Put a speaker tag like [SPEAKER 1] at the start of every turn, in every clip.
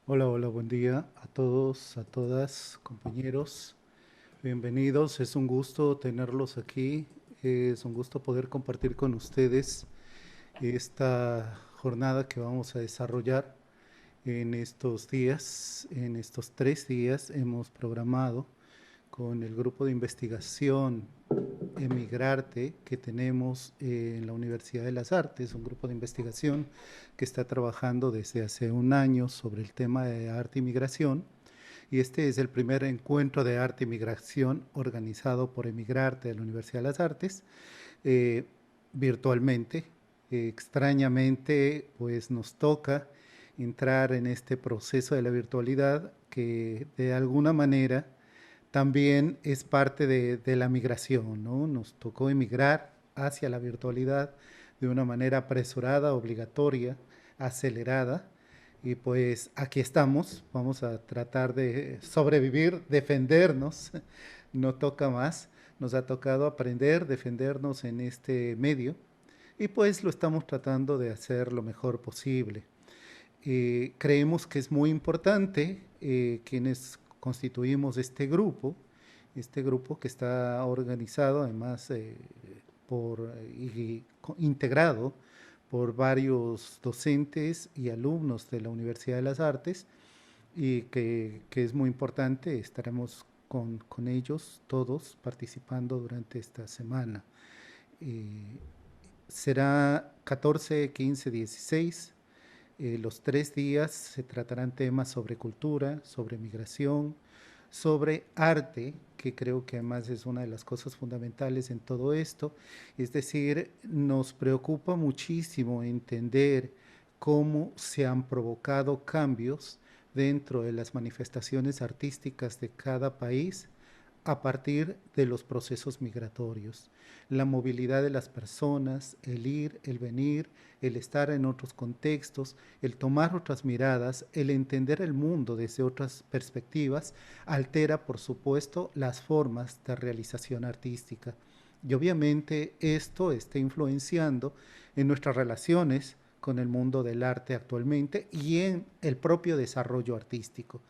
[SPEAKER 1] Hola, hola, buen día a todos, a todas, compañeros. Bienvenidos, es un gusto tenerlos aquí. Es un gusto poder compartir con ustedes esta jornada que vamos a desarrollar en estos días. En estos 3 días hemos programado con el grupo de investigación Emigrarte que tenemos en la Universidad de las Artes, un grupo de investigación que está trabajando desde hace un año sobre el tema de arte y migración. Y este es el primer encuentro de arte y migración organizado por Emigrarte de la Universidad de las Artes, eh, virtualmente. Extrañamente, pues nos toca entrar en este proceso de la virtualidad que de alguna manera también es parte de la migración, ¿no? Nos tocó emigrar hacia la virtualidad de una manera apresurada, obligatoria, acelerada. Y pues aquí estamos, vamos a tratar de sobrevivir, defendernos, no toca más, nos ha tocado aprender, defendernos en este medio y pues lo estamos tratando de hacer lo mejor posible. Creemos que es muy importante quienes constituimos este grupo que está organizado además integrado por varios docentes y alumnos de la Universidad de las Artes y que es muy importante, estaremos con ellos todos participando durante esta semana. Eh, Será 14, 15, 16. Los 3 días se tratarán temas sobre cultura, sobre migración, sobre arte, que creo que además es una de las cosas fundamentales en todo esto. Es decir, nos preocupa muchísimo entender cómo se han provocado cambios dentro de las manifestaciones artísticas de cada país a partir de los procesos migratorios. La movilidad de las personas, el ir, el venir, el estar en otros contextos, el tomar otras miradas, el entender el mundo desde otras perspectivas, altera, por supuesto, las formas de realización artística. Y obviamente esto está influenciando en nuestras relaciones con el mundo del arte actualmente y en el propio desarrollo artístico.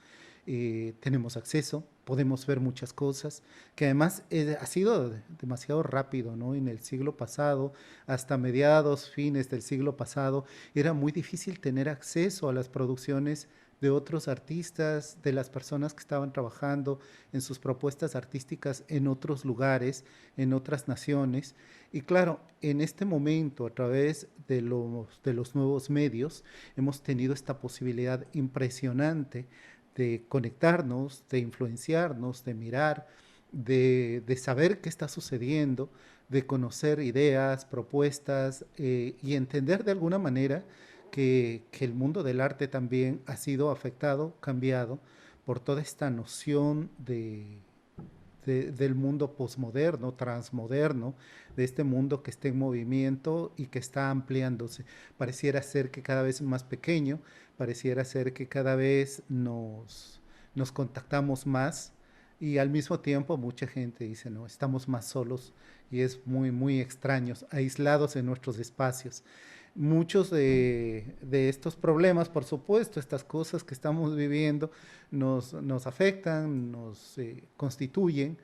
[SPEAKER 1] Tenemos acceso, podemos ver muchas cosas, que además ha sido demasiado rápido, ¿no? En el siglo pasado, hasta mediados, fines del siglo pasado, era muy difícil tener acceso a las producciones de otros artistas, de las personas que estaban trabajando en sus propuestas artísticas en otros lugares, en otras naciones. Y claro, en este momento, a través de los nuevos medios, hemos tenido esta posibilidad impresionante de conectarnos, de influenciarnos, de mirar, de saber qué está sucediendo, de conocer ideas, propuestas y entender de alguna manera que el mundo del arte también ha sido afectado, cambiado por toda esta noción del mundo posmoderno, transmoderno, de este mundo que está en movimiento y que está ampliándose. Pareciera ser que cada vez es más pequeño, pareciera ser que cada vez nos contactamos más y al mismo tiempo mucha gente dice, no, estamos más solos y es muy, muy extraños, aislados en nuestros espacios. Muchos de estos problemas, por supuesto, estas cosas que estamos viviendo, nos afectan, nos constituyen.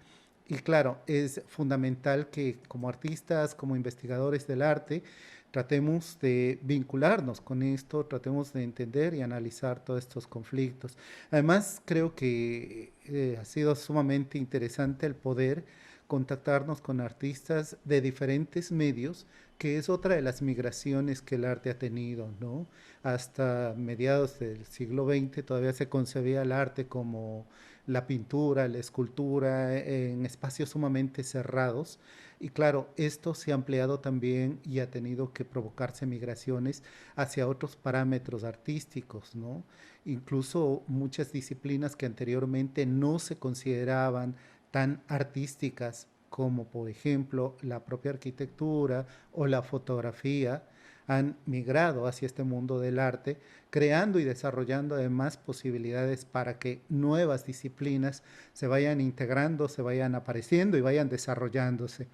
[SPEAKER 1] Y claro, es fundamental que como artistas, como investigadores del arte, tratemos de vincularnos con esto, tratemos de entender y analizar todos estos conflictos. Además, creo que ha sido sumamente interesante el poder contactarnos con artistas de diferentes medios, que es otra de las migraciones que el arte ha tenido, ¿no? Hasta mediados del siglo XX todavía se concebía el arte como la pintura, la escultura, en espacios sumamente cerrados. Y claro, esto se ha ampliado también y ha tenido que provocarse migraciones hacia otros parámetros artísticos, ¿no? Incluso muchas disciplinas que anteriormente no se consideraban tan artísticas como por ejemplo la propia arquitectura o la fotografía, han migrado hacia este mundo del arte, creando y desarrollando además posibilidades para que nuevas disciplinas se vayan integrando, se vayan apareciendo y vayan desarrollándose.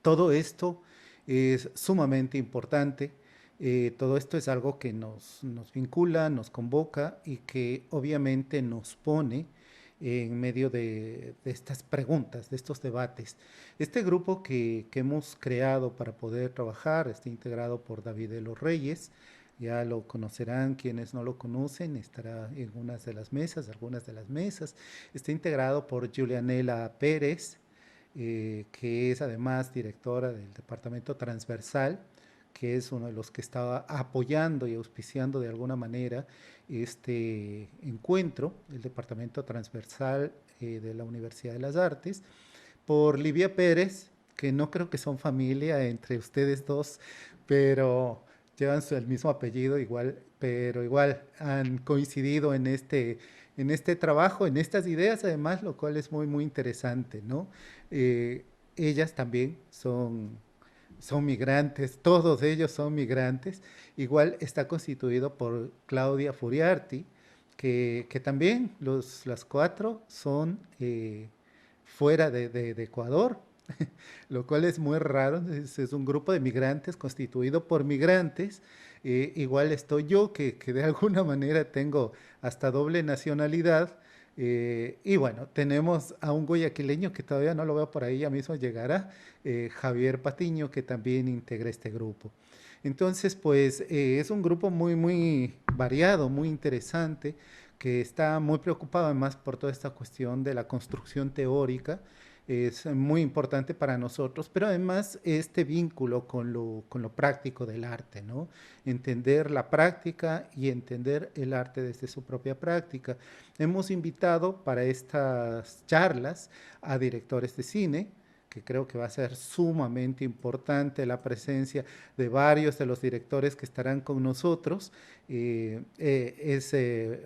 [SPEAKER 1] Todo esto es sumamente importante Todo esto es algo que nos vincula, nos convoca y que obviamente nos pone en medio de estas preguntas, de estos debates. Este grupo que hemos creado para poder trabajar está integrado por David de los Reyes. Ya lo conocerán quienes no lo conocen, estará en unas de las mesas, algunas de las mesas. Está integrado por Julianela Pérez, que es además directora del Departamento Transversal, que es uno de los que estaba apoyando y auspiciando de alguna manera este encuentro, el Departamento Transversal de la Universidad de las Artes, por Livia Pérez, que no creo que son familia entre ustedes dos, pero llevan el mismo apellido igual, pero igual han coincidido en este trabajo, en estas ideas además, lo cual es muy, muy interesante, ¿no? Ellas también son migrantes, todos ellos son migrantes. Igual está constituido por Claudia Furiarti, que también las cuatro son fuera de Ecuador, lo cual es muy raro. Es un grupo de migrantes constituido por migrantes. Igual estoy yo, que de alguna manera tengo hasta doble nacionalidad. Y bueno, tenemos a un guayaquileño que todavía no lo veo por ahí, ya mismo llegará, Javier Patiño, que también integra este grupo. Entonces, pues es un grupo muy, muy variado, muy interesante, que está muy preocupado además por toda esta cuestión de la construcción teórica. Es muy importante para nosotros, pero además este vínculo con lo práctico del arte, ¿no? Entender la práctica y entender el arte desde su propia práctica. Hemos invitado para estas charlas a directores de cine, que creo que va a ser sumamente importante la presencia de varios de los directores que estarán con nosotros. Es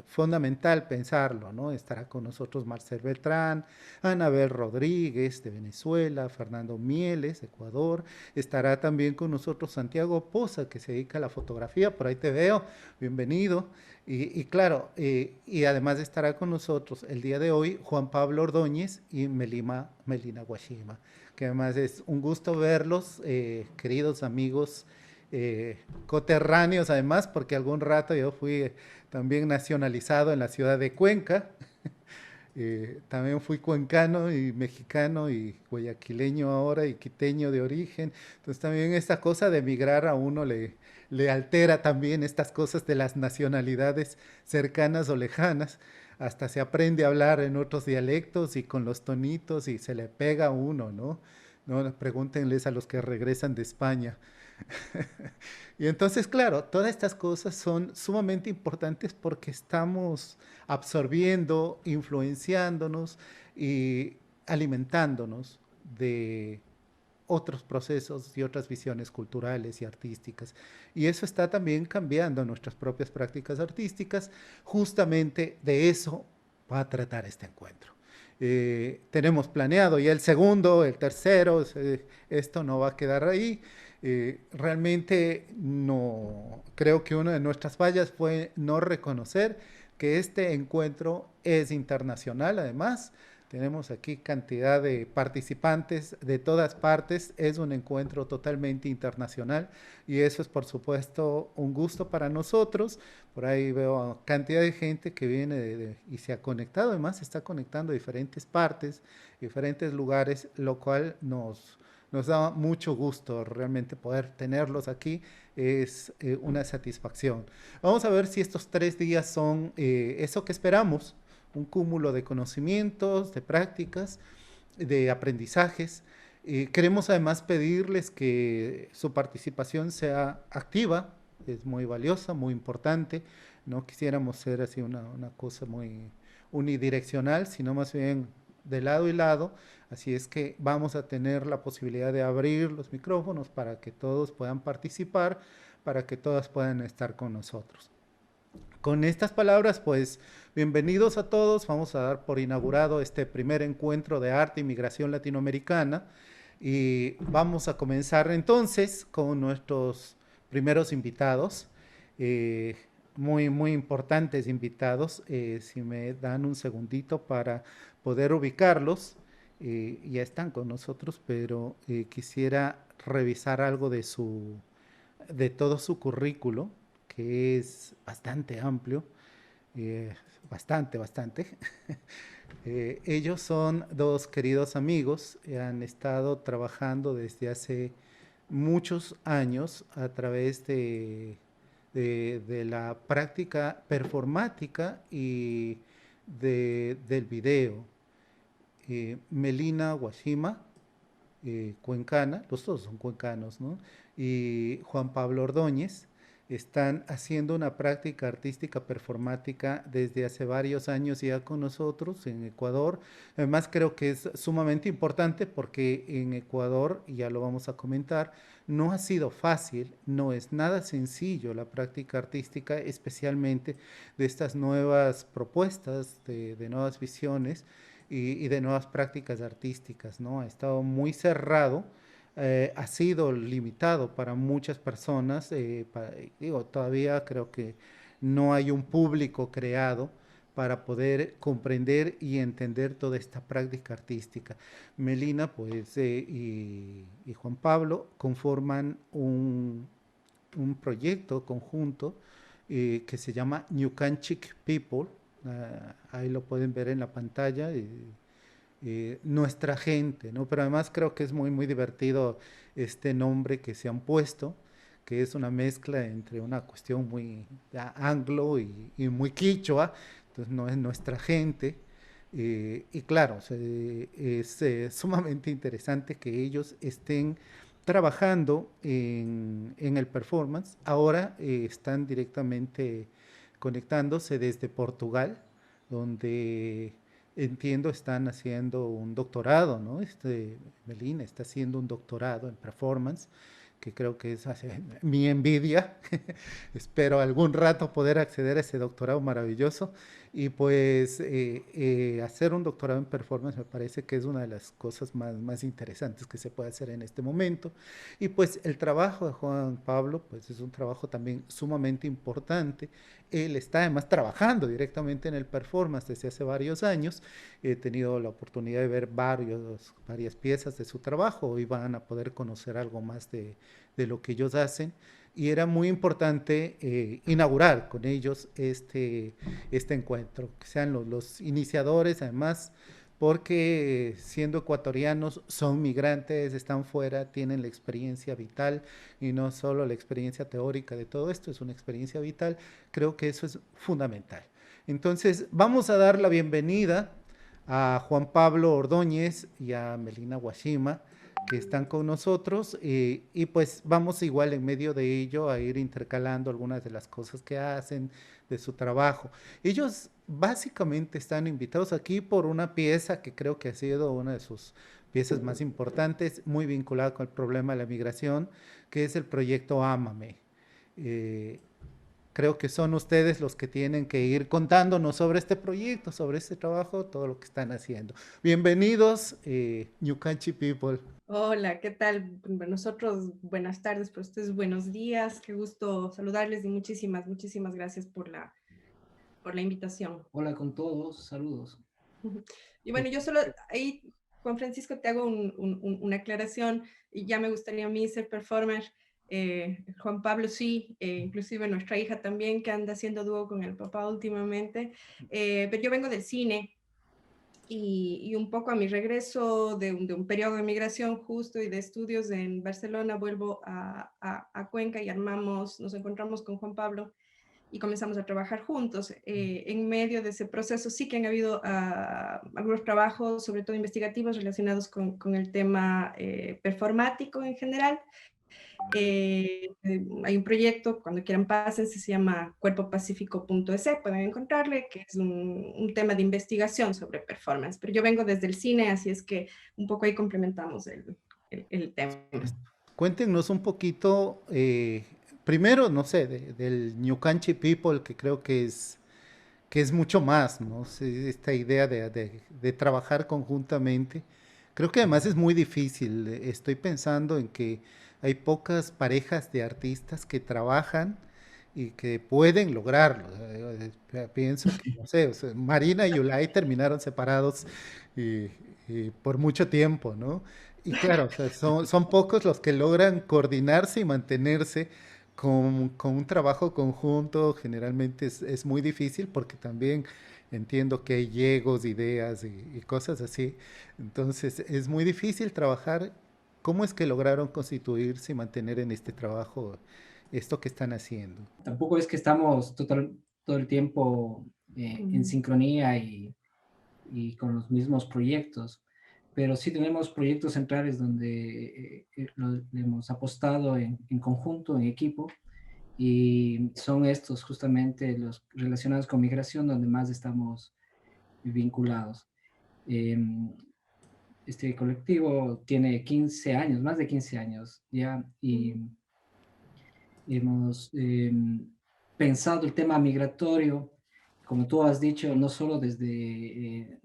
[SPEAKER 1] fundamental pensarlo, ¿no? Estará con nosotros Marcel Beltrán, Anabel Rodríguez de Venezuela, Fernando Mieles de Ecuador, estará también con nosotros Santiago Poza, que se dedica a la fotografía, por ahí te veo, bienvenido. Y claro, y además estará con nosotros el día de hoy Juan Pablo Ordóñez y Melina Guashima, que además es un gusto verlos, queridos amigos, coterráneos además, porque algún rato yo fui también nacionalizado en la ciudad de Cuenca. También fui cuencano y mexicano y guayaquileño ahora y quiteño de origen. Entonces también esta cosa de emigrar a uno le altera también estas cosas de las nacionalidades cercanas o lejanas. Hasta se aprende a hablar en otros dialectos y con los tonitos y se le pega a uno, ¿no? No, pregúntenles a los que regresan de España. Y entonces, claro, todas estas cosas son sumamente importantes porque estamos absorbiendo, influenciándonos y alimentándonos de otros procesos y otras visiones culturales y artísticas. Y eso está también cambiando nuestras propias prácticas artísticas. Justamente de eso va a tratar este encuentro. Tenemos planeado ya el segundo, el tercero, esto no va a quedar ahí. Realmente no, creo que una de nuestras fallas fue no reconocer que este encuentro es internacional además. Tenemos aquí cantidad de participantes de todas partes. Es un encuentro totalmente internacional y eso es por supuesto un gusto para nosotros. Por ahí veo cantidad de gente que viene y se ha conectado. Además, se está conectando de diferentes partes, diferentes lugares, lo cual nos da mucho gusto realmente poder tenerlos aquí. Es una satisfacción. Vamos a ver si estos 3 días son eso que esperamos, un cúmulo de conocimientos, de prácticas, de aprendizajes. Queremos además pedirles que su participación sea activa, es muy valiosa, muy importante. No quisiéramos ser así una cosa muy unidireccional, sino más bien de lado y lado. Así es que vamos a tener la posibilidad de abrir los micrófonos para que todos puedan participar, para que todas puedan estar con nosotros. Con estas palabras, pues bienvenidos a todos. Vamos a dar por inaugurado este primer encuentro de arte y migración latinoamericana y vamos a comenzar entonces con nuestros primeros invitados, eh, muy, muy importantes invitados. Si me dan un segundito para poder ubicarlos, ya están con nosotros, pero quisiera revisar algo de su de todo su currículo, que es bastante amplio, eh, bastante. Ellos son dos queridos amigos, han estado trabajando desde hace muchos años a través de la práctica performática y del video. Melina Washima, cuencana, los dos son cuencanos, ¿no? Y Juan Pablo Ordóñez están haciendo una práctica artística performática desde hace varios años ya con nosotros en Ecuador. Además creo que es sumamente importante porque en Ecuador, y ya lo vamos a comentar, no ha sido fácil, no es nada sencillo la práctica artística, especialmente de estas nuevas propuestas, de nuevas visiones y de nuevas prácticas artísticas, ¿no? Ha estado muy cerrado, ha sido limitado para muchas personas, digo, todavía creo que no hay un público creado para poder comprender y entender toda esta práctica artística. Melina, pues, y Juan Pablo conforman un proyecto conjunto que se llama New Canchic People. Ahí lo pueden ver en la pantalla. Nuestra gente, ¿no? Pero además creo que es muy divertido este nombre que se han puesto, que es una mezcla entre una cuestión muy anglo y muy quichua, entonces no es nuestra gente. Y claro, o sea, es sumamente interesante que ellos estén trabajando en el performance. Ahora están directamente conectándose desde Portugal, donde entiendo están haciendo un doctorado, ¿no? Melina está haciendo un doctorado en performance, que creo que es mi envidia. Espero algún rato poder acceder a ese doctorado maravilloso. Y pues hacer un doctorado en performance me parece que es una de las cosas más interesantes que se puede hacer en este momento. Y pues el trabajo de Juan Pablo pues es un trabajo también sumamente importante. Él está además trabajando directamente en el performance desde hace varios años. He tenido la oportunidad de ver varias piezas de su trabajo. Hoy van a poder conocer algo más de lo que ellos hacen. Y era muy importante inaugurar con ellos este encuentro, que sean los iniciadores, además, porque siendo ecuatorianos son migrantes, están fuera, tienen la experiencia vital y no solo la experiencia teórica de todo esto, es una experiencia vital. Creo que eso es fundamental. Entonces, vamos a dar la bienvenida a Juan Pablo Ordóñez y a Melina Washima, que están con nosotros, y pues vamos igual en medio de ello a ir intercalando algunas de las cosas que hacen de su trabajo. Ellos básicamente están invitados aquí por una pieza que creo que ha sido una de sus piezas más importantes, muy vinculada con el problema de la migración, que es el proyecto Ámame. Eh, Creo que son ustedes los que tienen que ir contándonos sobre este proyecto, sobre este trabajo, todo lo que están haciendo. Bienvenidos, New Country People.
[SPEAKER 2] Hola, ¿qué tal? Bueno, nosotros buenas tardes, para ustedes buenos días. Qué gusto saludarles y muchísimas gracias por la invitación.
[SPEAKER 3] Hola con todos, saludos.
[SPEAKER 2] Y bueno, yo solo ahí, Juan Francisco, te hago una aclaración y ya me gustaría a mí ser performer. Juan Pablo sí, inclusive nuestra hija también que anda haciendo dúo con el papá últimamente, pero yo vengo del cine. Y un poco a mi regreso de un periodo de migración justo y de estudios en Barcelona, vuelvo a Cuenca y nos encontramos con Juan Pablo y comenzamos a trabajar juntos. En medio de ese proceso sí que han habido algunos trabajos, sobre todo investigativos, relacionados con el tema performático en general. Hay un proyecto, cuando quieran pásense, se llama cuerpopacífico.es, pueden encontrarle, que es un tema de investigación sobre performance, pero yo vengo desde el cine, así es que un poco ahí complementamos el tema.
[SPEAKER 1] Cuéntenos un poquito, primero, no sé, del New Country People, que creo que es mucho más, ¿no? Sí, esta idea de trabajar conjuntamente. Creo que además es muy difícil. Estoy pensando en que hay pocas parejas de artistas que trabajan y que pueden lograrlo. Pienso que, no sé, o sea, Marina y Yulai terminaron separados y, y por mucho tiempo, ¿no? Y claro, o sea, son pocos los que logran coordinarse y mantenerse con un trabajo conjunto generalmente es muy difícil porque también entiendo que hay egos, ideas y cosas así. Entonces es muy difícil trabajar. ¿Cómo es que lograron constituirse y mantener en este trabajo esto que están haciendo?
[SPEAKER 3] Tampoco es que estamos todo el tiempo en
[SPEAKER 2] Mm,
[SPEAKER 3] sincronía y con los mismos proyectos, pero sí tenemos proyectos centrales donde le hemos apostado en conjunto, en equipo, y son estos justamente los relacionados con migración donde más estamos vinculados. Em, este colectivo tiene 15 años, más de 15 años ya, y
[SPEAKER 2] mm,
[SPEAKER 3] hemos pensado el tema migratorio, como tú has dicho, no solo desde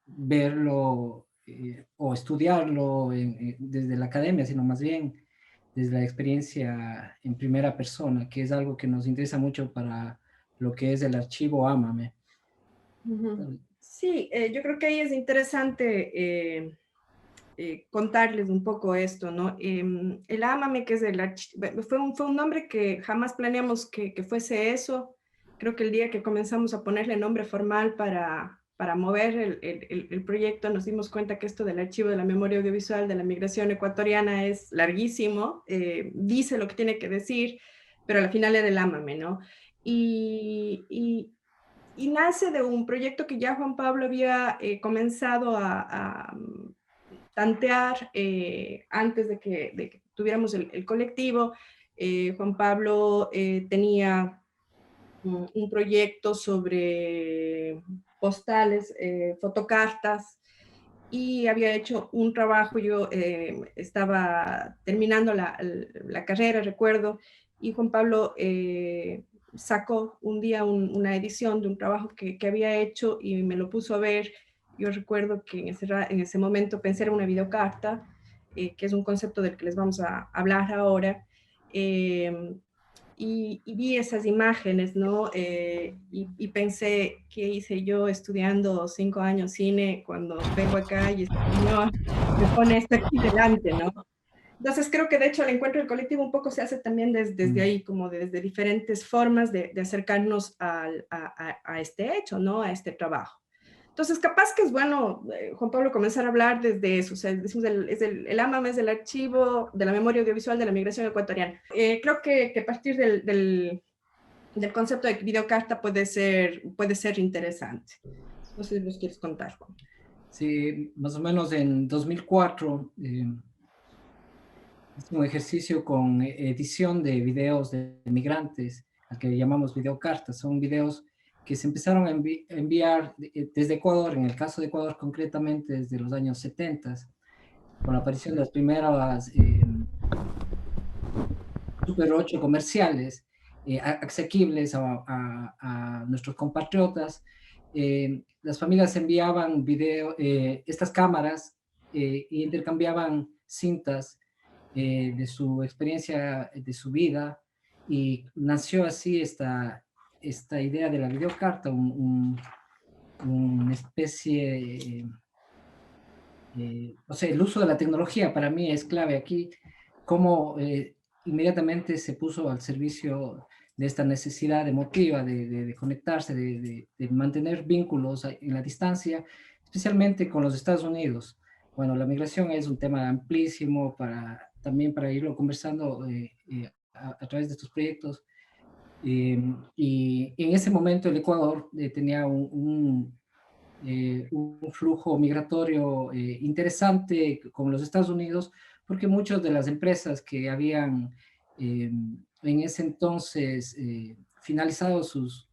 [SPEAKER 3] verlo o estudiarlo desde la academia, sino más bien desde la experiencia en primera persona, que es algo que nos interesa mucho para lo que es el archivo Ámame.
[SPEAKER 2] ujú. Sí, yo creo que ahí es interesante contarles un poco esto, ¿no? El Ámame, que es fue un nombre que jamás planeamos que fuese eso. Creo que el día que comenzamos a ponerle nombre formal para mover el proyecto, nos dimos cuenta que esto del archivo de la memoria audiovisual de la migración ecuatoriana es larguísimo, dice lo que tiene que decir, pero al final era el Ámame, ¿no? Y, y, y nace de un proyecto que ya Juan Pablo había comenzado a tantear antes de que tuviéramos el colectivo. Juan Pablo tenía un proyecto sobre postales, fotocartas, y había hecho un trabajo. Yo estaba terminando la carrera, recuerdo, y Juan Pablo sacó un día una edición de un trabajo que había hecho y me lo puso a ver. Yo recuerdo que en ese momento pensé en una videocarta, que es un concepto del que les vamos a hablar ahora. Eh, y vi esas imágenes, ¿no? Y pensé, ¿qué hice yo estudiando 5 años cine cuando vengo acá y este señor me pone esto aquí delante, ¿no? Entonces creo que de hecho el encuentro del colectivo un poco se hace también desde
[SPEAKER 3] Mm.
[SPEAKER 2] ahí, como desde diferentes formas de acercarnos a este hecho, ¿no? A este trabajo. Entonces, capaz que es bueno, Juan Pablo, comenzar a hablar desde eso. O sea, decimos el AMAM es el archivo de la memoria audiovisual de la migración ecuatoriana. Creo que a partir del concepto de videocarta puede ser interesante. No sé si nos quieres contar, Juan.
[SPEAKER 3] Sí, más o menos en 2004 hice un ejercicio con edición de videos de migrantes, al que llamamos videocartas. Son videos que se empezaron a enviar desde Ecuador, en el caso de Ecuador concretamente desde los años 70, con la aparición de las primeras Super 8 comerciales asequibles a nuestros compatriotas. Las familias enviaban estas cámaras y intercambiaban cintas de su experiencia, de su vida, y nació así esta idea de la videocarta, una especie, o sea, el uso de la tecnología para mí es clave aquí, cómo inmediatamente se puso al servicio de esta necesidad emotiva de conectarse, de mantener vínculos en la distancia, especialmente con los Estados Unidos. Bueno, la migración es un tema amplísimo también para irlo conversando a través de estos proyectos. Y en ese momento el Ecuador tenía un flujo migratorio interesante con los Estados Unidos, porque muchas de las empresas que habían en ese entonces finalizado sus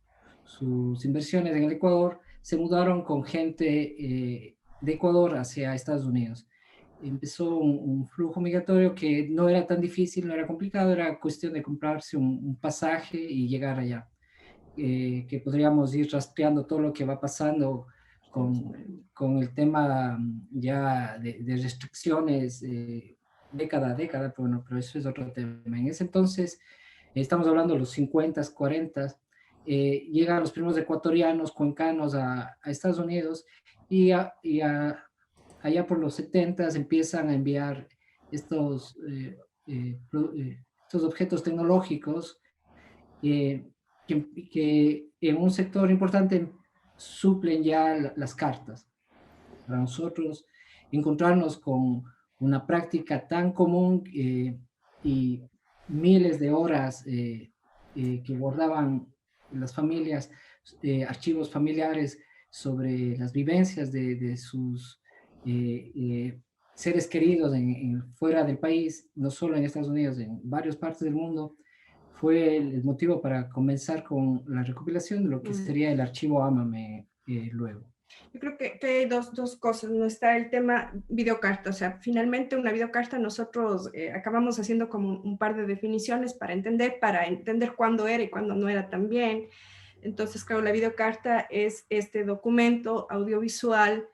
[SPEAKER 3] inversiones en el Ecuador se mudaron con gente de Ecuador hacia Estados Unidos. Empezó un flujo migratorio que no era tan difícil, no era complicado, era cuestión de comprarse un pasaje y llegar allá. Que podríamos ir rastreando todo lo que va pasando con el tema ya de restricciones década a década, pero bueno, pero eso es otro tema. En ese entonces, estamos hablando de los 50, 40, llegan los primeros ecuatorianos, cuencanos a Estados Unidos allá por los 70 empiezan a enviar estos estos objetos tecnológicos que en un sector importante suplen ya las cartas. Para nosotros, encontrarnos con una práctica tan común y miles de horas que guardaban las familias, archivos familiares sobre las vivencias de sus seres queridos fuera del país, no solo en Estados Unidos, en varias partes del mundo, fue el motivo para comenzar con la recopilación de lo que sería el archivo Ámame luego.
[SPEAKER 2] Yo creo que hay dos cosas. No está el tema videocarta, o sea, finalmente una videocarta nosotros acabamos haciendo como un par de definiciones para entender cuándo era y cuándo no era tan bien. Entonces, claro, la videocarta es este documento audiovisual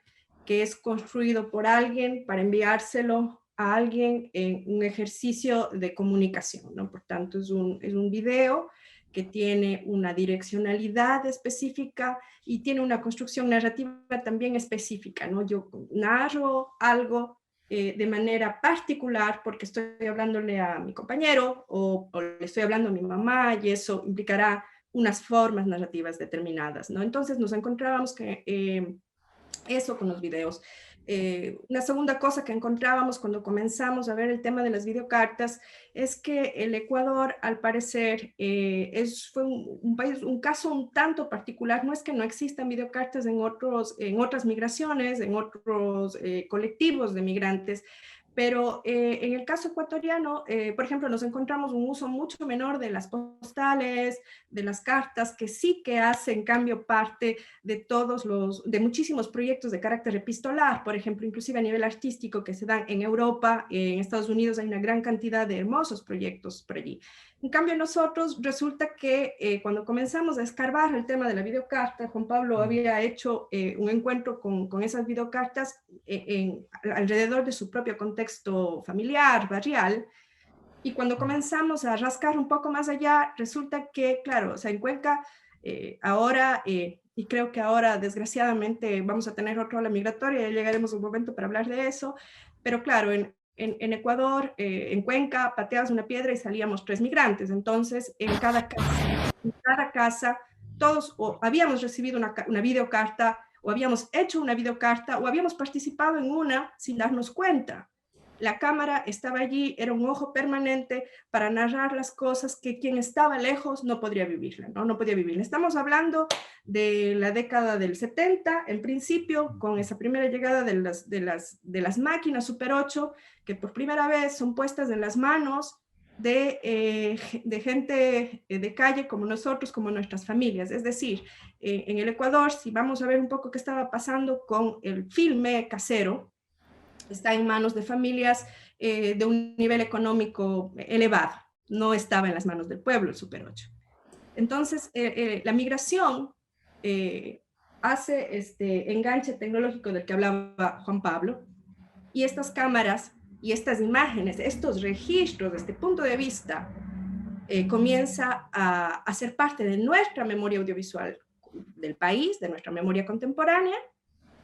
[SPEAKER 2] que es construido por alguien para enviárselo a alguien en un ejercicio de comunicación, ¿no? Por tanto, es un video que tiene una direccionalidad específica y tiene una construcción narrativa también específica, ¿no? Yo narro algo de manera particular porque estoy hablándole a mi compañero o le estoy hablando a mi mamá y eso implicará unas formas narrativas determinadas, ¿no? Entonces nos encontrábamos que eso con los videos. Una segunda cosa que encontrábamos cuando comenzamos a ver el tema de las videocartas es que el Ecuador, al parecer, fue un país, un caso un tanto particular. No es que no existan videocartas en otras migraciones, en otros colectivos de migrantes, pero en el caso ecuatoriano, por ejemplo, nos encontramos un uso mucho menor de las postales, de las cartas, que sí que hacen cambio parte de muchísimos proyectos de carácter epistolar, por ejemplo, inclusive a nivel artístico que se dan en Europa, en Estados Unidos hay una gran cantidad de hermosos proyectos por allí. En cambio, nosotros resulta que cuando comenzamos a escarbar el tema de la videocarta, Juan Pablo había hecho un encuentro con esas videocartas alrededor de su propio contexto familiar, barrial, y cuando comenzamos a rascar un poco más allá, resulta que, claro, o sea, en Cuenca ahora, y creo que ahora desgraciadamente vamos a tener otra ola migratoria, ya llegaremos un momento para hablar de eso, pero claro, en Ecuador, en Cuenca, pateabas una piedra y salíamos 3 migrantes, entonces en cada casa todos o habíamos recibido una videocarta, o habíamos hecho una videocarta, o habíamos participado en una sin darnos cuenta. La cámara estaba allí, era un ojo permanente para narrar las cosas que quien estaba lejos no podría vivirla, ¿no? No podía vivirla. Estamos hablando de la década del 70, en principio, con esa primera llegada de las máquinas Super 8, que por primera vez son puestas en las manos de gente de calle como nosotros, como nuestras familias. Es decir, en el Ecuador, si vamos a ver un poco qué estaba pasando con el filme casero, está en manos de familias de un nivel económico elevado, no estaba en las manos del pueblo el Super 8. Entonces, la migración hace este enganche tecnológico del que hablaba Juan Pablo, y estas cámaras y estas imágenes, estos registros desde este punto de vista, comienza a ser parte de nuestra memoria audiovisual del país, de nuestra memoria contemporánea,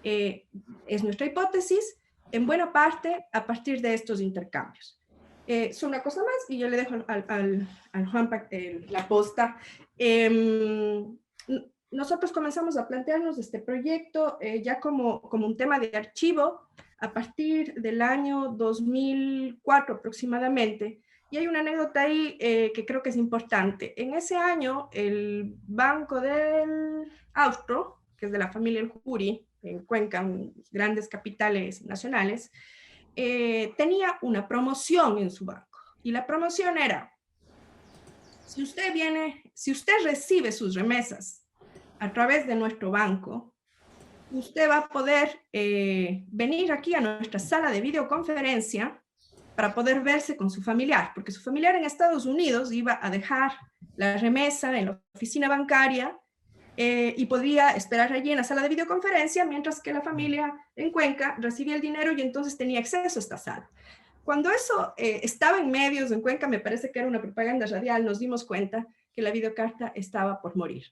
[SPEAKER 2] es nuestra hipótesis, en buena parte a partir de estos intercambios. Son una cosa más y yo le dejo al Juan la posta. Nosotros comenzamos a plantearnos este proyecto ya como un tema de archivo a partir del año 2004 aproximadamente. Y hay una anécdota ahí que creo que es importante. En ese año, el Banco del Austro, que es de la familia El Juri, en Cuenca, grandes capitales nacionales, tenía una promoción en su banco. Y la promoción era, si usted recibe sus remesas a través de nuestro banco, usted va a poder venir aquí a nuestra sala de videoconferencia para poder verse con su familiar, porque su familiar en Estados Unidos iba a dejar la remesa en la oficina bancaria y podía esperar allí en la sala de videoconferencia, mientras que la familia en Cuenca recibía el dinero y entonces tenía acceso a esta sala. Cuando eso estaba en medios en Cuenca, me parece que era una propaganda radial, nos dimos cuenta que la videocarta estaba por morir.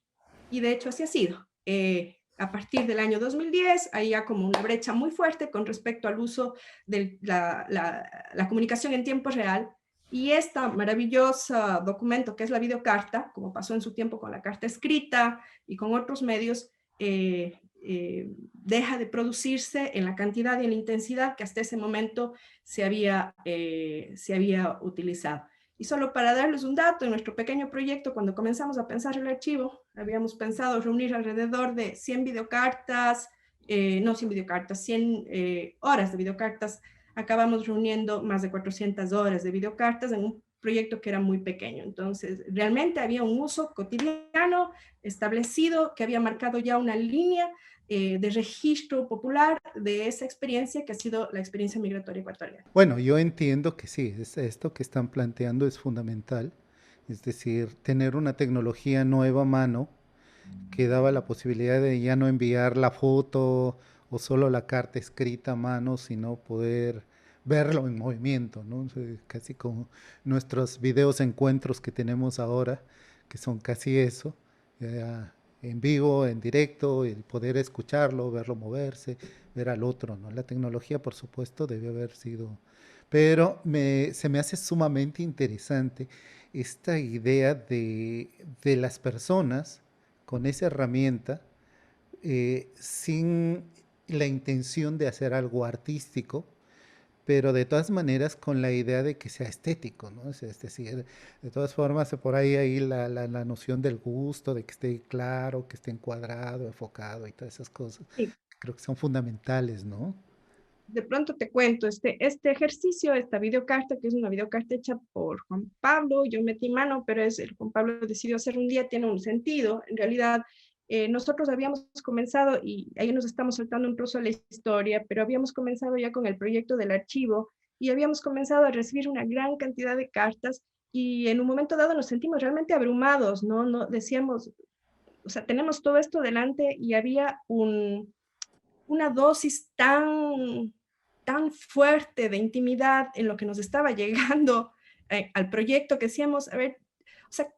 [SPEAKER 2] Y de hecho así ha sido. A partir del año 2010, hay ya como una brecha muy fuerte con respecto al uso de la comunicación en tiempo real, Y esta maravillosa documento que es la videocarta, como pasó en su tiempo con la carta escrita y con otros medios, deja de producirse en la cantidad y en la intensidad que hasta ese momento se había utilizado. Y solo para darles un dato, en nuestro pequeño proyecto, cuando comenzamos a pensar el archivo, habíamos pensado reunir alrededor de 100 videocartas, no 100 videocartas, 100 horas de videocartas. Acabamos reuniendo más de 400 horas de videocartas en un proyecto que era muy pequeño. Entonces, realmente había un uso cotidiano establecido que había marcado ya una línea de registro popular de esa experiencia que ha sido la experiencia migratoria ecuatoriana.
[SPEAKER 1] Bueno, yo entiendo que sí, esto que están planteando es fundamental, es decir, tener una tecnología nueva a mano que daba la posibilidad de ya no enviar la foto o solo la carta escrita a mano, sino poder verlo en movimiento, ¿no? O sea, casi como nuestros videos encuentros que tenemos ahora, que son casi eso, en vivo, en directo, el poder escucharlo, verlo moverse, ver al otro, ¿no? La tecnología, por supuesto, debe haber sido, pero se me hace sumamente interesante esta idea de las personas con esa herramienta sin la intención de hacer algo artístico, pero de todas maneras con la idea de que sea estético, ¿no? Es decir, de todas formas, por ahí hay la noción del gusto, de que esté claro, que esté encuadrado, enfocado y todas esas cosas,
[SPEAKER 2] Sí.
[SPEAKER 1] creo que son fundamentales, ¿no?
[SPEAKER 2] De pronto te cuento, este ejercicio, esta videocarta, que es una videocarta hecha por Juan Pablo, yo metí mano, pero Juan Pablo decidió hacer un día, tiene un sentido. En realidad, nosotros habíamos comenzado, y ahí nos estamos saltando un trozo de la historia, pero habíamos comenzado ya con el proyecto del archivo y habíamos comenzado a recibir una gran cantidad de cartas y en un momento dado nos sentimos realmente abrumados, ¿no? No decíamos, o sea, tenemos todo esto delante y había una dosis tan fuerte de intimidad en lo que nos estaba llegando al proyecto que decíamos, a ver, o sea,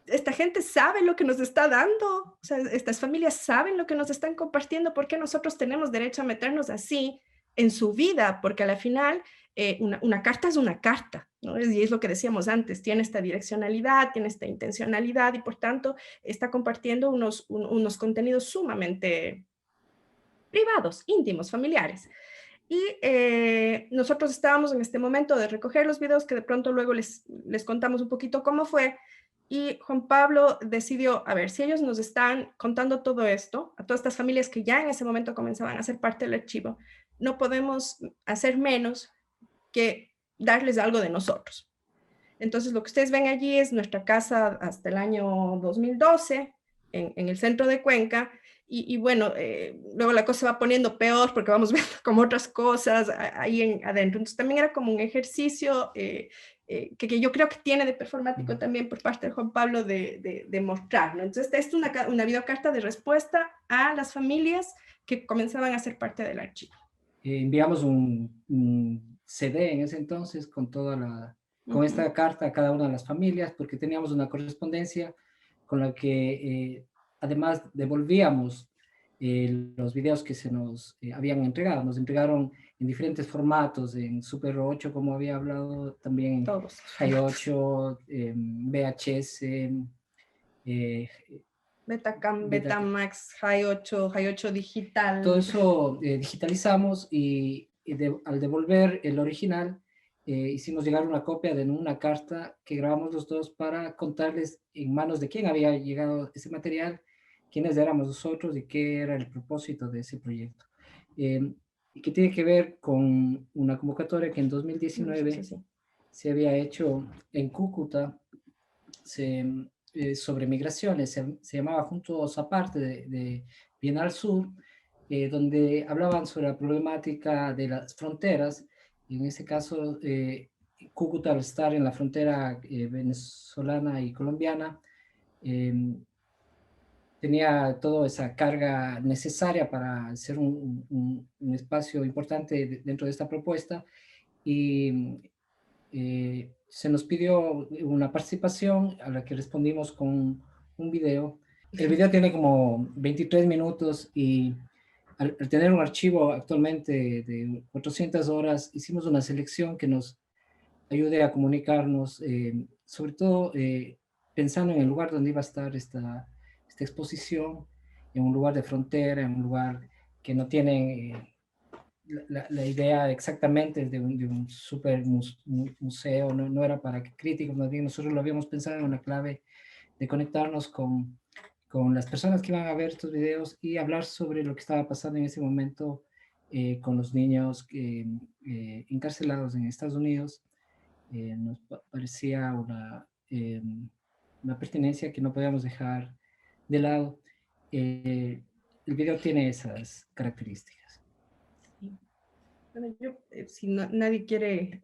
[SPEAKER 2] esta gente sabe lo que nos está dando, o sea, estas familias saben lo que nos están compartiendo, ¿por qué nosotros tenemos derecho a meternos así en su vida? Porque a la final una carta es una carta, ¿no? Y es lo que decíamos antes, tiene esta direccionalidad, tiene esta intencionalidad y por tanto está compartiendo unos contenidos sumamente privados, íntimos, familiares. Y nosotros estábamos en este momento de recoger los videos que de pronto luego les contamos un poquito cómo fue. Y Juan Pablo decidió, a ver, si ellos nos están contando todo esto, a todas estas familias que ya en ese momento comenzaban a ser parte del archivo, no podemos hacer menos que darles algo de nosotros. Entonces, lo que ustedes ven allí es nuestra casa hasta el año 2012 en el centro de Cuenca. Y bueno, luego la cosa se va poniendo peor porque vamos viendo como otras cosas ahí adentro. Entonces, también era como un ejercicio que yo creo que tiene de performático también por parte de Juan Pablo de mostrar, ¿no? Entonces, esta es una videocarta de respuesta a las familias que comenzaban a ser parte del archivo.
[SPEAKER 3] Enviamos un CD en ese entonces con con esta carta a cada una de las familias, porque teníamos una correspondencia con la que además devolvíamos los videos que se nos habían entregado. Nos entregaron en diferentes formatos, en Super 8, como había hablado, también en
[SPEAKER 2] Todos.
[SPEAKER 3] High 8, VHS,
[SPEAKER 2] Betacam, Betamax, High 8
[SPEAKER 3] todo
[SPEAKER 2] digital.
[SPEAKER 3] eso digitalizamos y al devolver el original, hicimos llegar una copia de una carta que grabamos los dos para contarles en manos de quién había llegado ese material, quiénes éramos nosotros y qué era el propósito de ese proyecto. Y que tiene que ver con una convocatoria que en 2019
[SPEAKER 2] Sí, sí.
[SPEAKER 3] se había hecho en Cúcuta sobre migraciones, se llamaba Juntos Aparte de Bienal Sur, donde hablaban sobre la problemática de las fronteras, y en este caso Cúcuta, al estar en la frontera venezolana y colombiana, tenía toda esa carga necesaria para ser un espacio importante dentro de esta propuesta, y se nos pidió una participación a la que respondimos con un video. El video tiene como 23 minutos y al tener un archivo actualmente de 400 horas, hicimos una selección que nos ayude a comunicarnos, sobre todo pensando en el lugar donde iba a estar esta exposición, en un lugar de frontera, en un lugar que no tiene la idea exactamente de un super museo, no, no era para críticos, más bien nosotros lo habíamos pensado en una clave de conectarnos con las personas que iban a ver estos videos y hablar sobre lo que estaba pasando en ese momento con los niños encarcelados en Estados Unidos. Nos parecía una pertenencia que no podíamos dejar de lado. El video tiene esas características.
[SPEAKER 2] Sí. Bueno, yo, si nadie quiere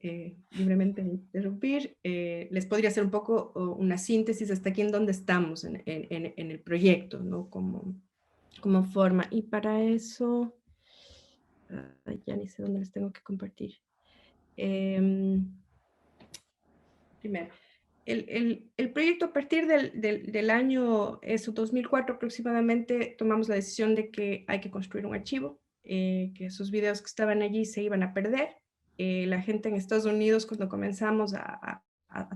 [SPEAKER 2] libremente interrumpir, les podría hacer un poco una síntesis hasta aquí en dónde estamos en el proyecto, ¿no? Como forma. Y para eso, ya ni sé dónde les tengo que compartir. Primero, el proyecto a partir del año 2004 aproximadamente tomamos la decisión de que hay que construir un archivo, que esos videos que estaban allí se iban a perder. La gente en Estados Unidos, cuando comenzamos a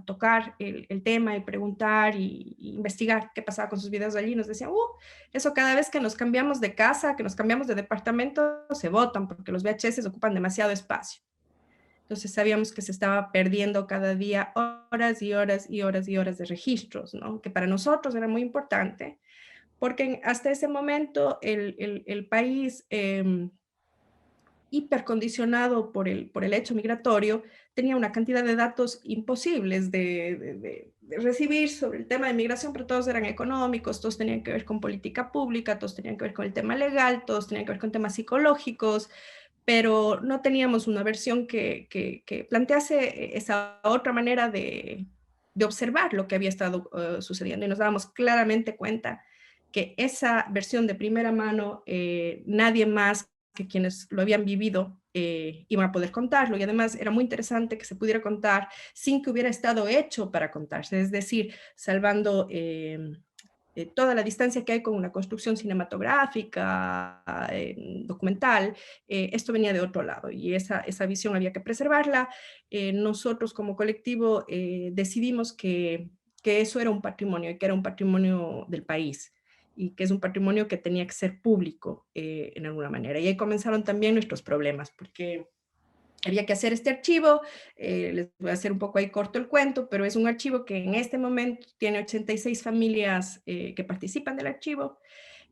[SPEAKER 2] tocar el tema y preguntar y investigar qué pasaba con sus videos allí, nos decían, eso cada vez que nos cambiamos de casa, que nos cambiamos de departamento, se botan porque los VHS ocupan demasiado espacio. Entonces sabíamos que se estaba perdiendo cada día horas y horas y horas y horas de registros, ¿no? Que para nosotros era muy importante, porque hasta ese momento el país, hipercondicionado por el hecho migratorio, tenía una cantidad de datos imposibles de recibir sobre el tema de migración, pero todos eran económicos, todos tenían que ver con política pública, todos tenían que ver con el tema legal, todos tenían que ver con temas psicológicos, pero no teníamos una versión que plantease esa otra manera de observar lo que había estado sucediendo, y nos dábamos claramente cuenta que esa versión de primera mano, nadie más que quienes lo habían vivido iban a poder contarlo, y además era muy interesante que se pudiera contar sin que hubiera estado hecho para contarse, es decir, salvando toda la distancia que hay con una construcción cinematográfica, documental. Esto venía de otro lado y esa visión había que preservarla. Nosotros como colectivo decidimos que eso era un patrimonio y que era un patrimonio del país y que es un patrimonio que tenía que ser público en alguna manera. Y ahí comenzaron también nuestros problemas, porque había que hacer este archivo, les voy a hacer un poco ahí corto el cuento, pero es un archivo que en este momento tiene 86 familias que participan del archivo.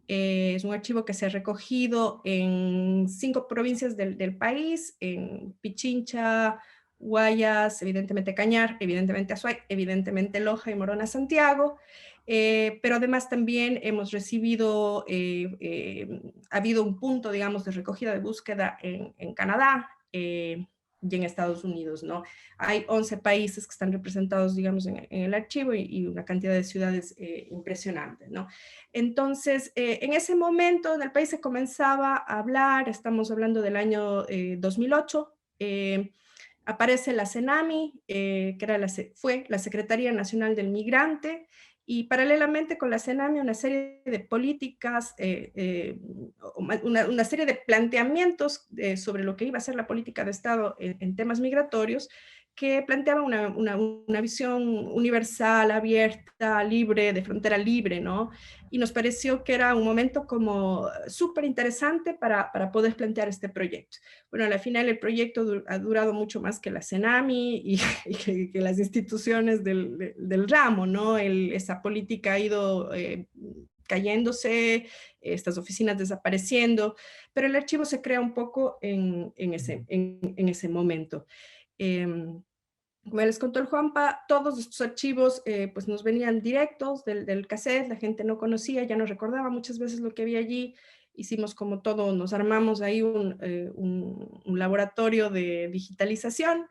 [SPEAKER 2] Es un archivo que se ha recogido en 5 provincias del país, en Pichincha, Guayas, evidentemente Cañar, evidentemente Azuay, evidentemente Loja y Morona, Santiago. Pero además también hemos recibido, ha habido un punto, digamos, de recogida de búsqueda en Canadá y en Estados Unidos, ¿no? Hay 11 países que están representados, digamos, en el archivo y una cantidad de ciudades impresionante, ¿no? Entonces, en ese momento en el país se comenzaba a hablar, estamos hablando del año 2008, aparece la CENAMI, que era fue la Secretaría Nacional del Migrante, y paralelamente con la CENAMI una serie de políticas, una serie de planteamientos sobre lo que iba a ser la política de Estado en temas migratorios, que planteaba una visión universal, abierta, libre, de frontera libre, ¿no? Y nos pareció que era un momento como súper interesante para poder plantear este proyecto. Bueno, al final el proyecto ha durado mucho más que la CENAMI y que las instituciones del ramo, ¿no? Esa política ha ido cayéndose, estas oficinas desapareciendo, pero el archivo se crea un poco en ese momento. Como les contó el Juanpa, todos estos archivos pues nos venían directos del cassette, la gente no conocía, ya no recordaba muchas veces lo que había allí. Hicimos como todo, nos armamos ahí un laboratorio de digitalización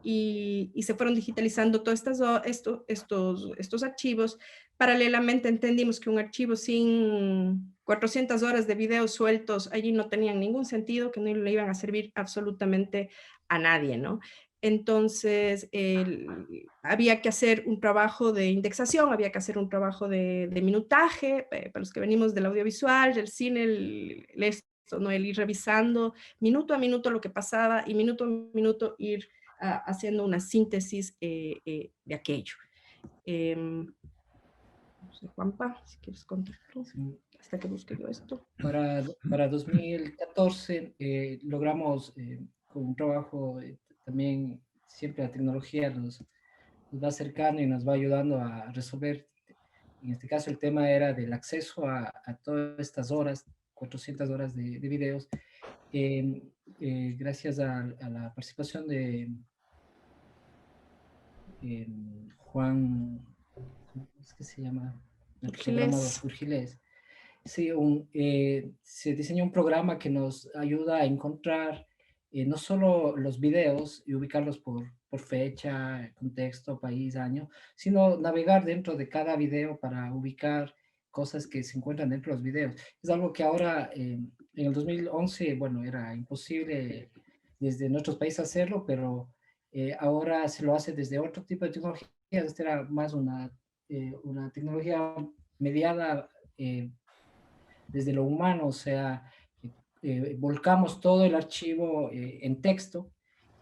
[SPEAKER 2] y se fueron digitalizando todos estos archivos. Paralelamente entendimos que un archivo sin 400 horas de videos sueltos allí no tenían ningún sentido, que no le iban a servir absolutamente a nadie, ¿no? Entonces, había que hacer un trabajo de indexación, había que hacer un trabajo de minutaje, para los que venimos del audiovisual, del cine, esto, ¿no? El ir revisando minuto a minuto lo que pasaba y minuto a minuto ir haciendo una síntesis de aquello. No sé, Juanpa, si quieres contar tú, hasta que busque yo esto.
[SPEAKER 3] Para 2014 logramos con un trabajo también, siempre la tecnología nos va acercando y nos va ayudando a resolver. En este caso el tema era del acceso a todas estas horas, 400 horas de videos, gracias a la participación de Juan, ¿cómo es que se llama? El programador
[SPEAKER 2] Urgilés.
[SPEAKER 3] Urgilés. Sí, se diseñó un programa que nos ayuda a encontrar no solo los videos y ubicarlos por fecha, contexto, país, año, sino navegar dentro de cada video para ubicar cosas que se encuentran dentro de los videos. Es algo que ahora, en el 2011, bueno, era imposible desde nuestros países hacerlo, pero ahora se lo hace desde otro tipo de tecnologías. Esta era más una tecnología mediada desde lo humano, o sea, volcamos todo el archivo en texto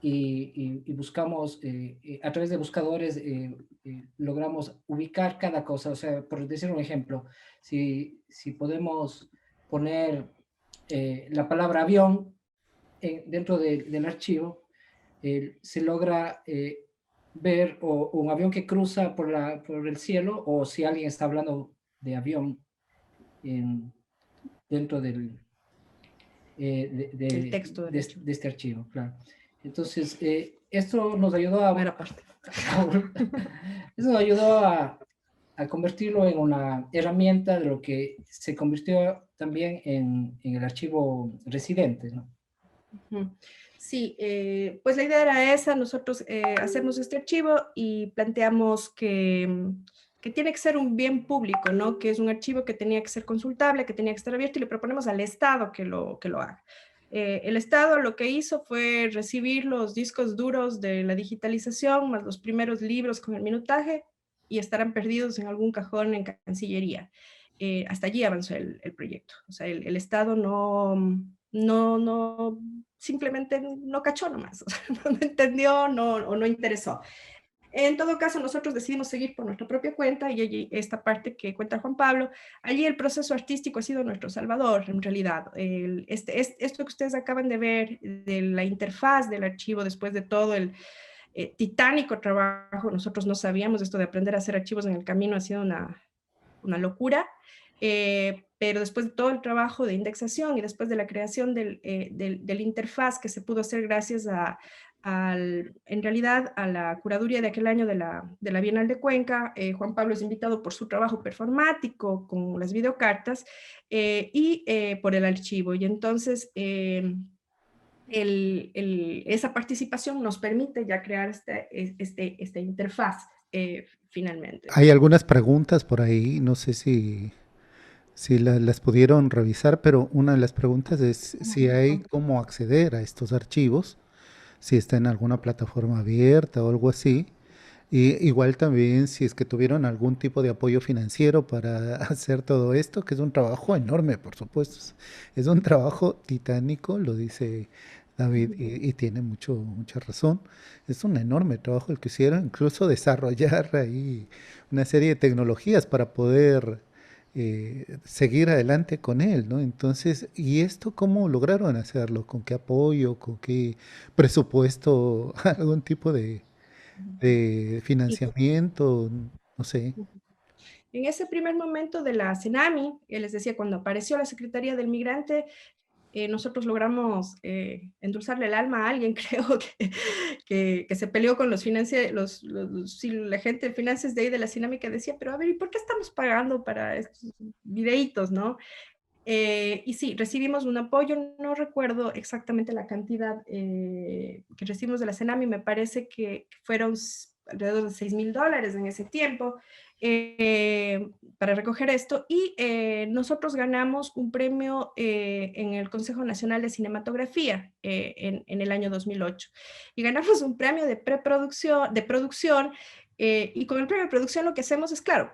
[SPEAKER 3] y buscamos, a través de buscadores, logramos ubicar cada cosa. O sea, por decir un ejemplo, si podemos poner la palabra avión dentro del archivo, se logra ver o un avión que cruza por el cielo, o si alguien está hablando de avión dentro
[SPEAKER 2] El texto del hecho.
[SPEAKER 3] de este archivo, claro. Entonces, esto nos ayudó a...
[SPEAKER 2] Primera parte.
[SPEAKER 3] Eso nos ayudó a convertirlo en una herramienta de lo que se convirtió también en el archivo residente, ¿no?
[SPEAKER 2] Sí, pues la idea era esa, nosotros hacemos este archivo y planteamos que tiene que ser un bien público, ¿no? Que es un archivo que tenía que ser consultable, que tenía que estar abierto, y le proponemos al Estado que lo haga. El Estado lo que hizo fue recibir los discos duros de la digitalización, más los primeros libros con el minutaje, y estarán perdidos en algún cajón en Cancillería. Hasta allí avanzó el proyecto. O sea, el Estado no, simplemente no cachó nomás, o sea, no entendió o no interesó. En todo caso, nosotros decidimos seguir por nuestra propia cuenta, y allí esta parte que cuenta Juan Pablo, allí el proceso artístico ha sido nuestro salvador, en realidad. Esto que ustedes acaban de ver de la interfaz del archivo, después de todo el titánico trabajo, nosotros no sabíamos esto de aprender a hacer archivos en el camino, ha sido una locura. Pero después de todo el trabajo de indexación y después de la creación del interfaz que se pudo hacer gracias en realidad a la curaduría de aquel año de la Bienal de Cuenca, Juan Pablo es invitado por su trabajo performático con las videocartas y por el archivo. Y entonces esa participación nos permite ya crear esta interfaz finalmente.
[SPEAKER 1] Hay algunas preguntas por ahí, no sé si las pudieron revisar, pero una de las preguntas es si hay cómo acceder a estos archivos, si está en alguna plataforma abierta o algo así. Y igual también si es que tuvieron algún tipo de apoyo financiero para hacer todo esto, que es un trabajo enorme, por supuesto. Es un trabajo titánico, lo dice David, y tiene mucha razón. Es un enorme trabajo el que hicieron, incluso desarrollar ahí una serie de tecnologías para poder seguir adelante con él, ¿no? Entonces, ¿y esto cómo lograron hacerlo? ¿Con qué apoyo? ¿Con qué presupuesto? ¿Algún tipo de financiamiento? No sé.
[SPEAKER 2] En ese primer momento de la Cenami, les decía, cuando apareció la Secretaría del Migrante, nosotros logramos endulzarle el alma a alguien, creo, que se peleó con los financieros, la gente de finanzas de ahí de la Cenami, que decía, pero a ver, ¿y por qué estamos pagando para estos videitos, no? Y sí, recibimos un apoyo, no recuerdo exactamente la cantidad que recibimos de la Cenami, me parece que fueron alrededor de $6,000 en ese tiempo para recoger esto, y nosotros ganamos un premio en el Consejo Nacional de Cinematografía en el año 2008, y ganamos un premio de preproducción, de producción. Y con el premio de producción lo que hacemos es, claro,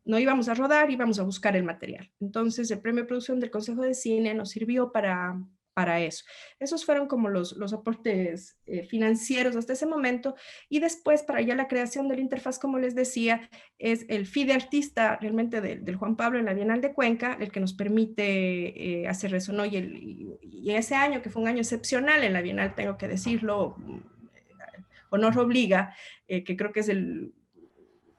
[SPEAKER 2] no íbamos a rodar, íbamos a buscar el material. Entonces, el premio de producción del Consejo de Cine nos sirvió para para eso. Esos fueron como los aportes financieros hasta ese momento. Y después, para ya la creación de la interfaz, como les decía, es el FIDE artista realmente del Juan Pablo en la Bienal de Cuenca, el que nos permite hacer eso, ¿no? Y ese año, que fue un año excepcional en la Bienal, tengo que decirlo, honor obliga, que creo que es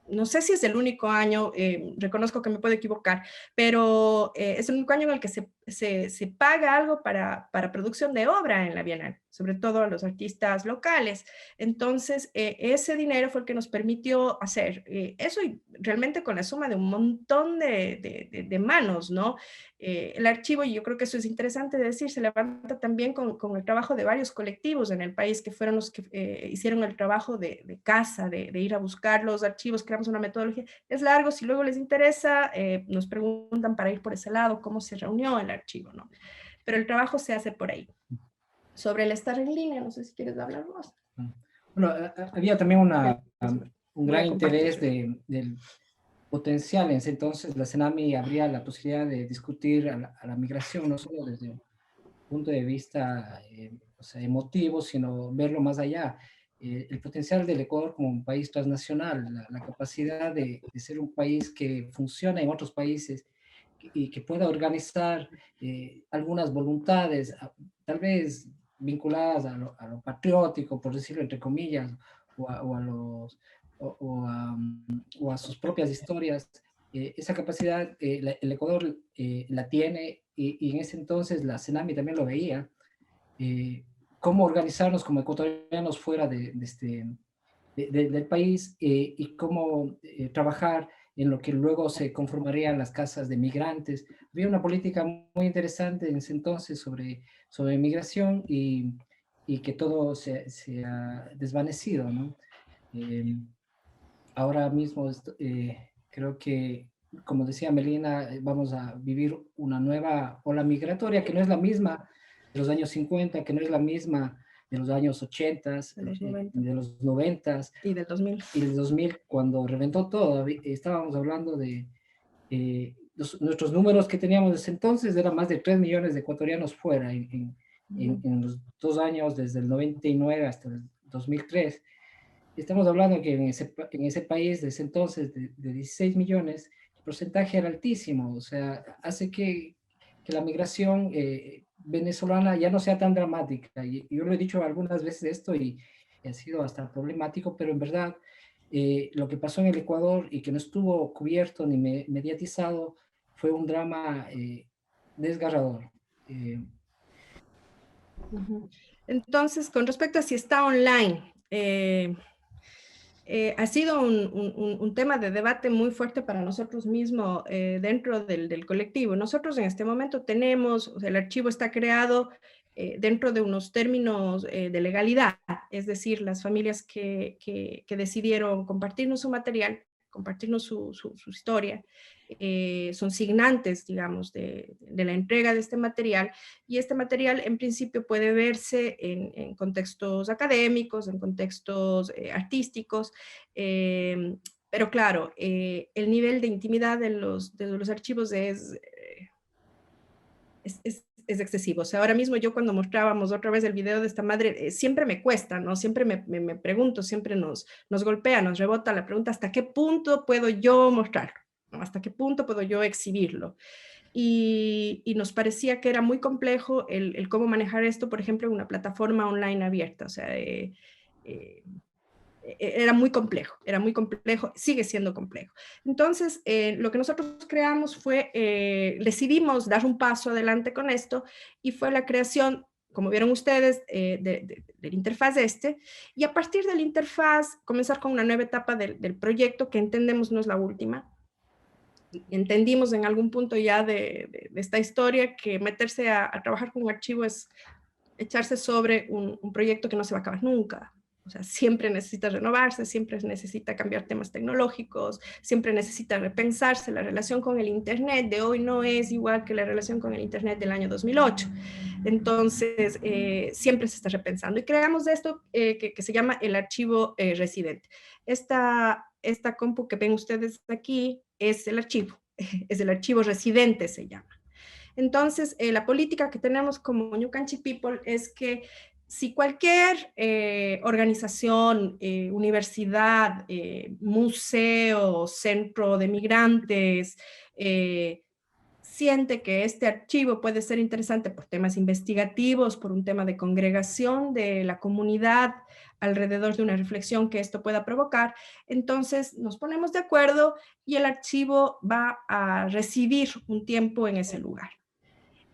[SPEAKER 2] no sé si es el único año, reconozco que me puedo equivocar, pero es el único año en el que se paga algo para producción de obra en la Bienal, sobre todo a los artistas locales. Entonces, ese dinero fue el que nos permitió hacer eso, y realmente con la suma de un montón de manos, ¿no? El archivo, y yo creo que eso es interesante de decir, se levanta también con el trabajo de varios colectivos en el país, que fueron los que hicieron el trabajo de casa, de ir a buscar los archivos, creamos una metodología. Es largo, si luego les interesa, nos preguntan para ir por ese lado, cómo se reunió el archivo, ¿no? Pero el trabajo se hace por ahí. Sobre el estar en línea, no sé si quieres hablar vos.
[SPEAKER 3] Bueno, había también un gran interés del potencial. En ese entonces la CENAMI abría la posibilidad de discutir a la migración, no solo desde un punto de vista o sea, emotivo, sino verlo más allá. El potencial del Ecuador como un país transnacional, la capacidad de ser un país que funciona en otros países y que pueda organizar algunas voluntades, tal vez vinculadas a lo patriótico, por decirlo entre comillas, o a los o a sus propias historias. Esa capacidad el Ecuador la tiene, y en ese entonces la CENAMI también lo veía. Cómo organizarnos como ecuatorianos fuera del país, y cómo trabajar en lo que luego se conformarían las casas de migrantes. Había una política muy interesante en ese entonces sobre migración, y que todo se ha desvanecido, ¿no? Ahora mismo creo que, como decía Melina, vamos a vivir una nueva ola migratoria que no es la misma de los años 50, que no es la misma de los años 80, de los 90
[SPEAKER 2] Y del 2000.
[SPEAKER 3] y del 2000, cuando reventó todo. Estábamos hablando de nuestros números que teníamos desde entonces, eran más de 3 millones de ecuatorianos fuera en los 2 años, desde el 99 hasta el 2003. Estamos hablando que en ese país, desde entonces, de 16 millones, el porcentaje era altísimo. O sea, hace que la migración venezolana ya no sea tan dramática. Y yo lo he dicho algunas veces esto, y ha sido hasta problemático, pero en verdad lo que pasó en el Ecuador y que no estuvo cubierto ni mediatizado fue un drama desgarrador.
[SPEAKER 2] Entonces, con respecto a si está online, ha sido un tema de debate muy fuerte para nosotros mismos dentro del colectivo. Nosotros en este momento tenemos, o sea, el archivo está creado dentro de unos términos de legalidad, es decir, las familias que decidieron compartirnos su material, compartirnos su historia, son signantes, digamos, de la entrega de este material, y este material en principio puede verse en contextos académicos, en contextos artísticos, pero claro, el nivel de intimidad de los archivos es excesivo. O sea, ahora mismo yo cuando mostrábamos otra vez el video de esta madre, siempre me cuesta, ¿no? Siempre me pregunto, siempre nos golpea, nos rebota la pregunta, ¿hasta qué punto puedo yo mostrarlo? ¿No? ¿Hasta qué punto puedo yo exhibirlo? Y nos parecía que era muy complejo el cómo manejar esto, por ejemplo, en una plataforma online abierta. O sea, era muy complejo, sigue siendo complejo. Entonces, lo que nosotros creamos fue, decidimos dar un paso adelante con esto, y fue la creación, como vieron ustedes, de la interfaz y a partir de la interfaz comenzar con una nueva etapa del proyecto, que entendemos no es la última. Entendimos en algún punto ya de esta historia que meterse a trabajar con un archivo es echarse sobre un proyecto que no se va a acabar nunca. O sea, siempre necesita renovarse, siempre necesita cambiar temas tecnológicos, siempre necesita repensarse. La relación con el Internet de hoy no es igual que la relación con el Internet del año 2008. Entonces, siempre se está repensando. Y creamos esto que se llama el archivo residente. Esta compu que ven ustedes aquí es el archivo residente, se llama. Entonces, la política que tenemos como New Canchi People es que si cualquier organización, universidad, museo, centro de migrantes, siente que este archivo puede ser interesante por temas investigativos, por un tema de congregación de la comunidad alrededor de una reflexión que esto pueda provocar, entonces nos ponemos de acuerdo y el archivo va a recibir un tiempo en ese lugar.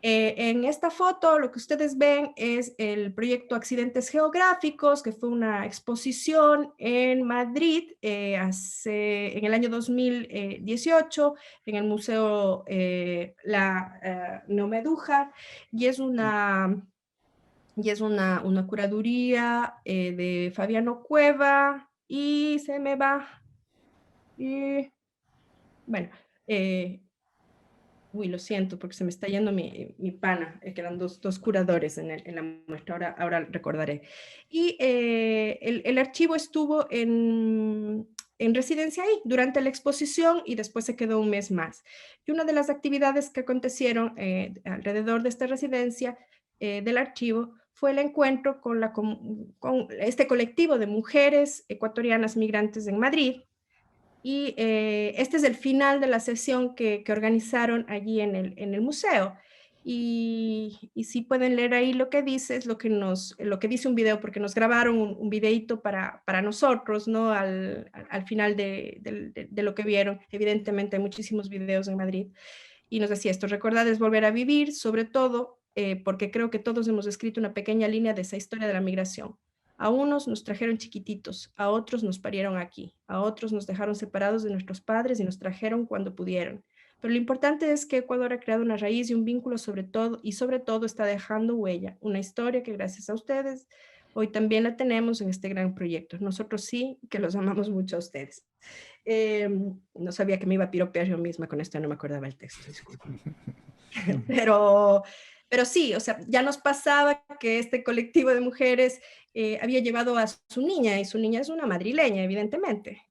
[SPEAKER 2] En esta foto lo que ustedes ven es el proyecto Accidentes Geográficos, que fue una exposición en Madrid en el año 2018 en el Museo La Neomeduja, y es una curaduría de Fabiano Cueva, y se me va, y bueno, uy, lo siento, porque se me está yendo mi pana, que eran dos curadores en la muestra, ahora recordaré. Y el archivo estuvo en residencia ahí durante la exposición y después se quedó un mes más. Y una de las actividades que acontecieron alrededor de esta residencia del archivo fue el encuentro con este colectivo de mujeres ecuatorianas migrantes en Madrid, y este es el final de la sesión que organizaron allí en el museo. Y si pueden leer ahí lo que dice, es lo que dice un video, porque nos grabaron un videito para nosotros, ¿no? Al final de lo que vieron. Evidentemente hay muchísimos videos en Madrid. Y nos decía esto: recordad es volver a vivir, sobre todo porque creo que todos hemos escrito una pequeña línea de esa historia de la migración. A unos nos trajeron chiquititos, a otros nos parieron aquí, a otros nos dejaron separados de nuestros padres y nos trajeron cuando pudieron. Pero lo importante es que Ecuador ha creado una raíz y un vínculo sobre todo está dejando huella, una historia que gracias a ustedes hoy también la tenemos en este gran proyecto. Nosotros sí que los amamos mucho a ustedes. No sabía que me iba a piropear yo misma con esto, no me acordaba el texto, disculpen. pero, pero sí, o sea, ya nos pasaba que este colectivo de mujeres había llevado a su niña, y su niña es una madrileña, evidentemente.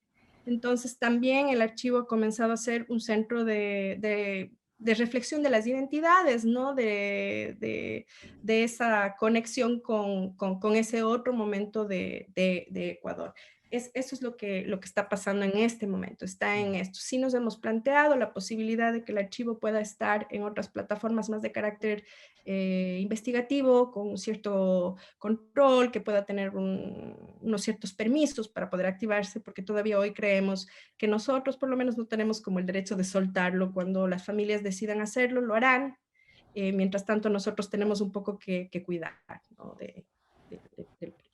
[SPEAKER 2] Entonces también el archivo ha comenzado a ser un centro de reflexión de las identidades, ¿no? De esa conexión con ese otro momento de Ecuador. Eso es lo que está pasando en este momento, está en esto. Sí nos hemos planteado la posibilidad de que el archivo pueda estar en otras plataformas más de carácter investigativo, con un cierto control, que pueda tener unos ciertos permisos para poder activarse, porque todavía hoy creemos que nosotros por lo menos no tenemos como el derecho de soltarlo. Cuando las familias decidan hacerlo, lo harán. Mientras tanto, nosotros tenemos un poco que cuidar, ¿no? Del proyecto.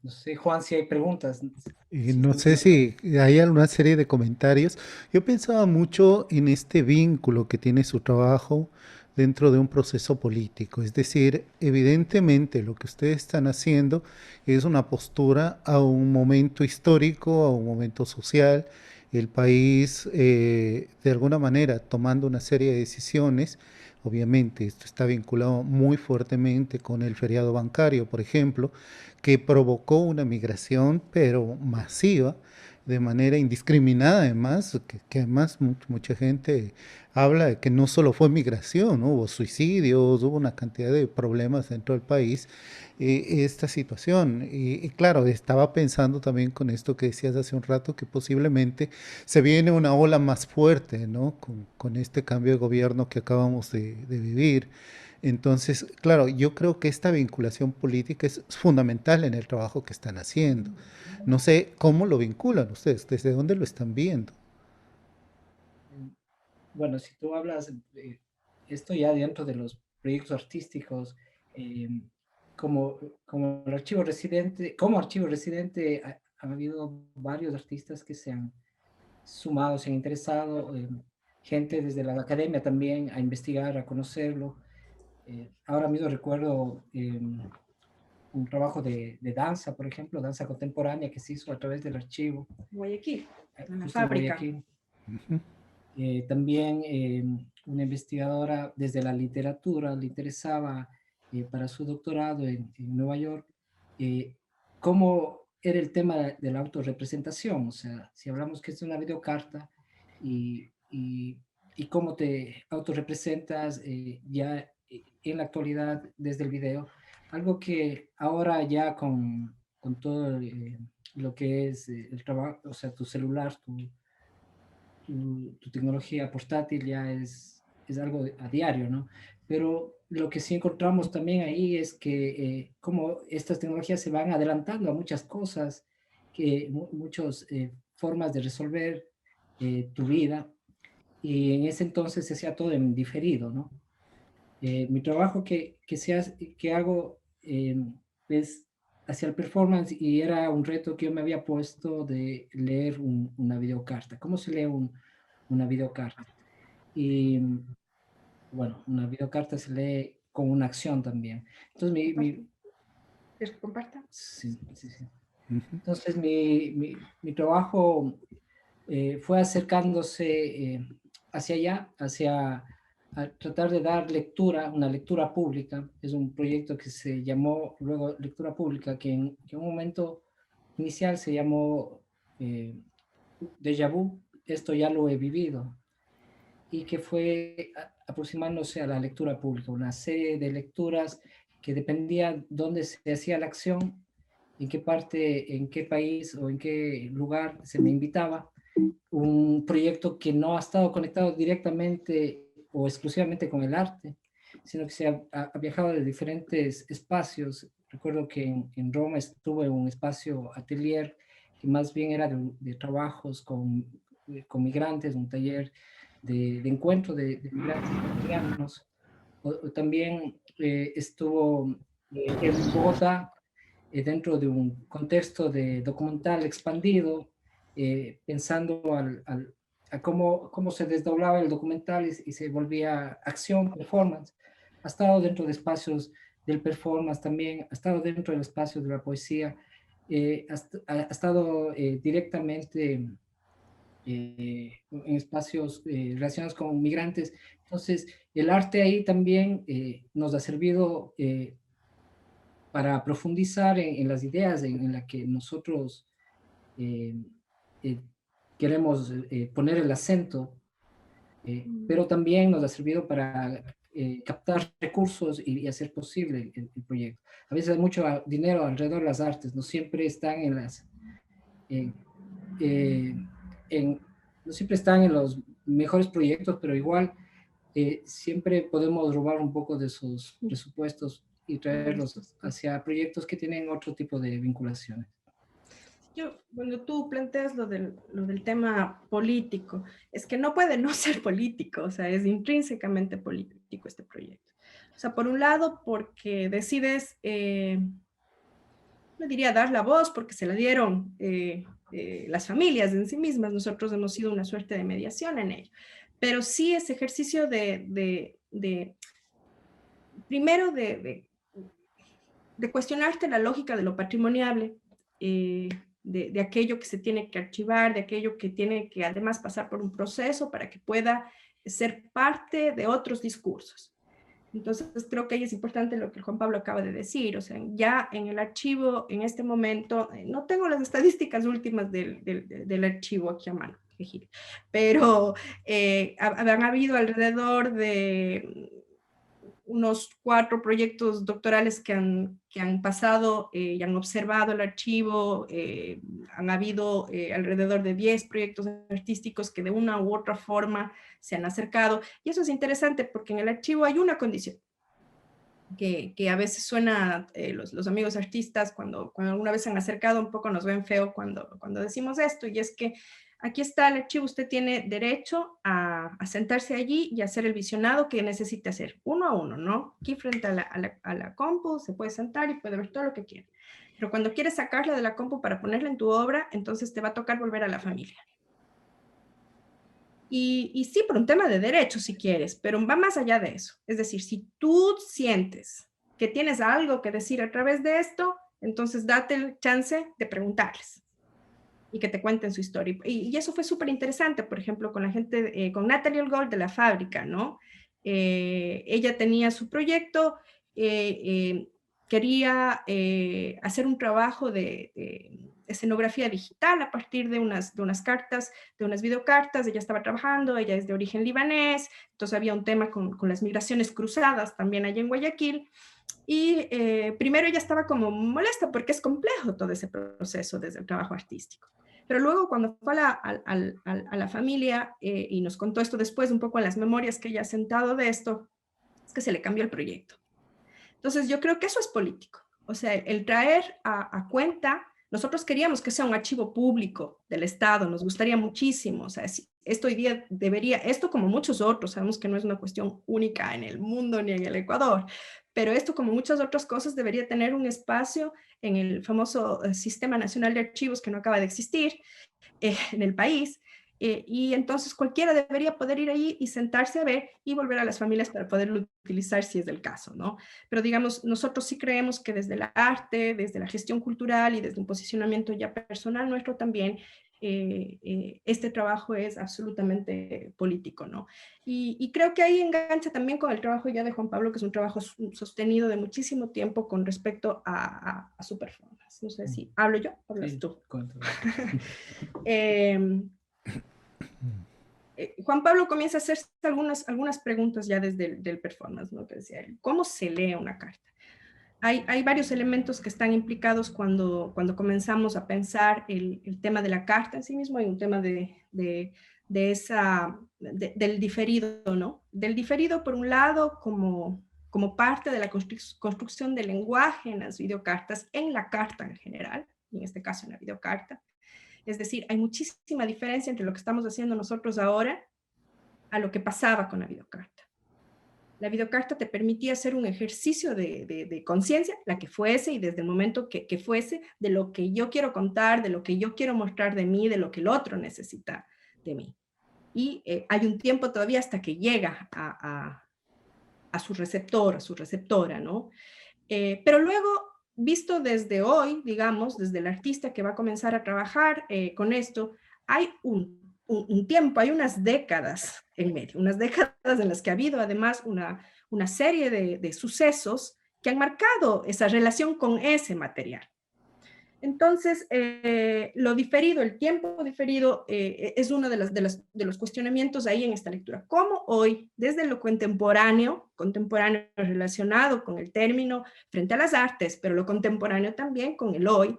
[SPEAKER 3] No sé, Juan, si hay preguntas.
[SPEAKER 1] Y
[SPEAKER 3] Si
[SPEAKER 1] no
[SPEAKER 3] están
[SPEAKER 1] sé
[SPEAKER 3] viendo.
[SPEAKER 1] si hay alguna serie de comentarios. Yo pensaba mucho en este vínculo que tiene su trabajo dentro de un proceso político. Es decir, evidentemente lo que ustedes están haciendo es una postura a un momento histórico, a un momento social, el país de alguna manera tomando una serie de decisiones. Obviamente, esto está vinculado muy fuertemente con el feriado bancario, por ejemplo, que provocó una migración, pero masiva, de manera indiscriminada además, que además mucha gente habla de que no solo fue migración, ¿no? Hubo suicidios, hubo una cantidad de problemas dentro del país, esta situación. Y claro, estaba pensando también con esto que decías hace un rato, que posiblemente se viene una ola más fuerte, ¿no? Con este cambio de gobierno que acabamos de vivir. Entonces, claro, yo creo que esta vinculación política es fundamental en el trabajo que están haciendo. No sé cómo lo vinculan ustedes, desde dónde lo están viendo.
[SPEAKER 3] Bueno, si tú hablas, esto ya dentro de los proyectos artísticos, eh, como el archivo residente, como archivo residente, ha habido varios artistas que se han sumado, se han interesado, gente desde la academia también a investigar, a conocerlo. Ahora mismo recuerdo un trabajo de danza, por ejemplo, danza contemporánea que se hizo a través del archivo,
[SPEAKER 2] Guayaquil, en la
[SPEAKER 3] justo en
[SPEAKER 2] fábrica.
[SPEAKER 3] Guayaquil. También una investigadora desde la literatura le interesaba para su doctorado en Nueva York cómo era el tema de la autorrepresentación. O sea, si hablamos que es una videocarta y y cómo te autorrepresentas ya en la actualidad desde el video. Algo que ahora ya con todo lo que es el trabajo, o sea, tu celular, tu tecnología portátil ya es algo a diario, ¿no? Pero lo que sí encontramos también ahí es que como estas tecnologías se van adelantando a muchas cosas, que muchas formas de resolver tu vida, y en ese entonces se hacía todo en diferido, ¿no? Mi trabajo que hago es hacia el performance, y era un reto que yo me había puesto de leer una videocarta. ¿Cómo se lee una videocarta? Y bueno, una videocarta se lee con una acción también. Entonces,
[SPEAKER 2] ¿Quieres que comparta?
[SPEAKER 3] sí, sí, sí.
[SPEAKER 1] Ujú.
[SPEAKER 3] Entonces mi trabajo fue acercándose hacia allá, hacia a tratar de dar lectura, una lectura pública. Es un proyecto que se llamó luego Lectura Pública, que en un momento inicial se llamó eh, Déjà Vu, esto ya lo he vivido, y que fue aproximándose a la lectura pública, una serie de lecturas que dependía dónde se hacía la acción, en qué parte, en qué país o en qué lugar se me invitaba. Un proyecto que no ha estado conectado directamente o exclusivamente con el arte, sino que se ha viajado de diferentes espacios. Recuerdo que en Roma estuve en un espacio atelier que más bien era de trabajos con migrantes, un taller de encuentro de migrantes italianos. O también estuvo en Bogotá, dentro de un contexto de documental expandido, pensando a cómo se desdoblaba el documental y se volvía acción, performance. Ha estado dentro de espacios del performance también, ha estado dentro del espacio de la poesía, ha estado directamente en espacios relacionados con migrantes. Entonces, el arte ahí también nos ha servido para profundizar en las ideas en las que nosotros eh, eh, queremos poner el acento, pero también nos ha servido para captar recursos y hacer posible el proyecto. A veces hay mucho dinero alrededor de las artes, no siempre están en, eh, en- no siempre están en los mejores proyectos, pero igual siempre podemos robar un poco de esos presupuestos y traerlos hacia proyectos que tienen otro tipo de vinculaciones.
[SPEAKER 2] Cuando tú planteas lo del tema político, es que no puede no ser político, o sea, es intrínsecamente político este proyecto. O sea, por un lado, porque decides, no diría dar la voz, porque se la dieron las familias en sí mismas, nosotros hemos sido una suerte de mediación en ello, pero sí ese ejercicio primero de cuestionarte la lógica de lo patrimoniable, de aquello que se tiene que archivar, de aquello que tiene que además pasar por un proceso para que pueda ser parte de otros discursos. Entonces, creo que ahí es importante lo que Juan Pablo acaba de decir, o sea, ya en el archivo, en este momento, no tengo las estadísticas últimas del archivo aquí a mano, pero han habido alrededor de unos 4 proyectos doctorales que han pasado y han observado el archivo. Han habido alrededor de 10 proyectos artísticos que de una u otra forma se han acercado. Y eso es interesante porque en el archivo hay una condición que a veces suena, los amigos artistas cuando alguna vez se han acercado un poco nos ven feo cuando decimos esto, y es que aquí está el archivo, usted tiene derecho a sentarse allí y hacer el visionado que necesite hacer, uno a uno, ¿no? Aquí frente a la compu se puede sentar y puede ver todo lo que quiera. Pero cuando quieres sacarla de la compu para ponerla en tu obra, entonces te va a tocar volver a la familia. Y sí, por un tema de derechos, si quieres, pero va más allá de eso. Es decir, si tú sientes que tienes algo que decir a través de esto, entonces date el chance de preguntarles y que te cuenten su historia. Y eso fue súper interesante, por ejemplo, con la gente, con Natalie Gold de la fábrica, ¿no? Ella tenía su proyecto, quería hacer un trabajo escenografía digital a partir de unas cartas, de unas videocartas. Ella estaba trabajando, ella es de origen libanés, entonces había un tema con las migraciones cruzadas también allá en Guayaquil. Y primero ella estaba como molesta porque es complejo todo ese proceso desde el trabajo artístico. Pero luego cuando fue a la familia y nos contó esto después, un poco en las memorias que ella ha sentado de esto, es que se le cambió el proyecto. Entonces yo creo que eso es político. O sea, el traer a cuenta, nosotros queríamos que sea un archivo público del Estado, nos gustaría muchísimo. O sea, esto hoy día debería, esto como muchos otros, sabemos que no es una cuestión única en el mundo ni en el Ecuador, pero esto como muchas otras cosas debería tener un espacio en el famoso Sistema Nacional de Archivos que no acaba de existir en el país. Y entonces cualquiera debería poder ir ahí y sentarse a ver y volver a las familias para poderlo utilizar si es del caso, ¿no? Pero digamos, nosotros sí creemos que desde el arte, desde la gestión cultural y desde un posicionamiento ya personal nuestro también, este trabajo es absolutamente político, ¿no? Y creo que ahí engancha también con el trabajo ya de Juan Pablo, que es un trabajo sostenido de muchísimo tiempo con respecto a su performance. No sé si hablo yo, hablas tú. Juan Pablo comienza a hacerse algunas preguntas ya desde el performance, ¿no? Que decía él, ¿cómo se lee una carta? Hay varios elementos que están implicados cuando comenzamos a pensar el tema de la carta en sí mismo. Hay un tema del diferido, ¿no? Del diferido, por un lado, como parte de la construcción del lenguaje en las videocartas, en la carta en general, en este caso en la videocarta. Es decir, hay muchísima diferencia entre lo que estamos haciendo nosotros ahora a lo que pasaba con la videocarta. La videocarta te permitía hacer un ejercicio de conciencia, la que fuese, y desde el momento que fuese, de lo que yo quiero contar, de lo que yo quiero mostrar de mí, de lo que el otro necesita de mí. Y hay un tiempo todavía hasta que llega a su receptor, a su receptora, ¿no? Pero luego, visto desde hoy, digamos, desde el artista que va a comenzar a trabajar con esto, hay un tiempo, hay unas décadas en medio, unas décadas en las que ha habido además una serie de sucesos que han marcado esa relación con ese material. Entonces, lo diferido, el tiempo diferido, es uno de los cuestionamientos ahí en esta lectura. ¿Cómo hoy, desde lo contemporáneo relacionado con el término frente a las artes, pero lo contemporáneo también con el hoy,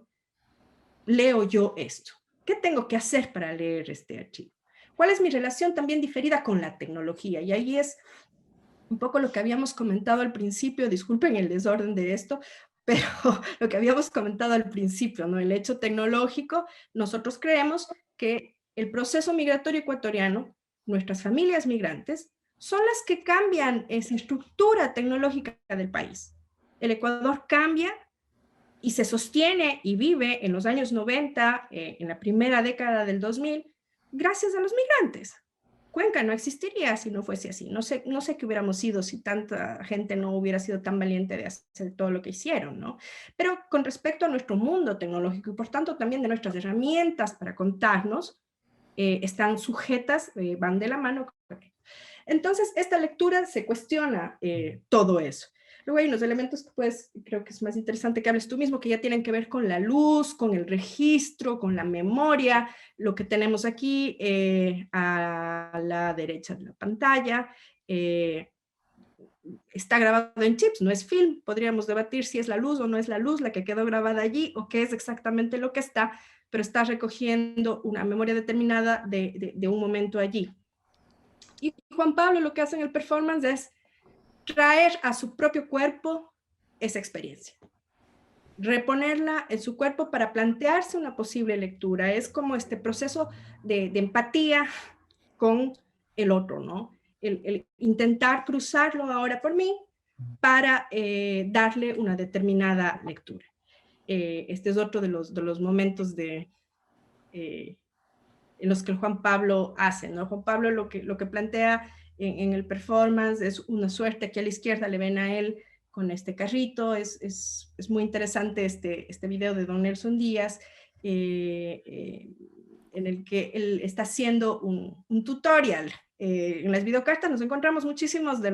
[SPEAKER 2] leo yo esto? ¿Qué tengo que hacer para leer este archivo? ¿Cuál es mi relación también diferida con la tecnología? Y ahí es un poco lo que habíamos comentado al principio, disculpen el desorden de esto, pero lo que habíamos comentado al principio, ¿no? El hecho tecnológico, nosotros creemos que el proceso migratorio ecuatoriano, nuestras familias migrantes, son las que cambian esa estructura tecnológica del país. El Ecuador cambia y se sostiene y vive en los años 90, en la primera década del 2000, gracias a los migrantes. Cuenca no existiría si no fuese así. No sé qué hubiéramos sido si tanta gente no hubiera sido tan valiente de hacer todo lo que hicieron, ¿no? Pero con respecto a nuestro mundo tecnológico y por tanto también de nuestras herramientas para contarnos, están sujetas, van de la mano. Entonces, esta lectura se cuestiona todo eso. Luego hay unos elementos que pues creo que es más interesante que hables tú mismo, que ya tienen que ver con la luz, con el registro, con la memoria, lo que tenemos aquí a la derecha de la pantalla. Está grabado en chips, no es film. Podríamos debatir si es la luz o no es la luz la que quedó grabada allí o qué es exactamente lo que está, pero está recogiendo una memoria determinada de un momento allí. Y Juan Pablo lo que hace en el performance es traer a su propio cuerpo esa experiencia, reponerla en su cuerpo para plantearse una posible lectura. Es como este proceso de empatía con el otro, ¿no? El intentar cruzarlo ahora por mí para darle una determinada lectura. Este es otro de los momentos en los que el Juan Pablo hace, ¿no? Juan Pablo lo que plantea en el performance es una suerte. Aquí a la izquierda le ven a él con este carrito. Es muy interesante este video de don Nelson Díaz, en el que él está haciendo un tutorial. En las videocartas nos encontramos muchísimos de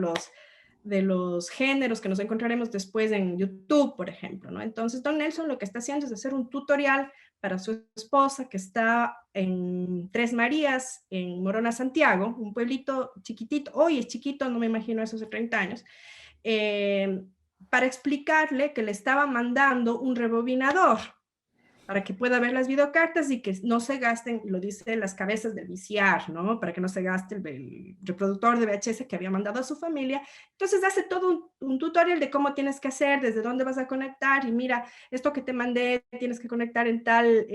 [SPEAKER 2] los géneros que nos encontraremos después en YouTube, por ejemplo, ¿no? Entonces, don Nelson lo que está haciendo es hacer un tutorial para su esposa, que está en Tres Marías, en Morona, Santiago, un pueblito chiquitito, hoy es chiquito, no me imagino eso hace 30 años, eh, para explicarle que le estaba mandando un rebobinador para que pueda ver las videocartas y que no se gasten, lo dice las cabezas del VCR, ¿no? Para que no se gaste el reproductor de VHS que había mandado a su familia. Entonces hace todo un tutorial de cómo tienes que hacer, desde dónde vas a conectar, y mira, esto que te mandé tienes que conectar en tal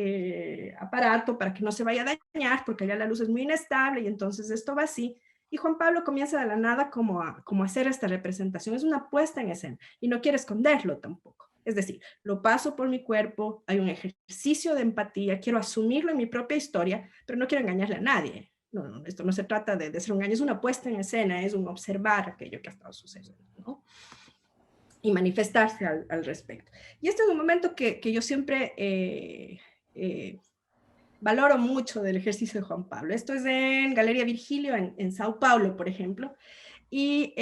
[SPEAKER 2] aparato para que no se vaya a dañar, porque allá la luz es muy inestable, y entonces esto va así. Y Juan Pablo comienza de la nada como a hacer esta representación. Es una puesta en escena, y no quiere esconderlo tampoco. Es decir, lo paso por mi cuerpo, hay un ejercicio de empatía, quiero asumirlo en mi propia historia, pero no quiero engañarle a nadie. No, esto no se trata de ser un engaño, es una puesta en escena, es un observar aquello que ha estado sucediendo, ¿no? Y manifestarse al respecto. Y este es un momento que yo siempre valoro mucho del ejercicio de Juan Pablo. Esto es en Galería Virgilio, en Sao Paulo, por ejemplo, y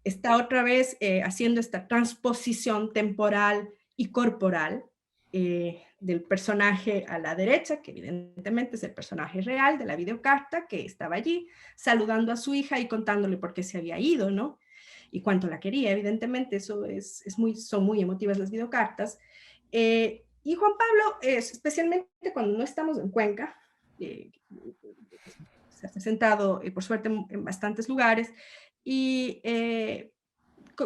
[SPEAKER 2] está otra vez haciendo esta transposición temporal y corporal del personaje a la derecha, que evidentemente es el personaje real de la videocarta, que estaba allí saludando a su hija y contándole por qué se había ido, ¿no? Y cuánto la quería, evidentemente, eso son muy emotivas las videocartas. Y Juan Pablo, especialmente cuando no estamos en Cuenca, se ha sentado, por suerte, en bastantes lugares, y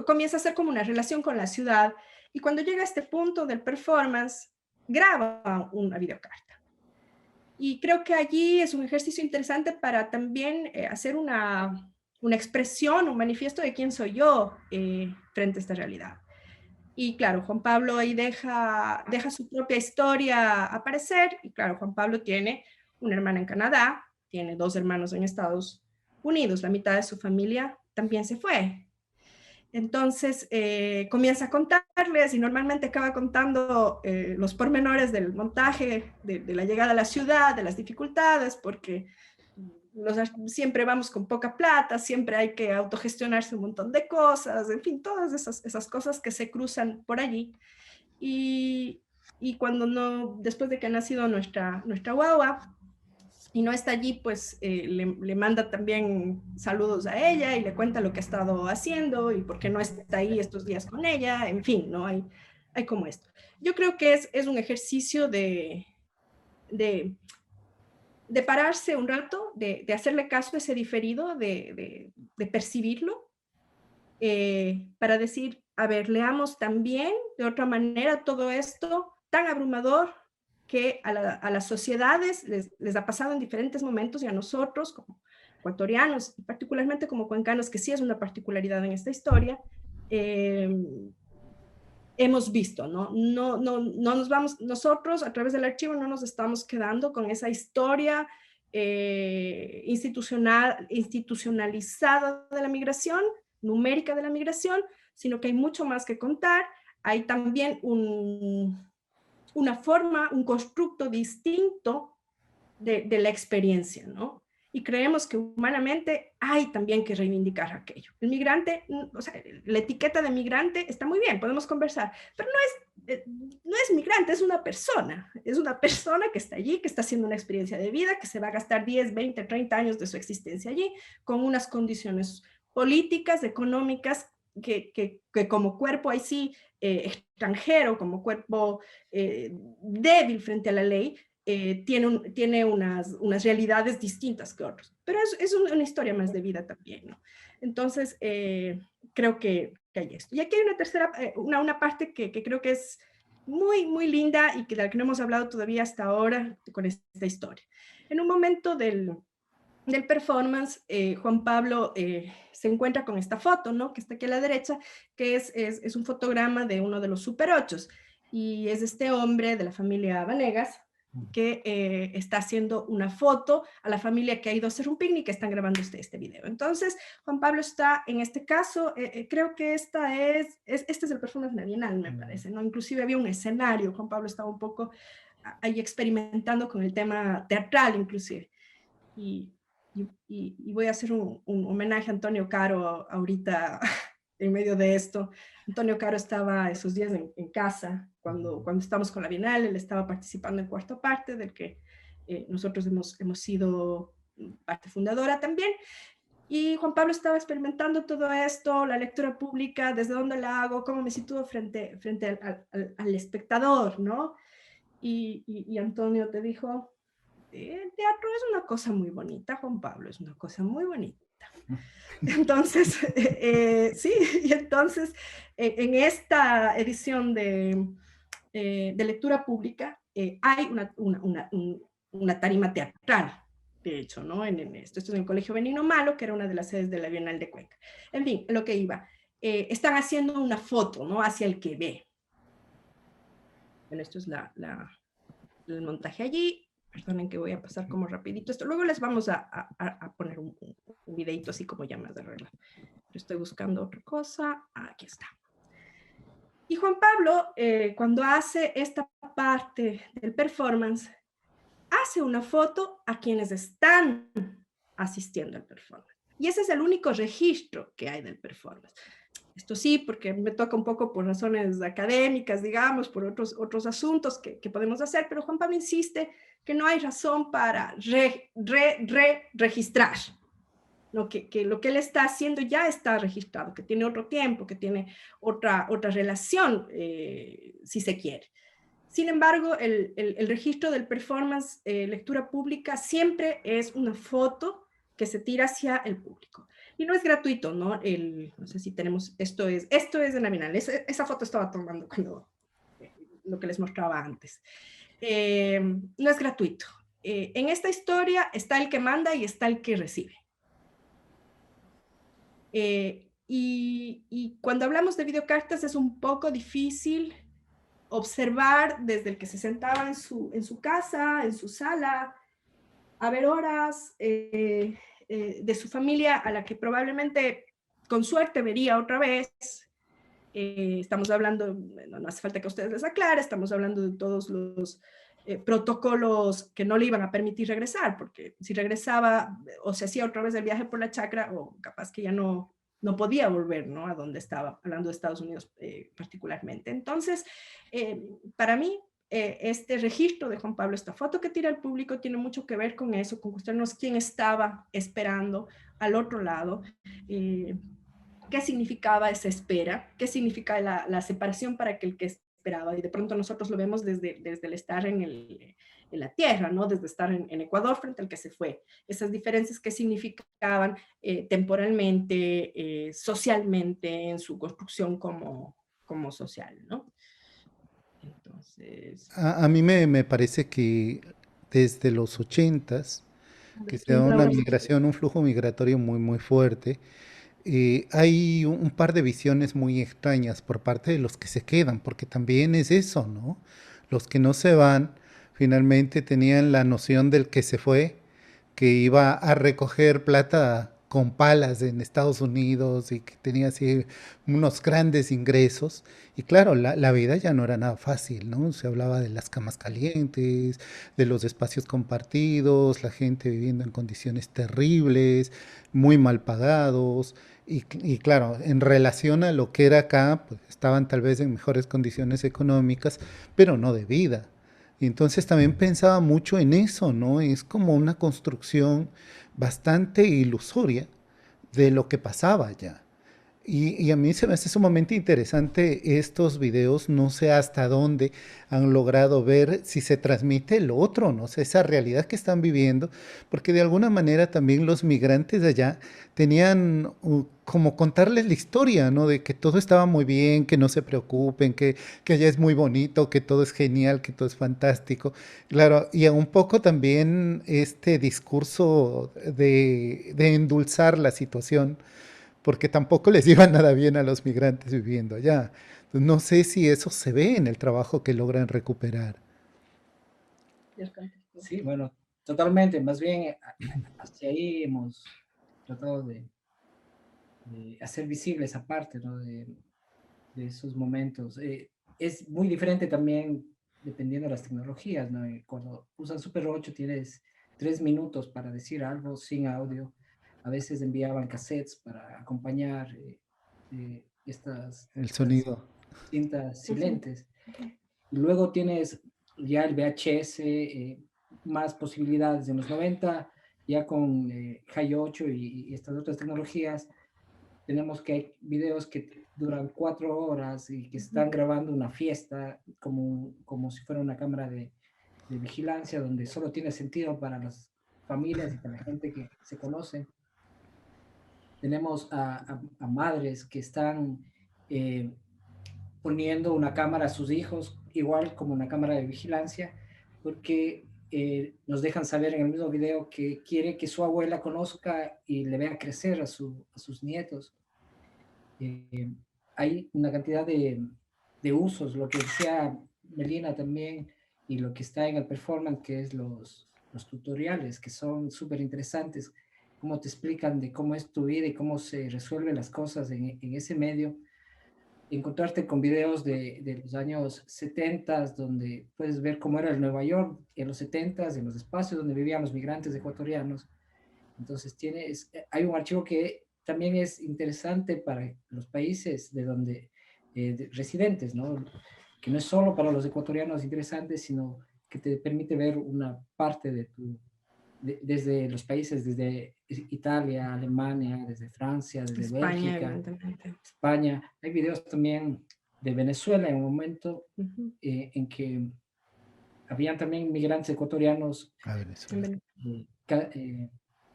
[SPEAKER 2] comienza a hacer como una relación con la ciudad, y cuando llega a este punto del performance, graba una videocarta. Y creo que allí es un ejercicio interesante para también hacer una expresión, un manifiesto de quién soy yo frente a esta realidad. Y claro, Juan Pablo ahí deja su propia historia aparecer, y claro, Juan Pablo tiene una hermana en Canadá, tiene 2 hermanos en Estados Unidos, la mitad de su familia también se fue. Entonces comienza a contarles, y normalmente acaba contando los pormenores del montaje, de la llegada a la ciudad, de las dificultades, porque siempre vamos con poca plata, siempre hay que autogestionarse un montón de cosas, en fin, todas esas cosas que se cruzan por allí. Y, cuando no, después de que ha nacido nuestra guagua, y no está allí, pues le manda también saludos a ella y le cuenta lo que ha estado haciendo y por qué no está ahí estos días con ella, en fin, ¿no? Hay como esto. Yo creo que es un ejercicio de, de pararse un rato, de hacerle caso a ese diferido, de percibirlo, para decir, a ver, leamos también de otra manera todo esto tan abrumador que a las sociedades les ha pasado en diferentes momentos, y a nosotros como ecuatorianos, y particularmente como cuencanos, que sí es una particularidad en esta historia, hemos visto, ¿no? No nos vamos, nosotros a través del archivo no nos estamos quedando con esa historia institucionalizada de la migración, numérica de la migración, sino que hay mucho más que contar. Hay también una forma, un constructo distinto de la experiencia, ¿no? Y creemos que humanamente hay también que reivindicar aquello. El migrante, o sea, la etiqueta de migrante está muy bien, podemos conversar, pero no es migrante, es una persona que está allí, que está haciendo una experiencia de vida, que se va a gastar 10, 20, 30 años de su existencia allí, con unas condiciones políticas, económicas, que como cuerpo ahí sí extranjero, como cuerpo débil frente a la ley, tiene unas realidades distintas que otros, pero es una historia más de vida también, ¿no? Entonces, creo que hay esto. Y aquí hay una tercera, una parte que creo que es muy, muy linda, y de la que no hemos hablado todavía hasta ahora con esta historia. En un momento del performance, Juan Pablo se encuentra con esta foto, ¿no? Que está aquí a la derecha, que es un fotograma de uno de los Super 8, y es este hombre de la familia Vanegas, que está haciendo una foto a la familia que ha ido a hacer un picnic, que están grabando este video. Entonces, Juan Pablo está, en este caso, creo que este es el performance Bienal, me parece, ¿no? Inclusive había un escenario, Juan Pablo estaba un poco ahí experimentando con el tema teatral, inclusive. Y voy a hacer un homenaje a Antonio Caro ahorita en medio de esto. Antonio Caro estaba esos días en casa, cuando estábamos con la Bienal, él estaba participando en Cuarto Parte, del que nosotros hemos sido parte fundadora también. Y Juan Pablo estaba experimentando todo esto, la lectura pública, desde dónde la hago, cómo me sitúo frente al espectador, ¿no? Y Antonio te dijo, el teatro es una cosa muy bonita, Juan Pablo, es una cosa muy bonita. Entonces, sí, y entonces en esta edición de lectura pública hay una tarima teatral, de hecho, ¿no? Esto es en el Colegio Benigno Malo, que era una de las sedes de la Bienal de Cuenca. En fin, lo que iba. Están haciendo una foto, ¿no? Hacia el que ve. Bueno, esto es el montaje allí. Perdonen que voy a pasar como rapidito esto. Luego les vamos a poner un videito así como ya más de regla. Estoy buscando otra cosa. Aquí está. Y Juan Pablo, cuando hace esta parte del performance, hace una foto a quienes están asistiendo al performance. Y ese es el único registro que hay del performance. Esto sí, porque me toca un poco por razones académicas, digamos, por otros asuntos que podemos hacer, pero Juan Pablo insiste que no hay razón para registrar. Lo que él está haciendo ya está registrado, que tiene otro tiempo, que tiene otra relación, si se quiere. Sin embargo, el registro del performance, lectura pública, siempre es una foto que se tira hacia el público. Y no es gratuito, ¿no? No sé si tenemos, esto es de la Bienal. Esa foto estaba tomando cuando, lo que les mostraba antes. No es gratuito. En esta historia está el que manda y está el que recibe. Y cuando hablamos de videocartas es un poco difícil observar desde el que se sentaba en su casa, en su sala, a ver horas de su familia a la que probablemente con suerte vería otra vez. Estamos hablando, no hace falta que a ustedes les aclare, estamos hablando de todos los protocolos que no le iban a permitir regresar, porque si regresaba o se hacía otra vez el viaje por la chacra, o capaz que ya no podía volver, ¿no? A donde estaba, hablando de Estados Unidos particularmente. Entonces, para mí, este registro de Juan Pablo, esta foto que tira el público, tiene mucho que ver con eso, con mostrarnos quién estaba esperando al otro lado, qué significaba esa espera, qué significa la separación para aquel que esperaba. Y de pronto nosotros lo vemos desde el estar en la tierra, ¿no? Desde estar en Ecuador frente al que se fue. Esas diferencias que significaban temporalmente, socialmente, en su construcción como social, ¿no? Entonces...
[SPEAKER 1] A mí me parece que desde los 80s, que se da una
[SPEAKER 2] Laura,
[SPEAKER 1] migración, un flujo migratorio muy, muy fuerte, hay un par de visiones muy extrañas por parte de los que se quedan, porque también es eso, ¿no? Los que no se van finalmente tenían la noción del que se fue, que iba a recoger plata con palas en Estados Unidos y que tenía así unos grandes ingresos. Y claro, la vida ya no era nada fácil, ¿no? Se hablaba de las camas calientes, de los espacios compartidos, la gente viviendo en condiciones terribles, muy mal pagados. Y claro, en relación a lo que era acá, pues estaban tal vez en mejores condiciones económicas, pero no de vida. Y entonces también pensaba mucho en eso, ¿no? Es como una construcción bastante ilusoria de lo que pasaba allá. Y a mí se me hace sumamente interesante estos videos, no sé hasta dónde han logrado ver si se transmite lo otro, no sé, esa realidad que están viviendo, porque de alguna manera también los migrantes de allá tenían como contarles la historia, ¿no? De que todo estaba muy bien, que no se preocupen, que allá es muy bonito, que todo es genial, que todo es fantástico. Claro, y un poco también este discurso de endulzar la situación porque tampoco les iba nada bien a los migrantes viviendo allá. Entonces, no sé si eso se ve en el trabajo que logran recuperar.
[SPEAKER 3] Sí, bueno, totalmente. Más bien, hacia ahí hemos tratado de hacer visible esa parte, ¿no? De esos momentos. Es muy diferente también dependiendo de las tecnologías, ¿no? Cuando usas Super 8 tienes 3 minutos para decir algo sin audio. A veces enviaban cassettes para acompañar
[SPEAKER 1] El sonido.
[SPEAKER 3] cintas silentes. Luego tienes ya el VHS, más posibilidades en los 90, ya con Hi 8 y estas otras tecnologías. Tenemos que hay videos que duran 4 horas y que están grabando una fiesta como si fuera una cámara de vigilancia, donde solo tiene sentido para las familias y para la gente que se conoce. Tenemos a madres que están poniendo una cámara a sus hijos, igual como una cámara de vigilancia, porque nos dejan saber en el mismo video que quiere que su abuela conozca y le vea crecer a sus nietos. Hay una cantidad de usos, lo que decía Melina también, y lo que está en el performance, que es los tutoriales, que son súper interesantes, cómo te explican de cómo es tu vida y cómo se resuelven las cosas en ese medio. Encontrarte con videos de los años 70, donde puedes ver cómo era el Nueva York en los 70, en los espacios donde vivían los migrantes ecuatorianos. Entonces hay un archivo que también es interesante para los países de donde residentes, ¿no? Que no es solo para los ecuatorianos interesante, sino que te permite ver una parte desde los países, desde Italia, Alemania, desde Francia, desde
[SPEAKER 2] España,
[SPEAKER 3] Bélgica,
[SPEAKER 2] evidentemente.
[SPEAKER 3] España. Hay videos también de Venezuela en un momento en que habían también migrantes ecuatorianos.
[SPEAKER 1] A Venezuela.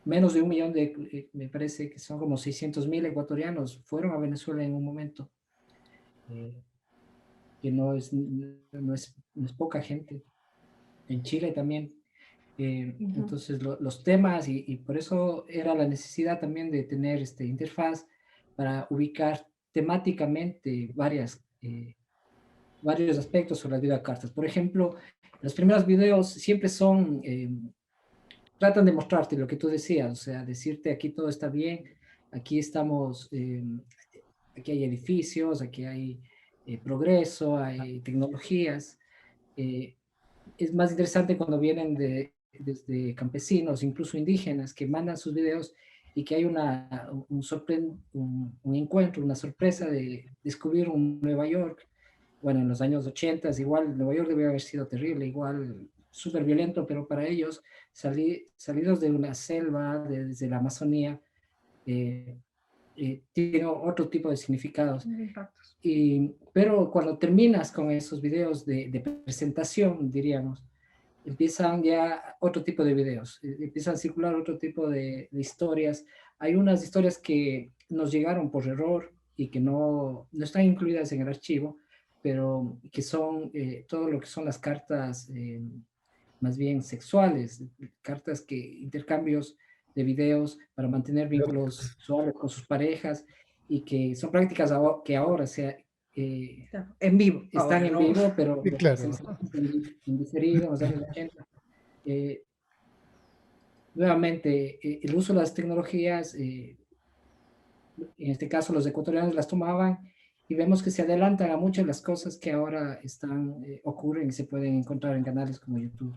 [SPEAKER 3] Menos de 1 millón me parece que son como 600.000 ecuatorianos fueron a Venezuela en un momento, que no es poca gente. En Chile también. Entonces los temas, y por eso era la necesidad también de tener interfaz para ubicar temáticamente varios aspectos sobre las videocartas. Por ejemplo, los primeros videos siempre tratan de mostrarte lo que tú decías, o sea, decirte aquí todo está bien, aquí estamos, aquí hay edificios, aquí hay progreso, hay tecnologías. Es más interesante cuando vienen desde campesinos, incluso indígenas, que mandan sus videos y que hay un encuentro, una sorpresa de descubrir un Nueva York. Bueno, en los años 80 igual Nueva York debe haber sido terrible, igual súper violento, pero para ellos salidos de una selva, desde la Amazonía, tiene otro tipo de significados. Pero cuando terminas con esos videos de presentación, diríamos, empiezan ya otro tipo de videos, empiezan a circular otro tipo de historias. Hay unas historias que nos llegaron por error y que no están incluidas en el archivo, pero que son todo lo que son las cartas más bien sexuales, cartas intercambios de videos para mantener vínculos suaves con sus parejas, y que son prácticas que ahora
[SPEAKER 2] en vivo.
[SPEAKER 3] Están en vivo, pero
[SPEAKER 1] sí, claro,
[SPEAKER 3] en diferido, en los años 80. Nuevamente, el uso de las tecnologías, en este caso los ecuatorianos las tomaban, y vemos que se adelantan a muchas de las cosas que ahora ocurren y se pueden encontrar en canales como YouTube.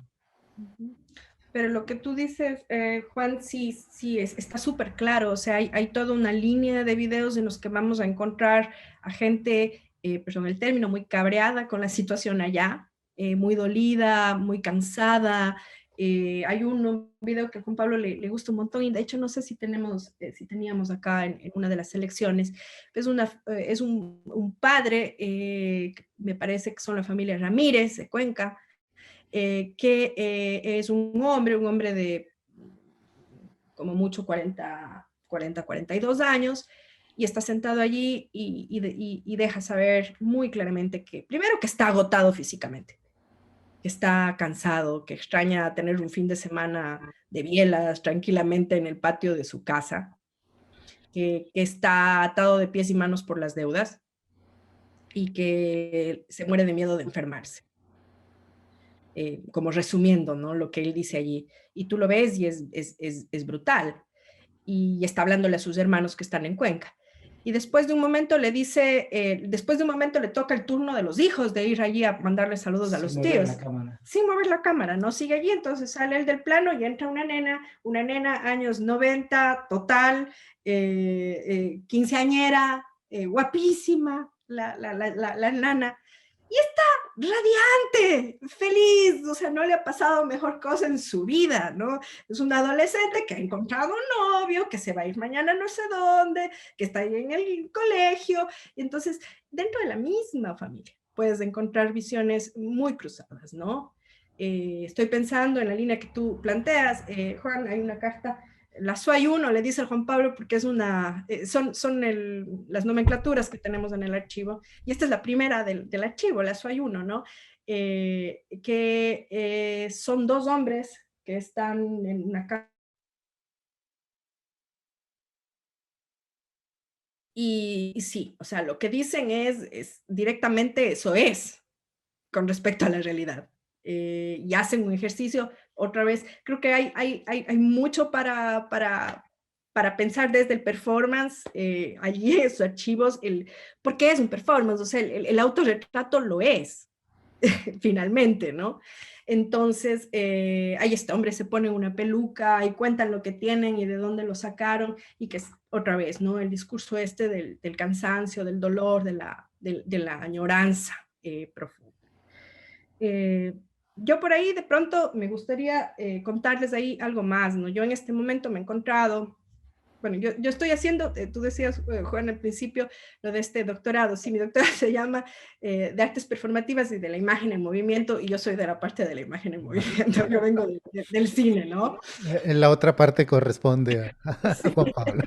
[SPEAKER 2] Pero lo que tú dices, Juan, sí está súper claro. O sea, hay toda una línea de videos en los que vamos a encontrar a gente, perdón el término, muy cabreada con la situación allá, muy dolida, muy cansada. Hay un video que a Juan Pablo le gusta un montón, y de hecho no sé si teníamos acá en una de las selecciones. Es un padre, me parece que son la familia Ramírez de Cuenca, que es un hombre de como mucho 42 años, y está sentado allí y deja saber muy claramente que, primero, que está agotado físicamente, que está cansado, que extraña tener un fin de semana de bielas tranquilamente en el patio de su casa, que está atado de pies y manos por las deudas y que se muere de miedo de enfermarse. Como resumiendo, ¿no?, lo que él dice allí. Y tú lo ves y es brutal. Y está hablándole a sus hermanos que están en Cuenca. Y después de un momento le toca el turno de los hijos de ir allí a mandarle saludos a los tíos. Sin mover la cámara, ¿no? Sigue allí, entonces sale él del plano y entra una nena, años 90, total, quinceañera, guapísima, la nana, y está radiante, feliz, o sea, no le ha pasado mejor cosa en su vida, ¿no? Es una adolescente que ha encontrado un novio, que se va a ir mañana no sé dónde, que está ahí en el colegio, y entonces, dentro de la misma familia, puedes encontrar visiones muy cruzadas, ¿no? Estoy pensando en la línea que tú planteas, Juan, hay una carta, la SUAY 1 le dice a Juan Pablo porque es las nomenclaturas que tenemos en el archivo, y esta es la primera del archivo, la SUAY 1, ¿no? Que son dos hombres que están en una casa. Y sí, o sea, lo que dicen es directamente eso es con respecto a la realidad. Y hacen un ejercicio, otra vez, creo que hay mucho para pensar desde el performance, allí en sus archivos, ¿por qué es un performance? O sea, el autorretrato lo es, finalmente, ¿no? Entonces, ahí está, hombre, se ponen una peluca y cuentan lo que tienen y de dónde lo sacaron, y que es otra vez, ¿no? El discurso este del cansancio, del dolor, de la añoranza profunda. Yo por ahí de pronto me gustaría contarles ahí algo más, ¿no? Yo en este momento me he encontrado, bueno, yo estoy haciendo, tú decías, Juan, al principio, lo de este doctorado. Sí, mi doctorado se llama de Artes Performativas y de la Imagen en Movimiento, y yo soy de la parte de la imagen en movimiento, yo vengo del cine, ¿no?
[SPEAKER 1] En la otra parte corresponde a
[SPEAKER 2] Sí.
[SPEAKER 1] Juan Pablo.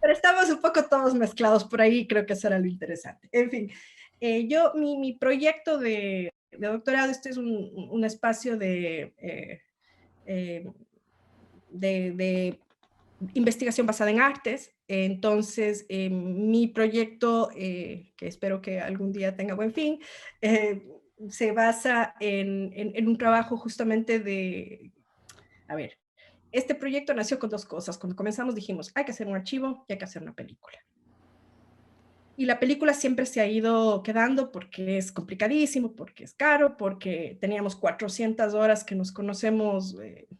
[SPEAKER 2] Pero estamos un poco todos mezclados por ahí, creo que eso era lo interesante. En fin, mi proyecto de doctorado, este es un espacio eh, de investigación basada en artes. Entonces, mi proyecto, que espero que algún día tenga buen fin, se basa en un trabajo justamente a ver, este proyecto nació con dos cosas. Cuando comenzamos dijimos, hay que hacer un archivo y hay que hacer una película. Y la película siempre se ha ido quedando porque es complicadísimo, porque es caro, porque teníamos 400 horas que nos conocemos,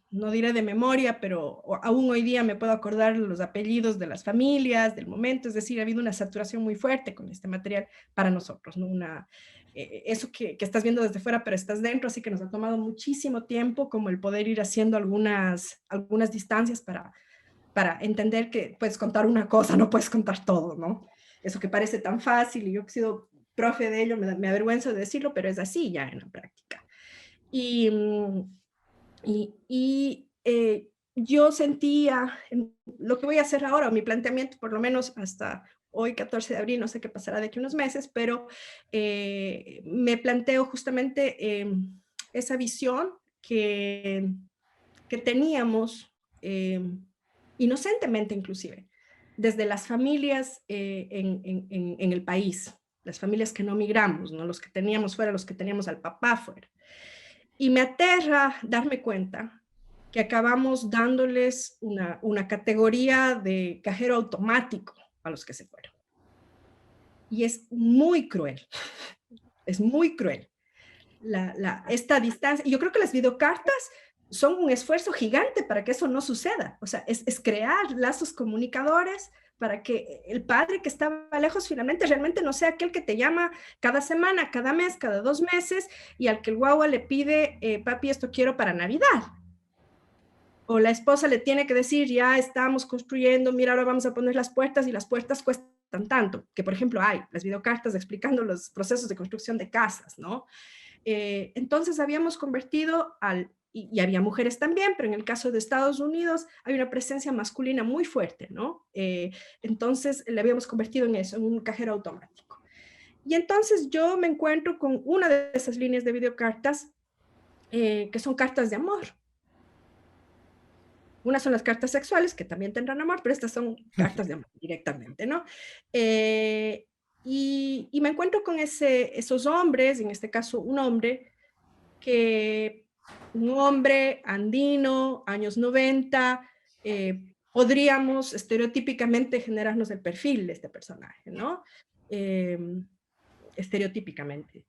[SPEAKER 2] no diré de memoria, pero aún hoy día me puedo acordar los apellidos de las familias, del momento. Es decir, ha habido una saturación muy fuerte con este material para nosotros, ¿no? Eso que estás viendo desde fuera, pero estás dentro, así que nos ha tomado muchísimo tiempo como el poder ir haciendo algunas distancias para entender que puedes contar una cosa, no puedes contar todo, ¿no? Eso que parece tan fácil, y yo he sido profe de ello, me avergüenzo de decirlo, pero es así ya en la práctica. Y, yo sentía, lo que voy a hacer ahora, mi planteamiento, por lo menos hasta hoy, 14 de abril, no sé qué pasará de aquí unos meses, pero me planteo justamente esa visión que teníamos, inocentemente inclusive, desde las familias en el país, las familias que no migramos, ¿no? Los que teníamos fuera, los que teníamos al papá fuera. Y me aterra darme cuenta que acabamos dándoles una categoría de cajero automático a los que se fueron. Y es muy cruel, es muy cruel. Esta distancia, y yo creo que las videocartas son un esfuerzo gigante para que eso no suceda. O sea, es crear lazos comunicadores para que el padre que estaba lejos finalmente realmente no sea aquel que te llama cada semana, cada mes, cada 2 meses, y al que el guagua le pide, papi, esto quiero para Navidad. O la esposa le tiene que decir, ya estamos construyendo, mira, ahora vamos a poner las puertas y las puertas cuestan tanto. Que, por ejemplo, hay las videocartas explicando los procesos de construcción de casas, ¿no? Entonces habíamos convertido y había mujeres también, pero en el caso de Estados Unidos hay una presencia masculina muy fuerte, ¿no? Entonces le habíamos convertido en eso, en un cajero automático. Y entonces yo me encuentro con una de esas líneas de videocartas que son cartas de amor. Unas son las cartas sexuales, que también tendrán amor, pero estas son cartas de amor directamente, ¿no? Y me encuentro con esos hombres, en este caso un hombre andino, años 90, podríamos estereotípicamente generarnos el perfil de este personaje, ¿no? Estereotípicamente.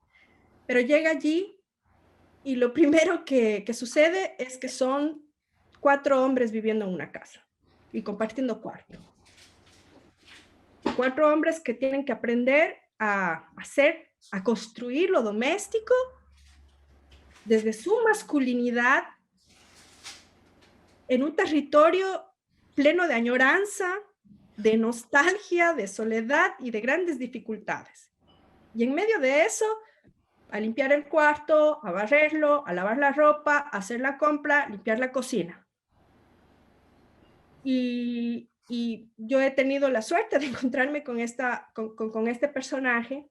[SPEAKER 2] Pero llega allí y lo primero que sucede es que son 4 hombres viviendo en una casa y compartiendo cuarto. 4 hombres que tienen que aprender a hacer, a construir lo doméstico desde su masculinidad en un territorio pleno de añoranza, de nostalgia, de soledad y de grandes dificultades. Y en medio de eso, a limpiar el cuarto, a barrerlo, a lavar la ropa, a hacer la compra, limpiar la cocina. Y yo he tenido la suerte de encontrarme con este personaje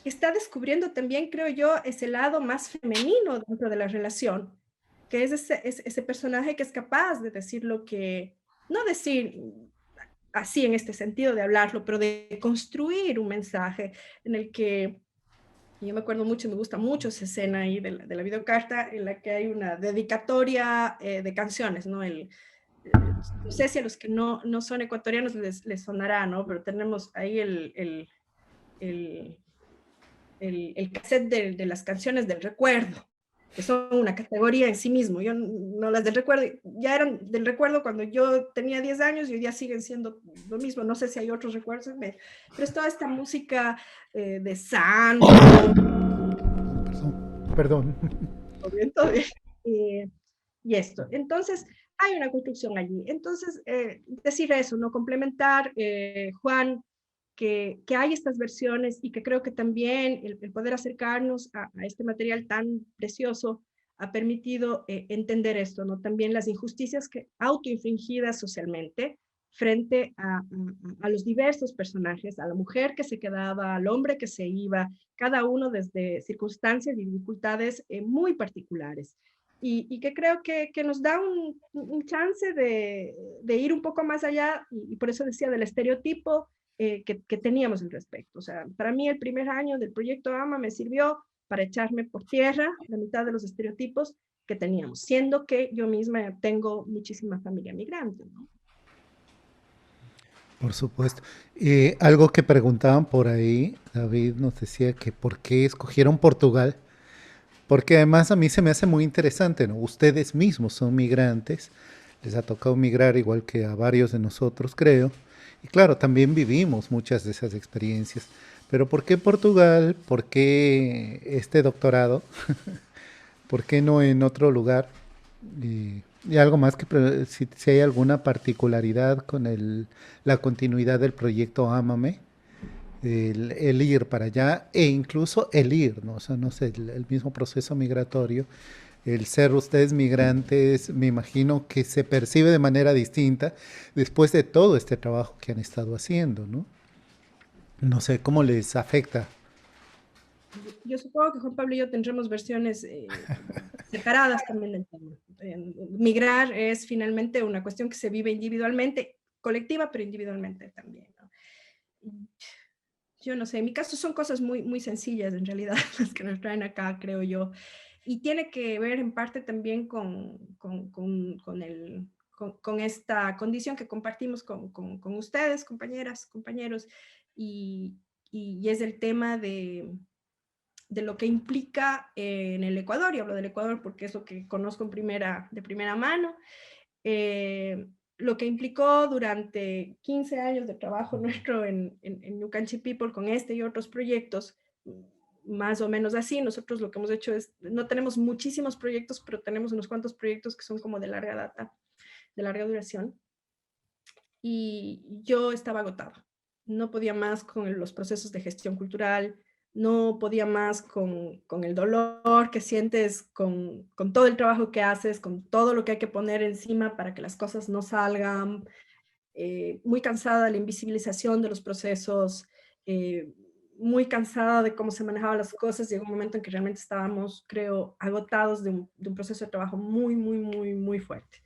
[SPEAKER 2] que está descubriendo también, creo yo, ese lado más femenino dentro de la relación, que es ese personaje que es capaz de decir lo que, no decir así en este sentido de hablarlo, pero de construir un mensaje en el que, yo me acuerdo mucho, me gusta mucho esa escena ahí de la videocarta en la que hay una dedicatoria de canciones, ¿no? No sé si a los que no son ecuatorianos les sonará, ¿no? Pero tenemos ahí el cassette de las canciones del recuerdo, que son una categoría en sí mismo. Yo no las del recuerdo, ya eran del recuerdo cuando yo tenía 10 años y hoy día siguen siendo lo mismo. No sé si hay otros recuerdos, pero es toda esta música de Sandro.
[SPEAKER 1] Perdón.
[SPEAKER 2] Todo bien. Y esto. Entonces, hay una construcción allí. Entonces, decir eso, ¿no? Complementar, Juan, que hay estas versiones y que creo que también el poder acercarnos a este material tan precioso ha permitido entender esto, ¿no? También las injusticias que autoinfligidas socialmente frente a los diversos personajes, a la mujer que se quedaba, al hombre que se iba, cada uno desde circunstancias y dificultades muy particulares. Y que creo que nos da un chance de ir un poco más allá, y por eso decía del estereotipo que teníamos al respecto. O sea, para mí el primer año del proyecto AMA me sirvió para echarme por tierra la mitad de los estereotipos que teníamos, siendo que yo misma tengo muchísima familia migrante, ¿no?
[SPEAKER 1] Por supuesto. Algo que preguntaban por ahí, David nos decía que por qué escogieron Portugal, porque además a mí se me hace muy interesante, ¿no? Ustedes mismos son migrantes, les ha tocado migrar igual que a varios de nosotros, creo, y claro, también vivimos muchas de esas experiencias. Pero ¿por qué Portugal? ¿Por qué este doctorado? ¿Por qué no en otro lugar? Y algo más que si hay alguna particularidad con la continuidad del proyecto Ámame, el ir para allá e incluso el ir, ¿no? O sea, no sé, el mismo proceso migratorio, el ser ustedes migrantes, me imagino que se percibe de manera distinta después de todo este trabajo que han estado haciendo, ¿no? No sé cómo les afecta.
[SPEAKER 2] Yo supongo que Juan Pablo y yo tendremos versiones separadas también del tema. Migrar es finalmente una cuestión que se vive individualmente, colectiva, pero individualmente también, ¿no? Yo no sé, en mi caso son cosas muy, muy sencillas en realidad las que nos traen acá, creo yo. Y tiene que ver en parte también con esta condición que compartimos con ustedes, compañeras, compañeros, y, y es el tema de lo que implica en el Ecuador, y hablo del Ecuador porque es lo que conozco de primera mano, lo que implicó durante 15 años de trabajo nuestro en Yucanchi People con este y otros proyectos, más o menos así. Nosotros lo que hemos hecho es, no tenemos muchísimos proyectos, pero tenemos unos cuantos proyectos que son como de larga data, de larga duración. Y yo estaba agotada. No podía más con los procesos de gestión cultural, no podía más con el dolor que sientes, con todo el trabajo que haces, con todo lo que hay que poner encima para que las cosas no salgan, muy cansada de la invisibilización de los procesos, muy cansada de cómo se manejaban las cosas. Llegó un momento en que realmente estábamos, creo, agotados de un proceso de trabajo muy, muy, muy, muy fuerte.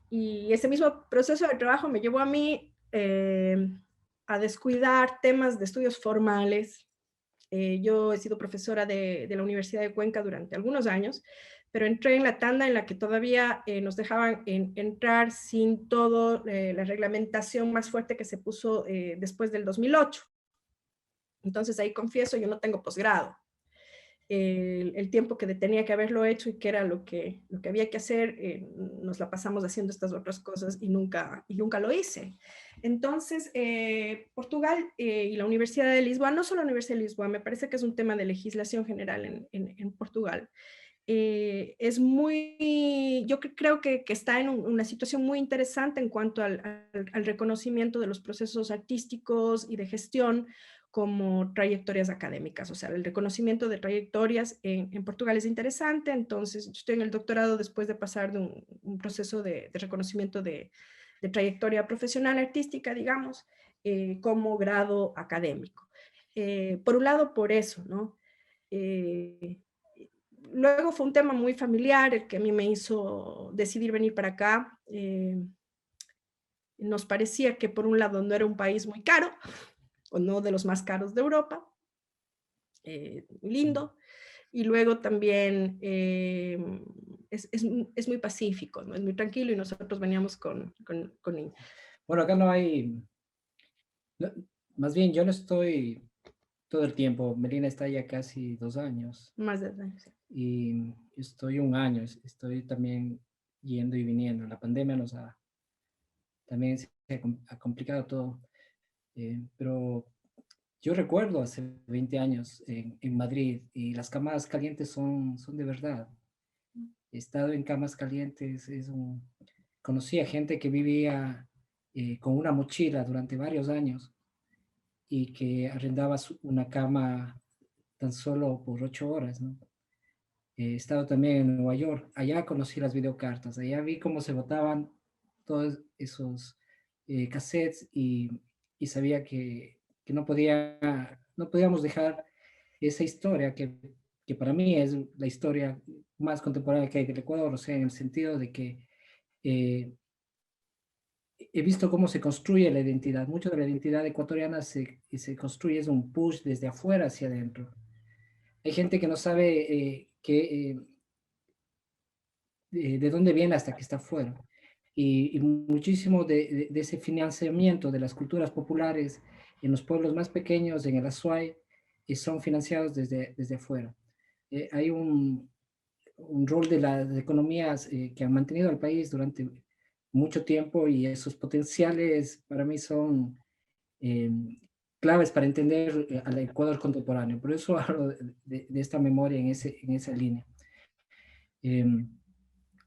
[SPEAKER 2] Y ese mismo proceso de trabajo me llevó a mí a descuidar temas de estudios formales. Yo he sido profesora de la Universidad de Cuenca durante algunos años, pero entré en la tanda en la que todavía nos dejaban entrar sin todo la reglamentación más fuerte que se puso después del 2008. Entonces ahí confieso, yo no tengo posgrado. el tiempo que tenía que haberlo hecho y que era lo que había que hacer, nos la pasamos haciendo estas otras cosas y nunca lo hice. Entonces, Portugal y la Universidad de Lisboa, no solo la Universidad de Lisboa, me parece que es un tema de legislación general en Portugal. Es muy, yo creo que está en una situación muy interesante en cuanto al reconocimiento de los procesos artísticos y de gestión como trayectorias académicas. O sea, el reconocimiento de trayectorias en Portugal es interesante. Entonces, yo estoy en el doctorado después de pasar de un proceso de reconocimiento de trayectoria profesional artística, digamos, como grado académico. Por un lado, por eso, ¿no? Luego fue un tema muy familiar el que a mí me hizo decidir venir para acá. Nos parecía que por un lado no era un país muy caro, o no de los más caros de Europa, lindo, y luego también es muy pacífico, ¿no? Es muy tranquilo y nosotros veníamos con
[SPEAKER 3] Bueno, acá no hay, no, más bien yo no estoy todo el tiempo. Melina está ya casi 2 años
[SPEAKER 2] más de años.
[SPEAKER 3] y estoy un año, estoy también yendo y viniendo. La pandemia nos ha, también se ha complicado todo, pero yo recuerdo hace 20 años en Madrid y las camas calientes son de verdad. He estado en camas calientes, conocí a gente que vivía con una mochila durante varios años y que arrendaba una cama tan solo por 8 horas, ¿no? He estado también en Nueva York, allá conocí las videocartas, allá vi cómo se botaban todos esos cassettes y sabía que no podíamos dejar esa historia que para mí es la historia más contemporánea que hay del Ecuador, o sea, en el sentido de que eh, he visto cómo se construye la identidad. Mucho de la identidad ecuatoriana se construye, es un push desde afuera hacia adentro. Hay gente que no sabe de dónde viene hasta que está afuera. Y muchísimo de ese financiamiento de las culturas populares en los pueblos más pequeños, en el Azuay, son financiados desde afuera. Hay un rol de las economías que han mantenido al país durante mucho tiempo y esos potenciales para mí son eh, claves para entender al Ecuador contemporáneo. Por eso hablo de esta memoria en esa línea. Eh,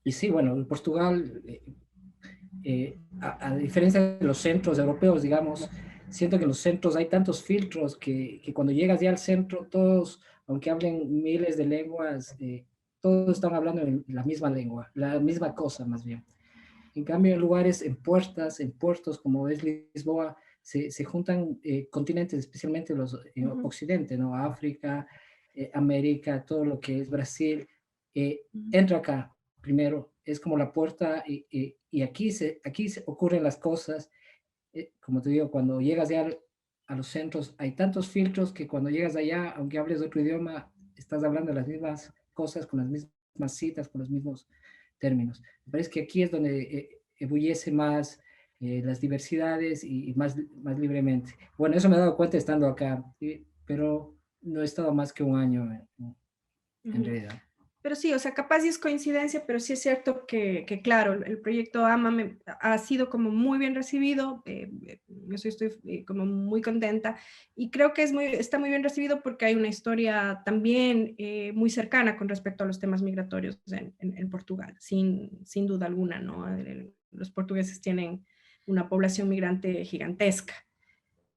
[SPEAKER 3] y sí, bueno, Portugal, a diferencia de los centros europeos, digamos, siento que en los centros hay tantos filtros que cuando llegas ya al centro, todos, aunque hablen miles de lenguas, todos están hablando en la misma lengua, la misma cosa más bien. En cambio, en lugares, en puertos como es Lisboa, se juntan continentes, especialmente los Occidente, ¿no? África, América, todo lo que es Brasil, entra acá primero, es como la puerta y aquí se ocurren las cosas. Como te digo, cuando llegas ya a los centros, hay tantos filtros que cuando llegas allá, aunque hables otro idioma, estás hablando de las mismas cosas, con las mismas citas, con los mismos términos. Me parece que aquí es donde ebullece más las diversidades y más libremente. Bueno, eso me he dado cuenta estando acá, ¿sí? Pero no he estado más que un año en realidad.
[SPEAKER 2] Pero sí, o sea, capaz sí es coincidencia, pero sí es cierto que claro, el proyecto AMA ha sido como muy bien recibido, yo estoy como muy contenta y creo que está muy bien recibido porque hay una historia también muy cercana con respecto a los temas migratorios en Portugal, sin duda alguna, ¿no? Los portugueses tienen una población migrante gigantesca.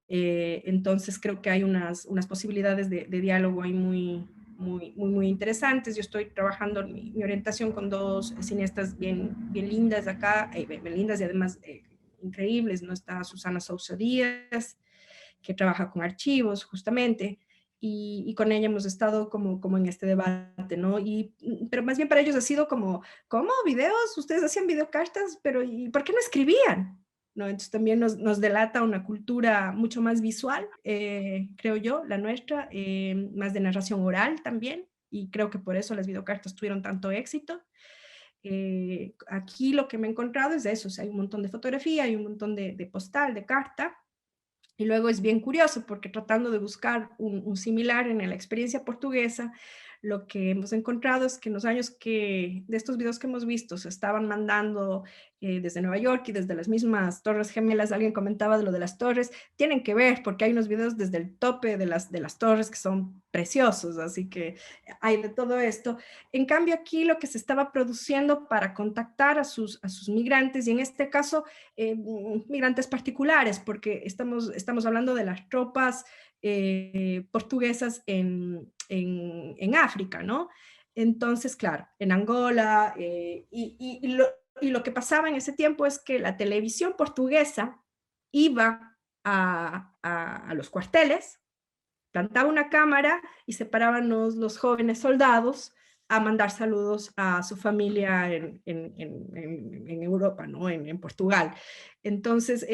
[SPEAKER 2] Entonces creo que hay unas posibilidades de diálogo ahí muy interesantes. Yo estoy trabajando mi orientación con dos cineastas bien lindas acá, bien lindas y además increíbles, ¿no? Está Susana Sousa Díaz, que trabaja con archivos justamente, y con ella hemos estado como en este debate, ¿no? Pero más bien para ellos ha sido como, ¿cómo? ¿Videos? Ustedes hacían videocartas, pero ¿y por qué no escribían? ¿No? Entonces también nos delata una cultura mucho más visual, creo yo, la nuestra, más de narración oral también, y creo que por eso las videocartas tuvieron tanto éxito. Aquí lo que me he encontrado es eso, o sea, hay un montón de fotografía, hay un montón de postal, de carta, y luego es bien curioso porque tratando de buscar un similar en la experiencia portuguesa, lo que hemos encontrado es que en los años de estos videos que hemos visto se estaban mandando desde Nueva York y desde las mismas Torres Gemelas. Alguien comentaba de lo de las torres, tienen que ver porque hay unos videos desde el tope de las torres que son preciosos, así que hay de todo esto. En cambio aquí lo que se estaba produciendo para contactar a sus migrantes, y en este caso migrantes particulares, porque estamos hablando de las tropas portuguesas en África, ¿no? Entonces, claro, en Angola, y lo que pasaba en ese tiempo es que la televisión portuguesa iba a los cuarteles, plantaba una cámara y se paraban los jóvenes soldados a mandar saludos a su familia en Europa, ¿no? En Portugal. Entonces,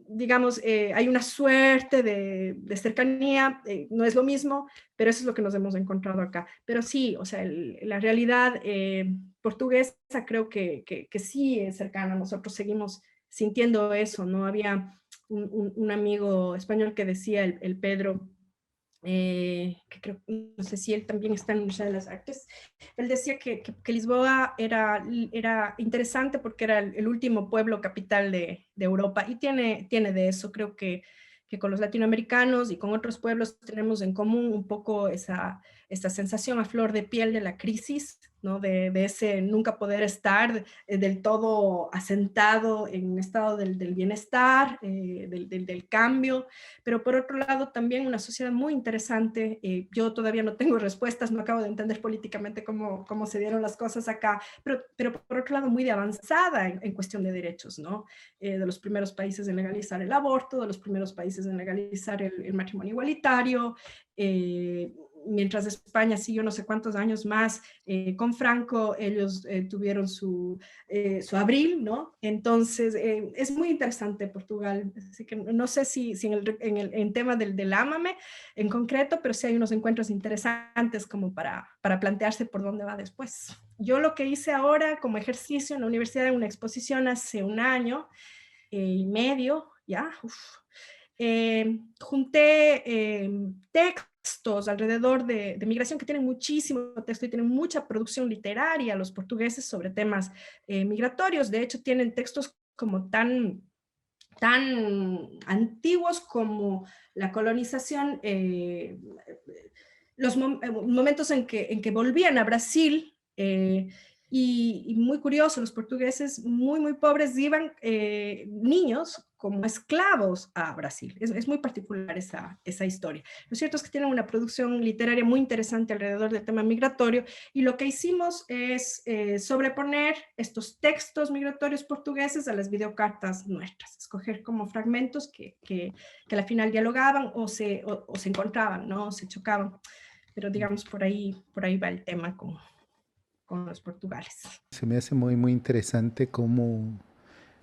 [SPEAKER 2] digamos, hay una suerte de cercanía, no es lo mismo, pero eso es lo que nos hemos encontrado acá. Pero sí, o sea, la realidad portuguesa creo que sí es cercana. Nosotros seguimos sintiendo eso, ¿no? Había un amigo español que decía, el Pedro, que creo, no sé si él también está en el Museo de las Artes. Él decía que Lisboa era interesante porque era el último pueblo capital de Europa, y tiene de eso. Creo que con los latinoamericanos y con otros pueblos tenemos en común un poco esta sensación a flor de piel de la crisis, ¿no? De ese nunca poder estar del todo asentado en un estado del bienestar, del cambio. Pero por otro lado también una sociedad muy interesante. Yo todavía no tengo respuestas, no acabo de entender políticamente cómo se dieron las cosas acá, pero por otro lado muy de avanzada en cuestión de derechos, ¿no? De los primeros países en legalizar el aborto, de los primeros países en legalizar el matrimonio igualitario, mientras España siguió no sé cuántos años más con Franco. Ellos tuvieron su abril, ¿no? Entonces, es muy interesante Portugal, así que no sé si en tema del Ámame en concreto, pero sí hay unos encuentros interesantes como para plantearse por dónde va después. Yo lo que hice ahora como ejercicio en la universidad, en una exposición hace un año y medio, ya, junté textos alrededor de migración que tienen muchísimo texto y tienen mucha producción literaria los portugueses sobre temas migratorios. De hecho, tienen textos como tan antiguos como la colonización, los momentos en que volvían a Brasil, y muy curioso, los portugueses muy pobres iban niños como esclavos a Brasil. Es muy particular esa historia. Lo cierto es que tienen una producción literaria muy interesante alrededor del tema migratorio, y lo que hicimos es sobreponer estos textos migratorios portugueses a las videocartas nuestras, escoger como fragmentos que al final dialogaban o se encontraban, ¿no? Se chocaban. Pero digamos, por ahí va el tema con los portugales.
[SPEAKER 1] Se me hace muy interesante cómo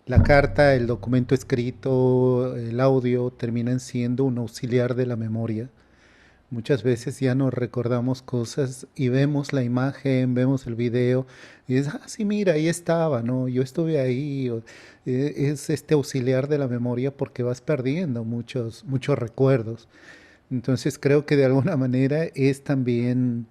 [SPEAKER 1] la carta, el documento escrito, el audio terminan siendo un auxiliar de la memoria. Muchas veces ya nos recordamos cosas y vemos la imagen, vemos el video y es, sí, mira, ahí estaba, ¿no? Yo estuve ahí. Es este auxiliar de la memoria porque vas perdiendo muchos recuerdos. Entonces creo que de alguna manera es también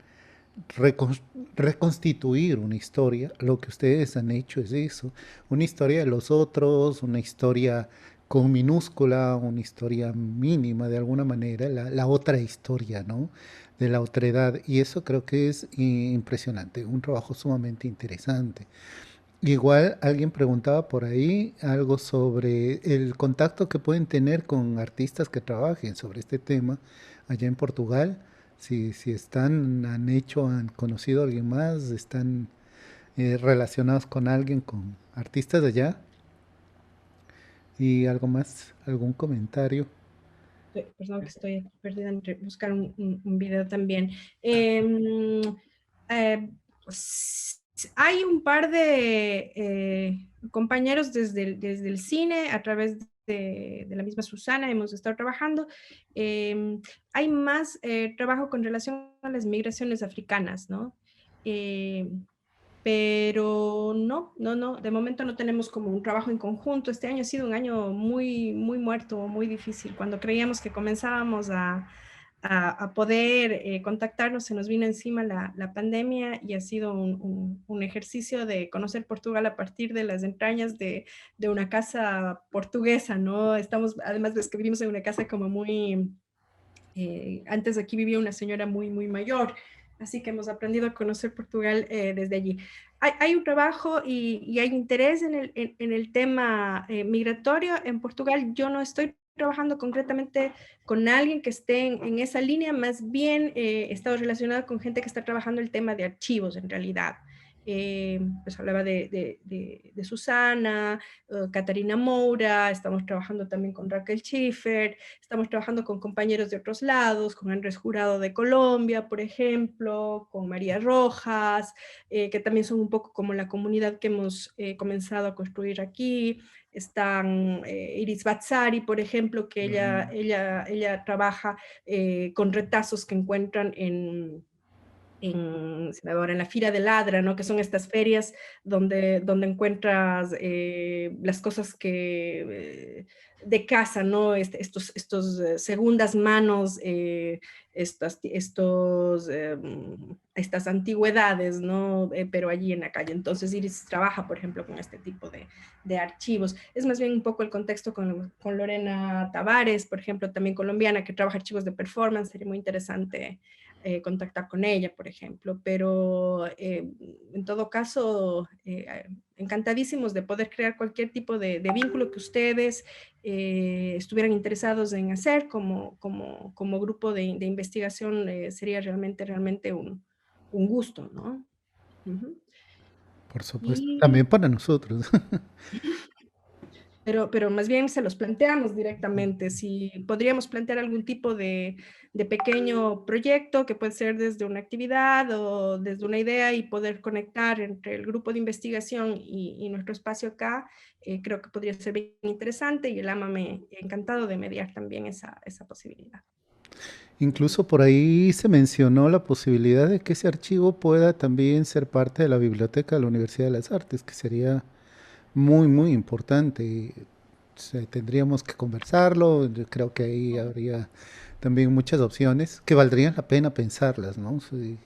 [SPEAKER 1] recon- reconstituir una historia. Lo que ustedes han hecho es eso, una historia de los otros, una historia con minúscula, una historia mínima de alguna manera, la otra historia, ¿no? De la otredad. Y eso creo que es impresionante, un trabajo sumamente interesante. Igual alguien preguntaba por ahí algo sobre el contacto que pueden tener con artistas que trabajen sobre este tema allá en Portugal. Si están, han hecho, han conocido a alguien más, están relacionados con alguien, con artistas de allá. Y algo más, algún comentario.
[SPEAKER 2] Perdón que estoy perdida entre buscar un video también. Eh, pues, hay un par de compañeros desde el cine, a través de la misma Susana, hemos estado trabajando. Hay más trabajo con relación a las migraciones africanas, ¿no? Eh, pero no, de momento no tenemos como un trabajo en conjunto. Este año ha sido un año muy muerto, muy difícil. Cuando creíamos que comenzábamos a poder contactarnos, se nos vino encima la pandemia y ha sido un ejercicio de conocer Portugal a partir de las entrañas de una casa portuguesa, ¿no? Estamos, además de que vivimos en una casa como muy, antes aquí vivía una señora muy, muy mayor, así que hemos aprendido a conocer Portugal desde allí. Hay un trabajo y hay interés en el tema migratorio en Portugal. Yo no estoy trabajando concretamente con alguien que esté en esa línea, más bien he estado relacionada con gente que está trabajando el tema de archivos en realidad. Pues hablaba de Susana, Catarina Moura, estamos trabajando también con Raquel Schiffer, estamos trabajando con compañeros de otros lados, con Andrés Jurado de Colombia, por ejemplo, con María Rojas, que también son un poco como la comunidad que hemos comenzado a construir aquí. Están Iris Batzari, por ejemplo, que ella trabaja con retazos que encuentran en la Fira de Ladra, ¿no? Que son estas ferias donde encuentras las cosas que de casa, ¿no? Estos segundas manos, estas antigüedades, ¿no? Pero allí en la calle. Entonces Iris trabaja, por ejemplo, con este tipo de archivos. Es más bien un poco el contexto con Lorena Tavares, por ejemplo, también colombiana, que trabaja archivos de performance. Sería muy interesante contactar con ella, por ejemplo, pero en todo caso, encantadísimos de poder crear cualquier tipo de vínculo que ustedes estuvieran interesados en hacer como grupo de investigación. Sería realmente un gusto, ¿no? Uh-huh.
[SPEAKER 1] Por supuesto, también para nosotros.
[SPEAKER 2] Pero más bien se los planteamos directamente, si podríamos plantear algún tipo de pequeño proyecto que puede ser desde una actividad o desde una idea y poder conectar entre el grupo de investigación y nuestro espacio acá, creo que podría ser bien interesante y el AMA me ha encantado de mediar también esa posibilidad.
[SPEAKER 1] Incluso por ahí se mencionó la posibilidad de que ese archivo pueda también ser parte de la biblioteca de la Universidad de las Artes, que sería muy, muy importante. O sea, tendríamos que conversarlo. Yo creo que ahí habría también muchas opciones que valdrían la pena pensarlas, ¿no? Sí,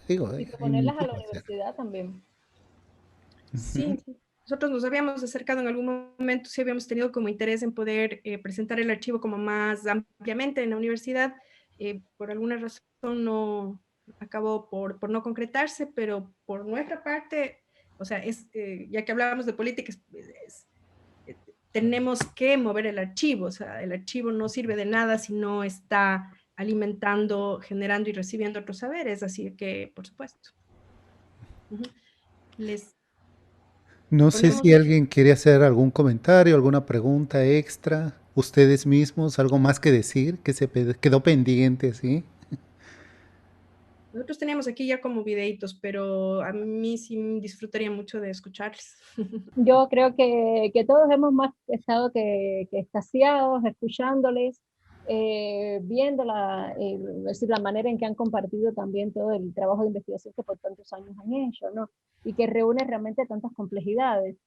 [SPEAKER 1] digo,
[SPEAKER 4] Y
[SPEAKER 1] hay
[SPEAKER 4] proponerlas
[SPEAKER 1] mucho
[SPEAKER 4] a la
[SPEAKER 1] que hacer.
[SPEAKER 4] universidad también.
[SPEAKER 2] Sí, nosotros nos habíamos acercado en algún momento, sí habíamos tenido como interés en poder presentar el archivo como más ampliamente en la universidad. Por alguna razón no acabó por no concretarse, pero por nuestra parte, o sea, ya que hablábamos de políticas, tenemos que mover el archivo. O sea, el archivo no sirve de nada si no está alimentando, generando y recibiendo otros saberes, así que, por supuesto. Les
[SPEAKER 1] No sé
[SPEAKER 2] ponemos...
[SPEAKER 1] si alguien quiere hacer algún comentario, alguna pregunta extra, ustedes mismos, algo más que decir, que se quedó pendiente, ¿sí?
[SPEAKER 2] Nosotros teníamos aquí ya como videitos, pero a mí sí disfrutaría mucho de escucharles.
[SPEAKER 4] Yo creo que todos hemos más estado que extasiados, escuchándoles, viendo es decir, la manera en que han compartido también todo el trabajo de investigación que por tantos años han hecho, ¿no? Y que reúne realmente tantas complejidades.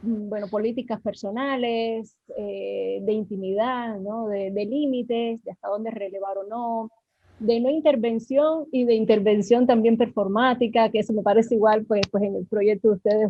[SPEAKER 4] Bueno, políticas personales, de intimidad, ¿no? De límites, de hasta dónde relevar o no, de no intervención y de intervención también performática, que eso me parece igual, pues en el proyecto de ustedes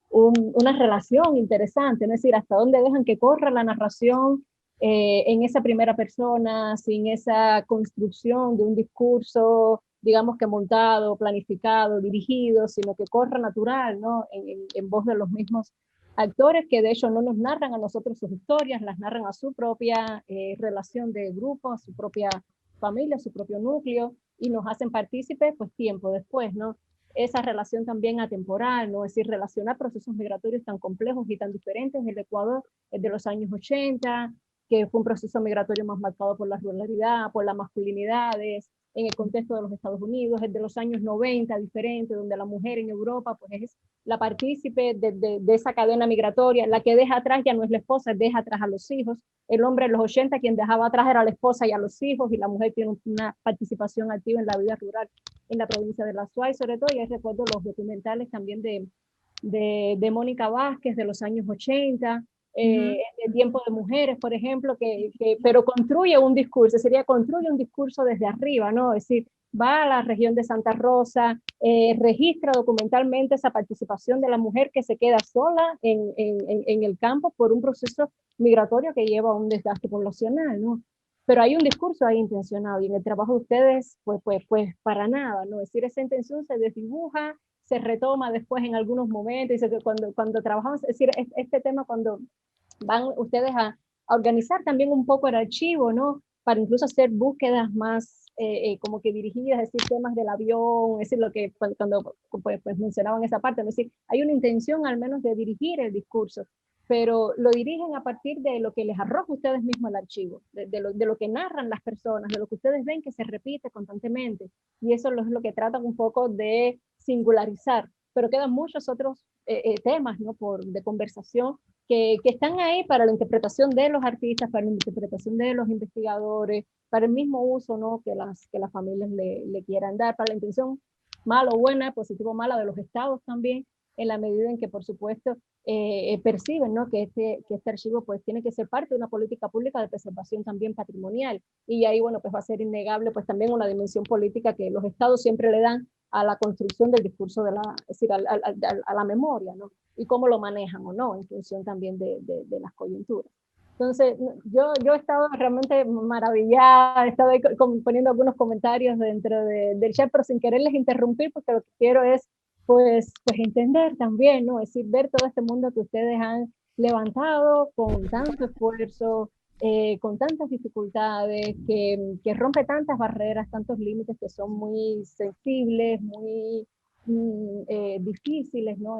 [SPEAKER 4] una relación interesante, ¿no? Es decir, hasta dónde dejan que corra la narración en esa primera persona, sin esa construcción de un discurso, digamos que montado, planificado, dirigido, sino que corra natural, ¿no? En voz de los mismos actores que de hecho no nos narran a nosotros sus historias, las narran a su propia relación de grupo, a su propia familia, a su propio núcleo, y nos hacen partícipes pues tiempo después, ¿no? Esa relación también atemporal, ¿no? Es decir, relacionar procesos migratorios tan complejos y tan diferentes. El Ecuador es de los años 80, que fue un proceso migratorio más marcado por la ruralidad, por las masculinidades, en el contexto de los Estados Unidos, es de los años 90, diferente, donde la mujer en Europa pues es la partícipe de esa cadena migratoria, la que deja atrás ya no es la esposa, deja atrás a los hijos. El hombre en los 80 quien dejaba atrás era la esposa y a los hijos, y la mujer tiene una participación activa en la vida rural en la provincia de La Suay, sobre todo. Y recuerdo los documentales también de Mónica Vázquez de los años 80, de Tiempo de Mujeres, por ejemplo, pero construye un discurso, construye un discurso desde arriba, ¿no? Es decir, va a la región de Santa Rosa, registra documentalmente esa participación de la mujer que se queda sola en el campo por un proceso migratorio que lleva a un desgaste poblacional, ¿no? Pero hay un discurso ahí intencionado y en el trabajo de ustedes, pues para nada, ¿no? Es decir, esa intención se desdibuja, se retoma después en algunos momentos, y cuando trabajamos, es decir, este tema cuando van ustedes a organizar también un poco el archivo, ¿no? Para incluso hacer búsquedas más como que dirigidas, es decir, temas del avión, es decir, lo que cuando pues mencionaban esa parte, es decir, hay una intención al menos de dirigir el discurso, pero lo dirigen a partir de lo que les arroja ustedes mismos al archivo, de lo que narran las personas, de lo que ustedes ven que se repite constantemente, y eso es lo que tratan un poco de singularizar, pero quedan muchos otros temas, ¿no? De conversación que están ahí para la interpretación de los artistas, para la interpretación de los investigadores, para el mismo uso, ¿no? que las familias le quieran dar, para la intención mala o buena, positiva o mala de los estados también, en la medida en que, por supuesto, perciben, ¿no? que este archivo pues tiene que ser parte de una política pública de preservación también patrimonial. Y ahí, bueno, pues va a ser innegable pues también una dimensión política que los estados siempre le dan a la construcción del discurso es decir, a la memoria, ¿no? Y cómo lo manejan o no, en función también de las coyunturas. Entonces, yo he estado realmente maravillada, he estado ahí poniendo algunos comentarios dentro del chat, pero sin quererles interrumpir, porque lo que quiero es, pues entender también, ¿no? Es decir, ver todo este mundo que ustedes han levantado con tanto esfuerzo, con tantas dificultades, que rompe tantas barreras, tantos límites que son muy sensibles, muy difíciles, ¿no?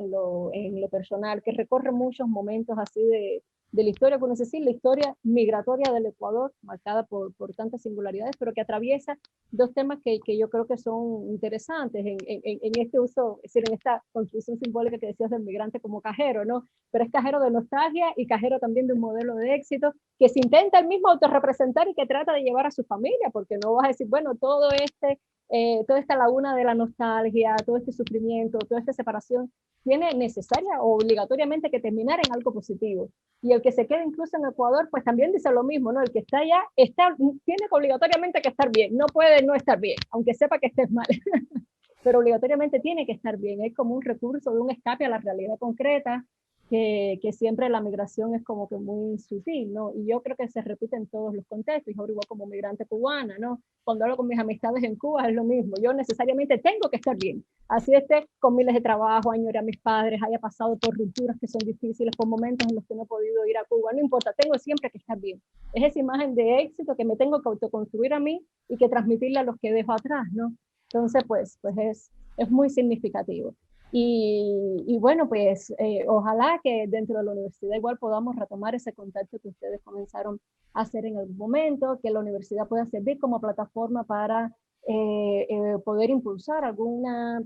[SPEAKER 4] En lo personal, que recorre muchos momentos así de la historia, por decir, la historia migratoria del Ecuador, marcada por tantas singularidades, pero que atraviesa dos temas que yo creo que son interesantes en este uso, es decir, en esta construcción simbólica que decías del migrante como cajero, ¿no? Pero es cajero de nostalgia y cajero también de un modelo de éxito que se intenta el mismo autorrepresentar y que trata de llevar a su familia, porque no vas a decir, bueno, toda esta laguna de la nostalgia, todo este sufrimiento, toda esta separación, tiene necesaria o obligatoriamente que terminar en algo positivo. Y el que se queda incluso en Ecuador, pues también dice lo mismo, ¿no? El que está allá tiene obligatoriamente que estar bien, no puede no estar bien, aunque sepa que estés mal, pero obligatoriamente tiene que estar bien. Es como un recurso de un escape a la realidad concreta, que siempre la migración es como que muy sutil, ¿no? Y yo creo que se repite en todos los contextos, y ahora igual como migrante cubana, ¿no? Cuando hablo con mis amistades en Cuba es lo mismo, yo necesariamente tengo que estar bien, así esté con miles de trabajo, añoré a mis padres, haya pasado por rupturas que son difíciles, por momentos en los que no he podido ir a Cuba, no importa, tengo siempre que estar bien. Es esa imagen de éxito que me tengo que autoconstruir a mí y que transmitirle a los que dejo atrás, ¿no? Entonces, pues es muy significativo. Y bueno, pues ojalá que dentro de la universidad igual podamos retomar ese contacto que ustedes comenzaron a hacer en algún momento, que la universidad pueda servir como plataforma para poder impulsar alguna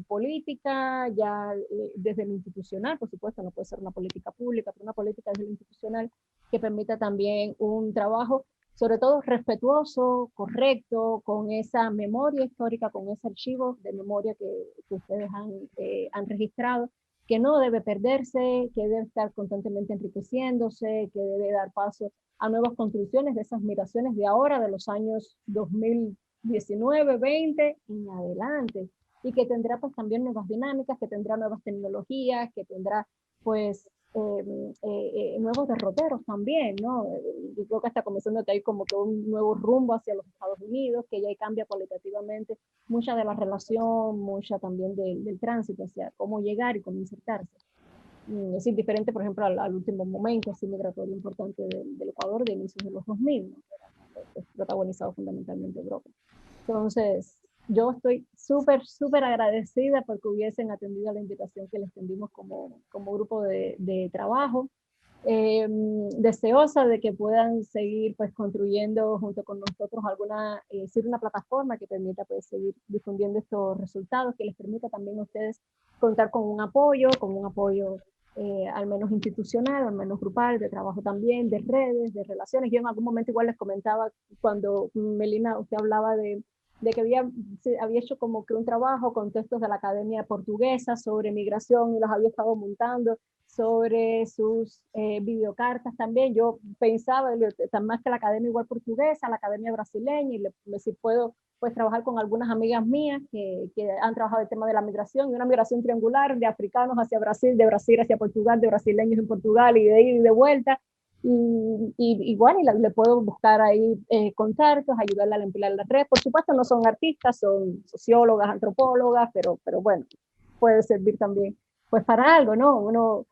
[SPEAKER 4] política ya desde lo institucional, por supuesto, no puede ser una política pública, pero una política desde lo institucional que permita también un trabajo sobre todo respetuoso, correcto, con esa memoria histórica, con ese archivo de memoria que ustedes han registrado, que no debe perderse, que debe estar constantemente enriqueciéndose, que debe dar paso a nuevas construcciones de esas migraciones de ahora, de los años 2019, 20 en adelante, y que tendrá pues también nuevas dinámicas, que tendrá nuevas tecnologías, que tendrá pues nuevos derroteros también, ¿no? Yo creo que está comenzando que hay como que un nuevo rumbo hacia los Estados Unidos, que ya cambia cualitativamente mucha de la relación, mucha también del tránsito, hacia cómo llegar y cómo insertarse. Es decir, diferente, por ejemplo, al último momento así migratorio importante del Ecuador de inicios de los 2000, ¿no? Protagonizado fundamentalmente Europa. Entonces, yo estoy súper agradecida porque hubiesen atendido a la invitación que les tendimos como grupo de trabajo. Deseosa de que puedan seguir pues construyendo junto con nosotros una plataforma que permita pues seguir difundiendo estos resultados, que les permita también a ustedes contar con un apoyo al menos institucional, al menos grupal, de trabajo también, de redes, de relaciones. Yo en algún momento igual les comentaba cuando Melina, usted hablaba de de que había hecho como que un trabajo con textos de la Academia Portuguesa sobre migración y los había estado montando, sobre sus videocartas también. Yo pensaba, tan más que la Academia igual portuguesa, la Academia brasileña, y si puedo pues trabajar con algunas amigas mías que han trabajado el tema de la migración, y una migración triangular de africanos hacia Brasil, de Brasil hacia Portugal, de brasileños en Portugal, y de ida y de vuelta. Igual le puedo buscar ahí contactos, ayudarle a emplear la red. Por supuesto no son artistas, son sociólogas, antropólogas, pero bueno, puede servir también pues para algo, ¿no?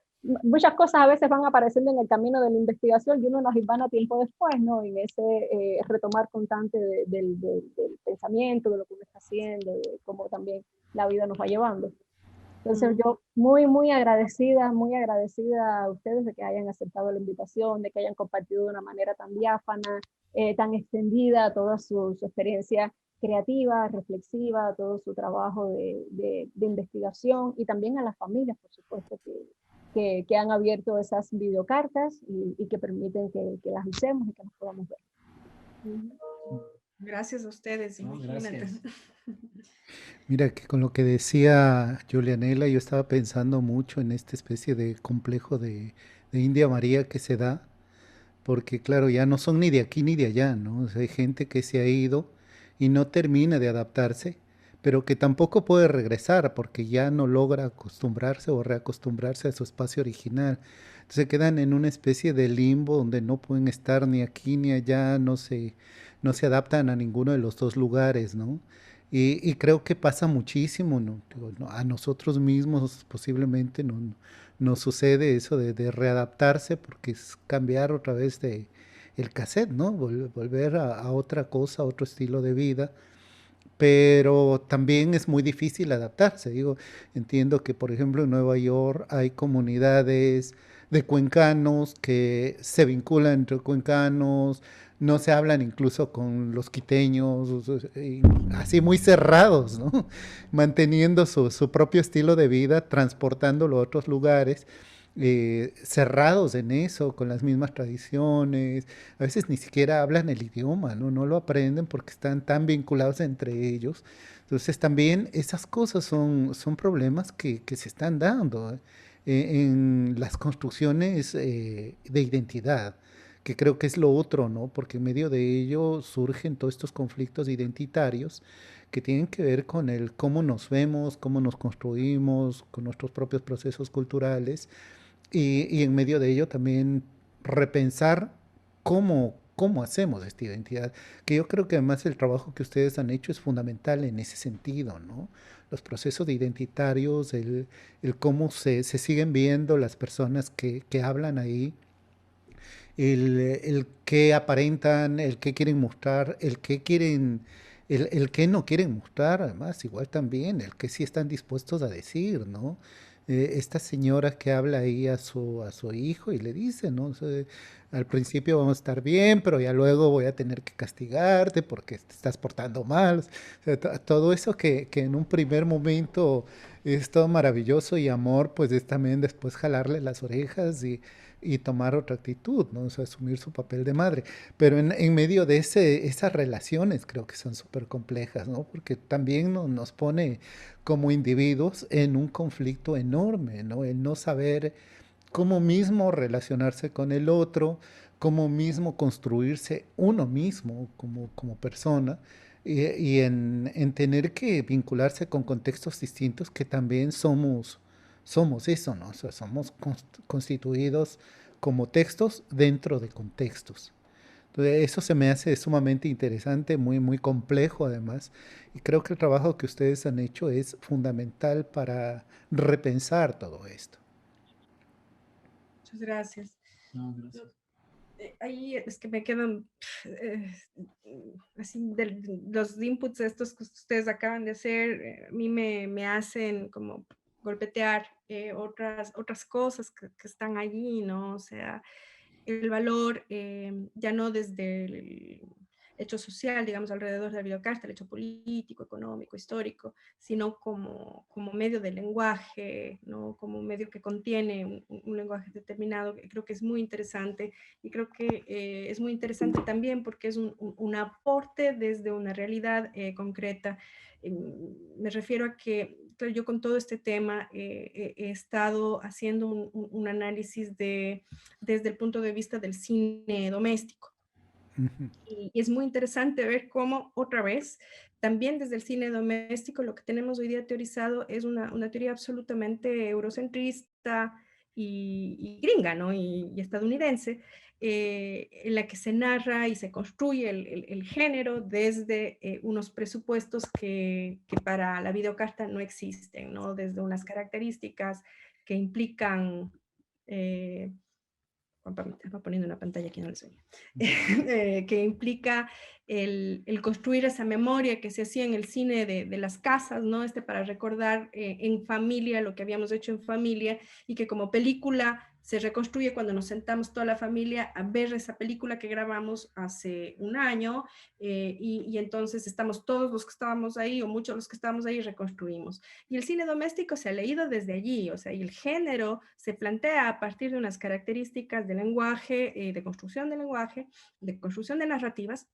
[SPEAKER 4] Muchas cosas a veces van apareciendo en el camino de la investigación y uno las van a tiempo después, ¿no? En ese retomar constante del pensamiento, de lo que uno está haciendo, de cómo también la vida nos va llevando. Entonces yo muy agradecida a ustedes de que hayan aceptado la invitación, de que hayan compartido de una manera tan diáfana, tan extendida toda su experiencia creativa, reflexiva, todo su trabajo de investigación, y también a las familias, por supuesto, que han abierto esas videocartas y que permiten que las usemos y que las podamos ver.
[SPEAKER 2] Gracias a ustedes, imagínate.
[SPEAKER 3] Gracias.
[SPEAKER 1] Mira que con lo que decía Julianela, yo estaba pensando mucho en esta especie de complejo de India María que se da, porque claro, ya no son ni de aquí ni de allá, ¿no? O sea, hay gente que se ha ido y no termina de adaptarse, pero que tampoco puede regresar porque ya no logra acostumbrarse o reacostumbrarse a su espacio original. Entonces quedan en una especie de limbo donde no pueden estar ni aquí ni allá, no se adaptan a ninguno de los dos lugares, ¿no? Y creo que pasa muchísimo, ¿no? Digo, a nosotros mismos posiblemente nos sucede eso de readaptarse porque es cambiar otra vez el cassette, ¿no? Volver a otra cosa, a otro estilo de vida, pero también es muy difícil adaptarse. Digo, entiendo que, por ejemplo, en Nueva York hay comunidades de cuencanos que se vinculan entre cuencanos, no se hablan incluso con los quiteños, así muy cerrados, ¿no? Manteniendo su propio estilo de vida, transportándolo a otros lugares. Cerrados en eso, con las mismas tradiciones, a veces ni siquiera hablan el idioma, ¿no? No lo aprenden porque están tan vinculados entre ellos. Entonces también esas cosas son problemas que se están dando en las construcciones de identidad, que creo que es lo otro, ¿no? Porque en medio de ello surgen todos estos conflictos identitarios que tienen que ver con el cómo nos vemos, cómo nos construimos, con nuestros propios procesos culturales, y en medio de ello también repensar cómo hacemos esta identidad, que yo creo que además el trabajo que ustedes han hecho es fundamental en ese sentido, ¿no? Los procesos de identitarios, el cómo se siguen viendo las personas que hablan ahí, el qué aparentan, el qué quieren mostrar, el qué quieren, el qué no quieren mostrar, además, igual también, el que sí están dispuestos a decir, ¿no? Esta señora que habla ahí a su hijo y le dice, ¿no? O sea, al principio vamos a estar bien, pero ya luego voy a tener que castigarte porque te estás portando mal. O sea, todo eso que en un primer momento es todo maravilloso y amor, pues es también después jalarle las orejas y tomar otra actitud, ¿no? O sea, asumir su papel de madre. Pero en medio de esas relaciones creo que son súper complejas, ¿no? Porque también nos pone como individuos en un conflicto enorme, ¿no? El no saber cómo mismo relacionarse con el otro, cómo mismo construirse uno mismo como persona, y en tener que vincularse con contextos distintos que también somos eso, ¿no? O sea, somos constituidos como textos dentro de contextos. Entonces, eso se me hace sumamente interesante, muy complejo además, y creo que el trabajo que ustedes han hecho es fundamental para repensar todo esto.
[SPEAKER 2] Muchas gracias.
[SPEAKER 3] No, gracias.
[SPEAKER 2] Ahí es que me quedan así los inputs estos que ustedes acaban de hacer, a mí me hacen como golpetear otras cosas que están allí, ¿no? O sea, el valor ya no desde hecho social, digamos, alrededor de la videocarta, el hecho político, económico, histórico, sino como medio de lenguaje, ¿no? Como medio que contiene un lenguaje determinado. Creo que es muy interesante, y creo que es muy interesante también porque es un aporte desde una realidad concreta. Me refiero a que yo con todo este tema he estado haciendo un análisis desde el punto de vista del cine doméstico. Y es muy interesante ver cómo, otra vez, también desde el cine doméstico, lo que tenemos hoy día teorizado es una teoría absolutamente eurocentrista y gringa, ¿no? Y estadounidense, en la que se narra y se construye el género desde unos presupuestos que para la videocarta no existen, ¿no? Desde unas características que implican... va poniendo una pantalla aquí, no les veía, que implica el construir esa memoria que se hacía en el cine de las casas, ¿no? Para recordar en familia lo que habíamos hecho en familia, y que como película se reconstruye cuando nos sentamos toda la familia a ver esa película que grabamos hace un año, y entonces estamos todos los que estábamos ahí, o muchos los que estábamos ahí, reconstruimos. Y el cine doméstico se ha leído desde allí, o sea, y el género se plantea a partir de unas características de lenguaje, de construcción de lenguaje, de construcción de narrativas,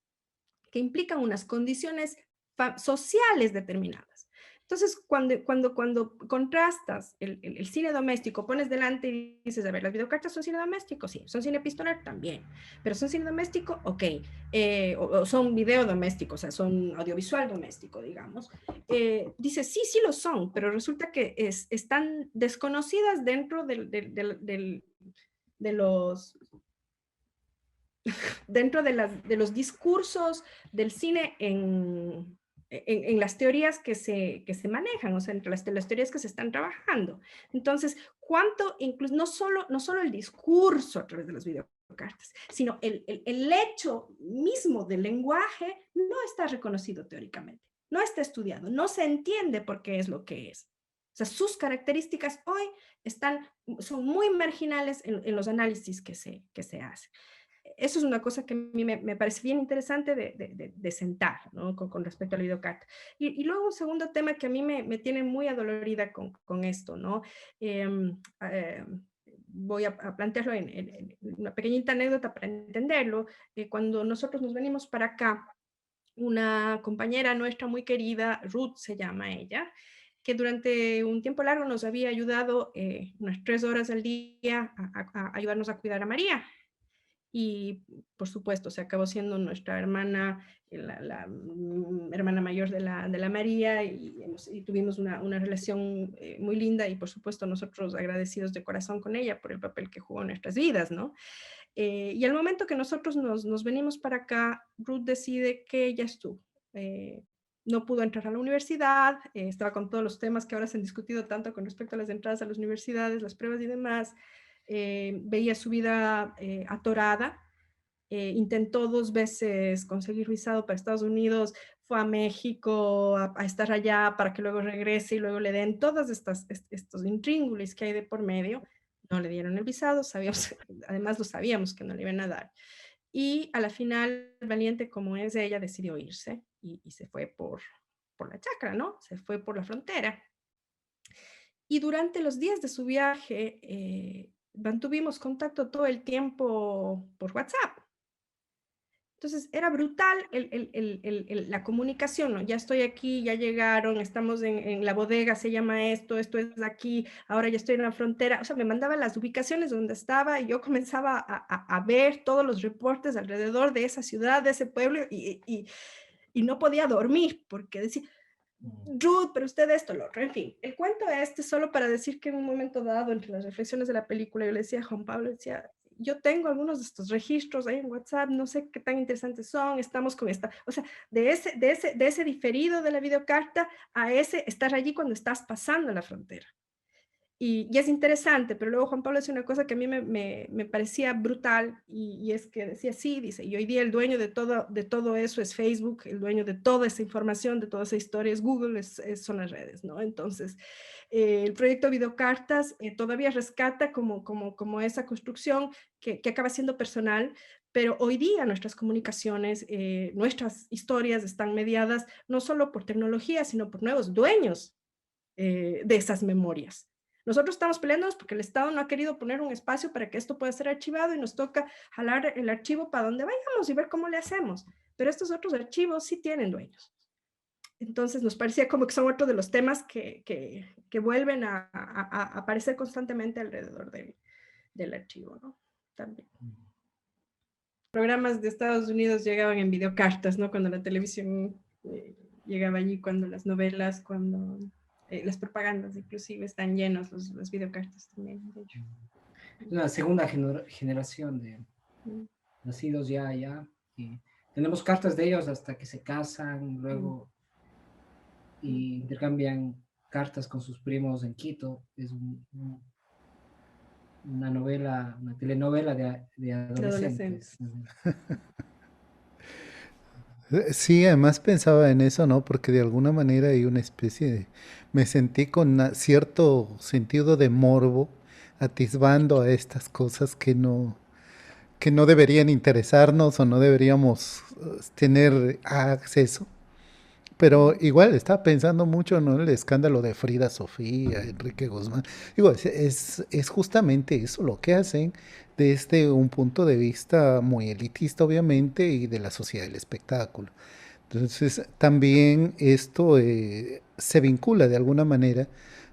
[SPEAKER 2] que implican unas condiciones sociales determinadas. Entonces, cuando contrastas el cine doméstico, pones delante y dices, a ver, ¿las videocartas son cine doméstico? Sí. ¿Son cine epistolar? También. ¿Pero son cine doméstico? Ok. O son video doméstico, o sea, son audiovisual doméstico, digamos. Dices, sí, sí lo son, pero resulta que están desconocidas dentro de los dentro de los discursos del cine en las teorías que se manejan, o sea, entre las teorías que se están trabajando. Entonces, incluso no solo el discurso a través de las videocartas, sino el hecho mismo del lenguaje no está reconocido teóricamente, no está estudiado, no se entiende por qué es lo que es. O sea, sus características hoy son muy marginales en los análisis que se hacen. Eso es una cosa que a mí me parece bien interesante de sentar, ¿no? con respecto al videocarta. Y luego un segundo tema que a mí me tiene muy adolorida con esto, ¿no? Voy a plantearlo en una pequeñita anécdota para entenderlo. Cuando nosotros nos venimos para acá, una compañera nuestra muy querida, Ruth se llama ella, que durante un tiempo largo nos había ayudado unas 3 horas al día a ayudarnos a cuidar a María. Y por supuesto se acabó siendo nuestra hermana, la hermana mayor de la María, y tuvimos una relación muy linda, y por supuesto nosotros agradecidos de corazón con ella por el papel que jugó en nuestras vidas, ¿no? Y al momento que nosotros nos venimos para acá, Ruth decide que ella estuvo. No pudo entrar a la universidad, estaba con todos los temas que ahora se han discutido tanto con respecto a las entradas a las universidades, las pruebas y demás. Veía su vida atorada, intentó 2 veces conseguir visado para Estados Unidos, fue a México a estar allá para que luego regrese y luego le den todos estos intríngulis que hay de por medio. No le dieron el visado, además lo sabíamos que no le iban a dar. Y a la final, valiente como es ella, decidió irse y se fue por la chacra, ¿no? Se fue por la frontera. Y durante los días de su viaje, mantuvimos contacto todo el tiempo por WhatsApp. Entonces era brutal la comunicación, ¿no? Ya estoy aquí, ya llegaron, estamos en la bodega, se llama esto es aquí, ahora ya estoy en la frontera. O sea, me mandaba las ubicaciones donde estaba, y yo comenzaba a ver todos los reportes alrededor de esa ciudad, de ese pueblo, y no podía dormir porque decía, Ruth, pero usted esto, lo otro, en fin. El cuento solo para decir que en un momento dado, entre las reflexiones de la película, yo le decía a Juan Pablo, decía, yo tengo algunos de estos registros ahí en WhatsApp, no sé qué tan interesantes son, estamos con esta, o sea, de ese diferido de la videocarta a ese estar allí cuando estás pasando la frontera. Y es interesante, pero luego Juan Pablo decía una cosa que a mí me parecía brutal, y es que decía, sí, dice, y hoy día el dueño de todo eso es Facebook, el dueño de toda esa información, de toda esa historia es Google, son las redes, ¿no? Entonces, El proyecto Videocartas todavía rescata como esa construcción que acaba siendo personal, pero hoy día nuestras comunicaciones, nuestras historias están mediadas no solo por tecnología, sino por nuevos dueños de esas memorias. Nosotros estamos peleándonos porque el Estado no ha querido poner un espacio para que esto pueda ser archivado y nos toca jalar el archivo para donde vayamos y ver cómo le hacemos. Pero estos otros archivos sí tienen dueños. Entonces nos parecía como que son otro de los temas que vuelven a aparecer constantemente alrededor del archivo, ¿no? También. Programas de Estados Unidos llegaban en videocartas, ¿no? Cuando la televisión llegaba allí, cuando las novelas, cuando las propagandas inclusive están llenos, los videocartas también, de hecho.
[SPEAKER 3] Una segunda generación de nacidos ya, y tenemos cartas de ellos hasta que se casan, luego y intercambian cartas con sus primos en Quito. Es una novela, una telenovela de adolescentes.
[SPEAKER 1] Sí, además pensaba en eso, ¿no? Porque de alguna manera hay una especie de... Me sentí con cierto sentido de morbo, atisbando a estas cosas que no deberían interesarnos o no deberíamos tener acceso. Pero igual estaba pensando mucho, ¿no? El escándalo de Frida Sofía, Enrique Guzmán. Digo, es justamente eso lo que hacen desde un punto de vista muy elitista, obviamente, y de la sociedad del espectáculo. Entonces, también esto se vincula de alguna manera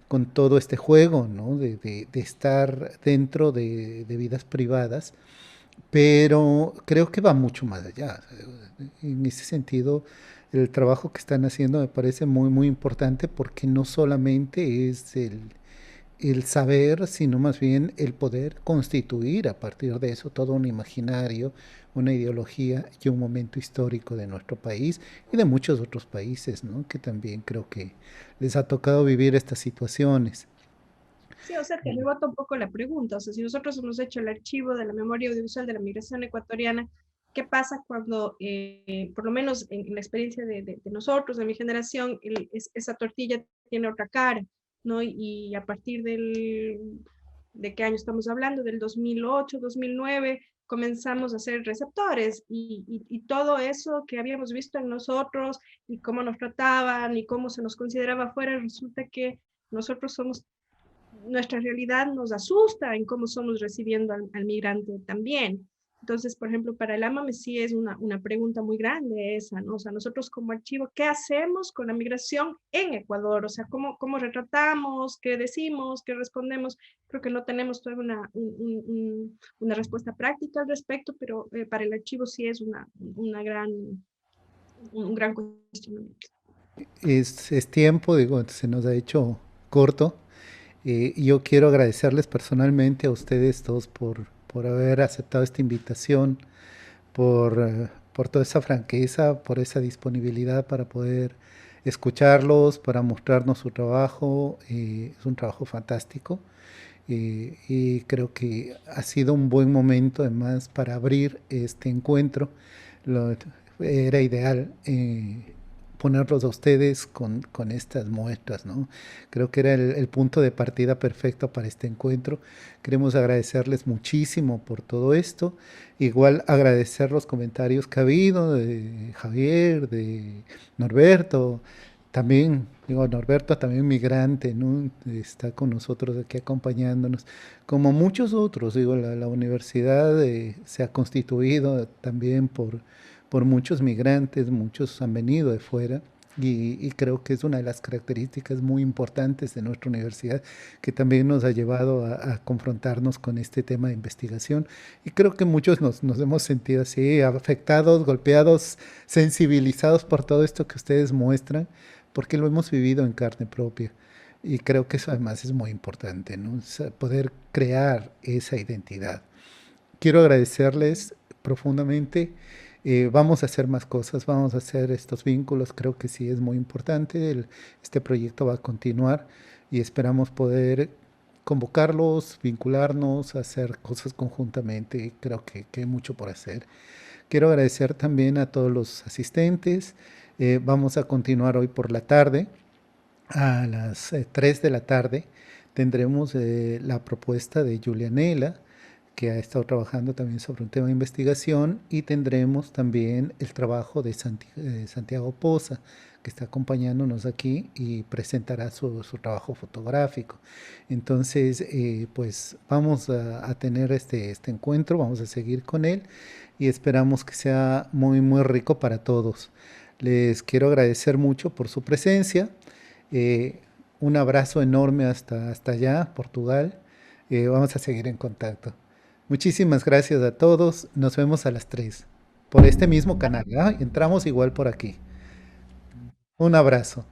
[SPEAKER 1] con todo este juego, ¿no? De estar dentro de vidas privadas, pero creo que va mucho más allá. En ese sentido, el trabajo que están haciendo me parece muy, muy importante porque no solamente es el saber, sino más bien el poder constituir a partir de eso todo un imaginario, una ideología y un momento histórico de nuestro país y de muchos otros países, ¿no? Que también creo que les ha tocado vivir estas situaciones.
[SPEAKER 2] Sí, o sea, te rebota un poco la pregunta. O sea, si nosotros hemos hecho el archivo de la memoria audiovisual de la migración ecuatoriana, ¿qué pasa cuando, por lo menos en la experiencia de nosotros, de mi generación, esa tortilla tiene otra cara, ¿no? Y a partir ¿de qué año estamos hablando? Del 2008, 2009, comenzamos a ser receptores y todo eso que habíamos visto en nosotros y cómo nos trataban y cómo se nos consideraba afuera, resulta que nosotros somos nuestra realidad nos asusta en cómo somos recibiendo al migrante también. Entonces, por ejemplo, para el AMAME sí es una pregunta muy grande esa, ¿no? O sea, nosotros como archivo, ¿qué hacemos con la migración en Ecuador? O sea, ¿cómo retratamos? ¿Qué decimos? ¿Qué respondemos? Creo que no tenemos todavía una respuesta práctica al respecto, pero para el archivo sí es un gran cuestionamiento.
[SPEAKER 1] Es tiempo, digo, se nos ha hecho corto. Yo quiero agradecerles personalmente a ustedes todos por haber aceptado esta invitación, por toda esa franqueza, por esa disponibilidad para poder escucharlos, para mostrarnos su trabajo. Es un trabajo fantástico y creo que ha sido un buen momento además para abrir este encuentro. Lo, era ideal ponerlos a ustedes con estas muestras, ¿no? Creo que era el punto de partida perfecto para este encuentro. Queremos agradecerles muchísimo por todo esto. Igual agradecer los comentarios que ha habido de Javier, de Norberto, también, digo, Norberto también migrante, ¿no? Está con nosotros aquí acompañándonos, como muchos otros, digo, la universidad se ha constituido también por muchos migrantes, muchos han venido de fuera y creo que es una de las características muy importantes de nuestra universidad que también nos ha llevado a confrontarnos con este tema de investigación y creo que muchos nos hemos sentido así, afectados, golpeados, sensibilizados por todo esto que ustedes muestran, porque lo hemos vivido en carne propia. Y creo que eso además es muy importante, ¿no? O sea, poder crear esa identidad. Quiero agradecerles profundamente. Vamos a hacer más cosas, vamos a hacer estos vínculos, creo que sí es muy importante. Este proyecto va a continuar y esperamos poder convocarlos, vincularnos, hacer cosas conjuntamente. Creo que hay mucho por hacer. Quiero agradecer también a todos los asistentes. Vamos a continuar hoy por la tarde a las 3 de la tarde tendremos la propuesta de Julianela, que ha estado trabajando también sobre un tema de investigación, y tendremos también el trabajo de Santiago Poza, que está acompañándonos aquí y presentará su trabajo fotográfico. Entonces, pues vamos a tener este encuentro, vamos a seguir con él y esperamos que sea muy, muy rico para todos. Les quiero agradecer mucho por su presencia. Eh, un abrazo enorme hasta allá, Portugal. Vamos a seguir en contacto. Muchísimas gracias a todos. Nos vemos a las 3 por este mismo canal. ¿Ah? Entramos igual por aquí. Un abrazo.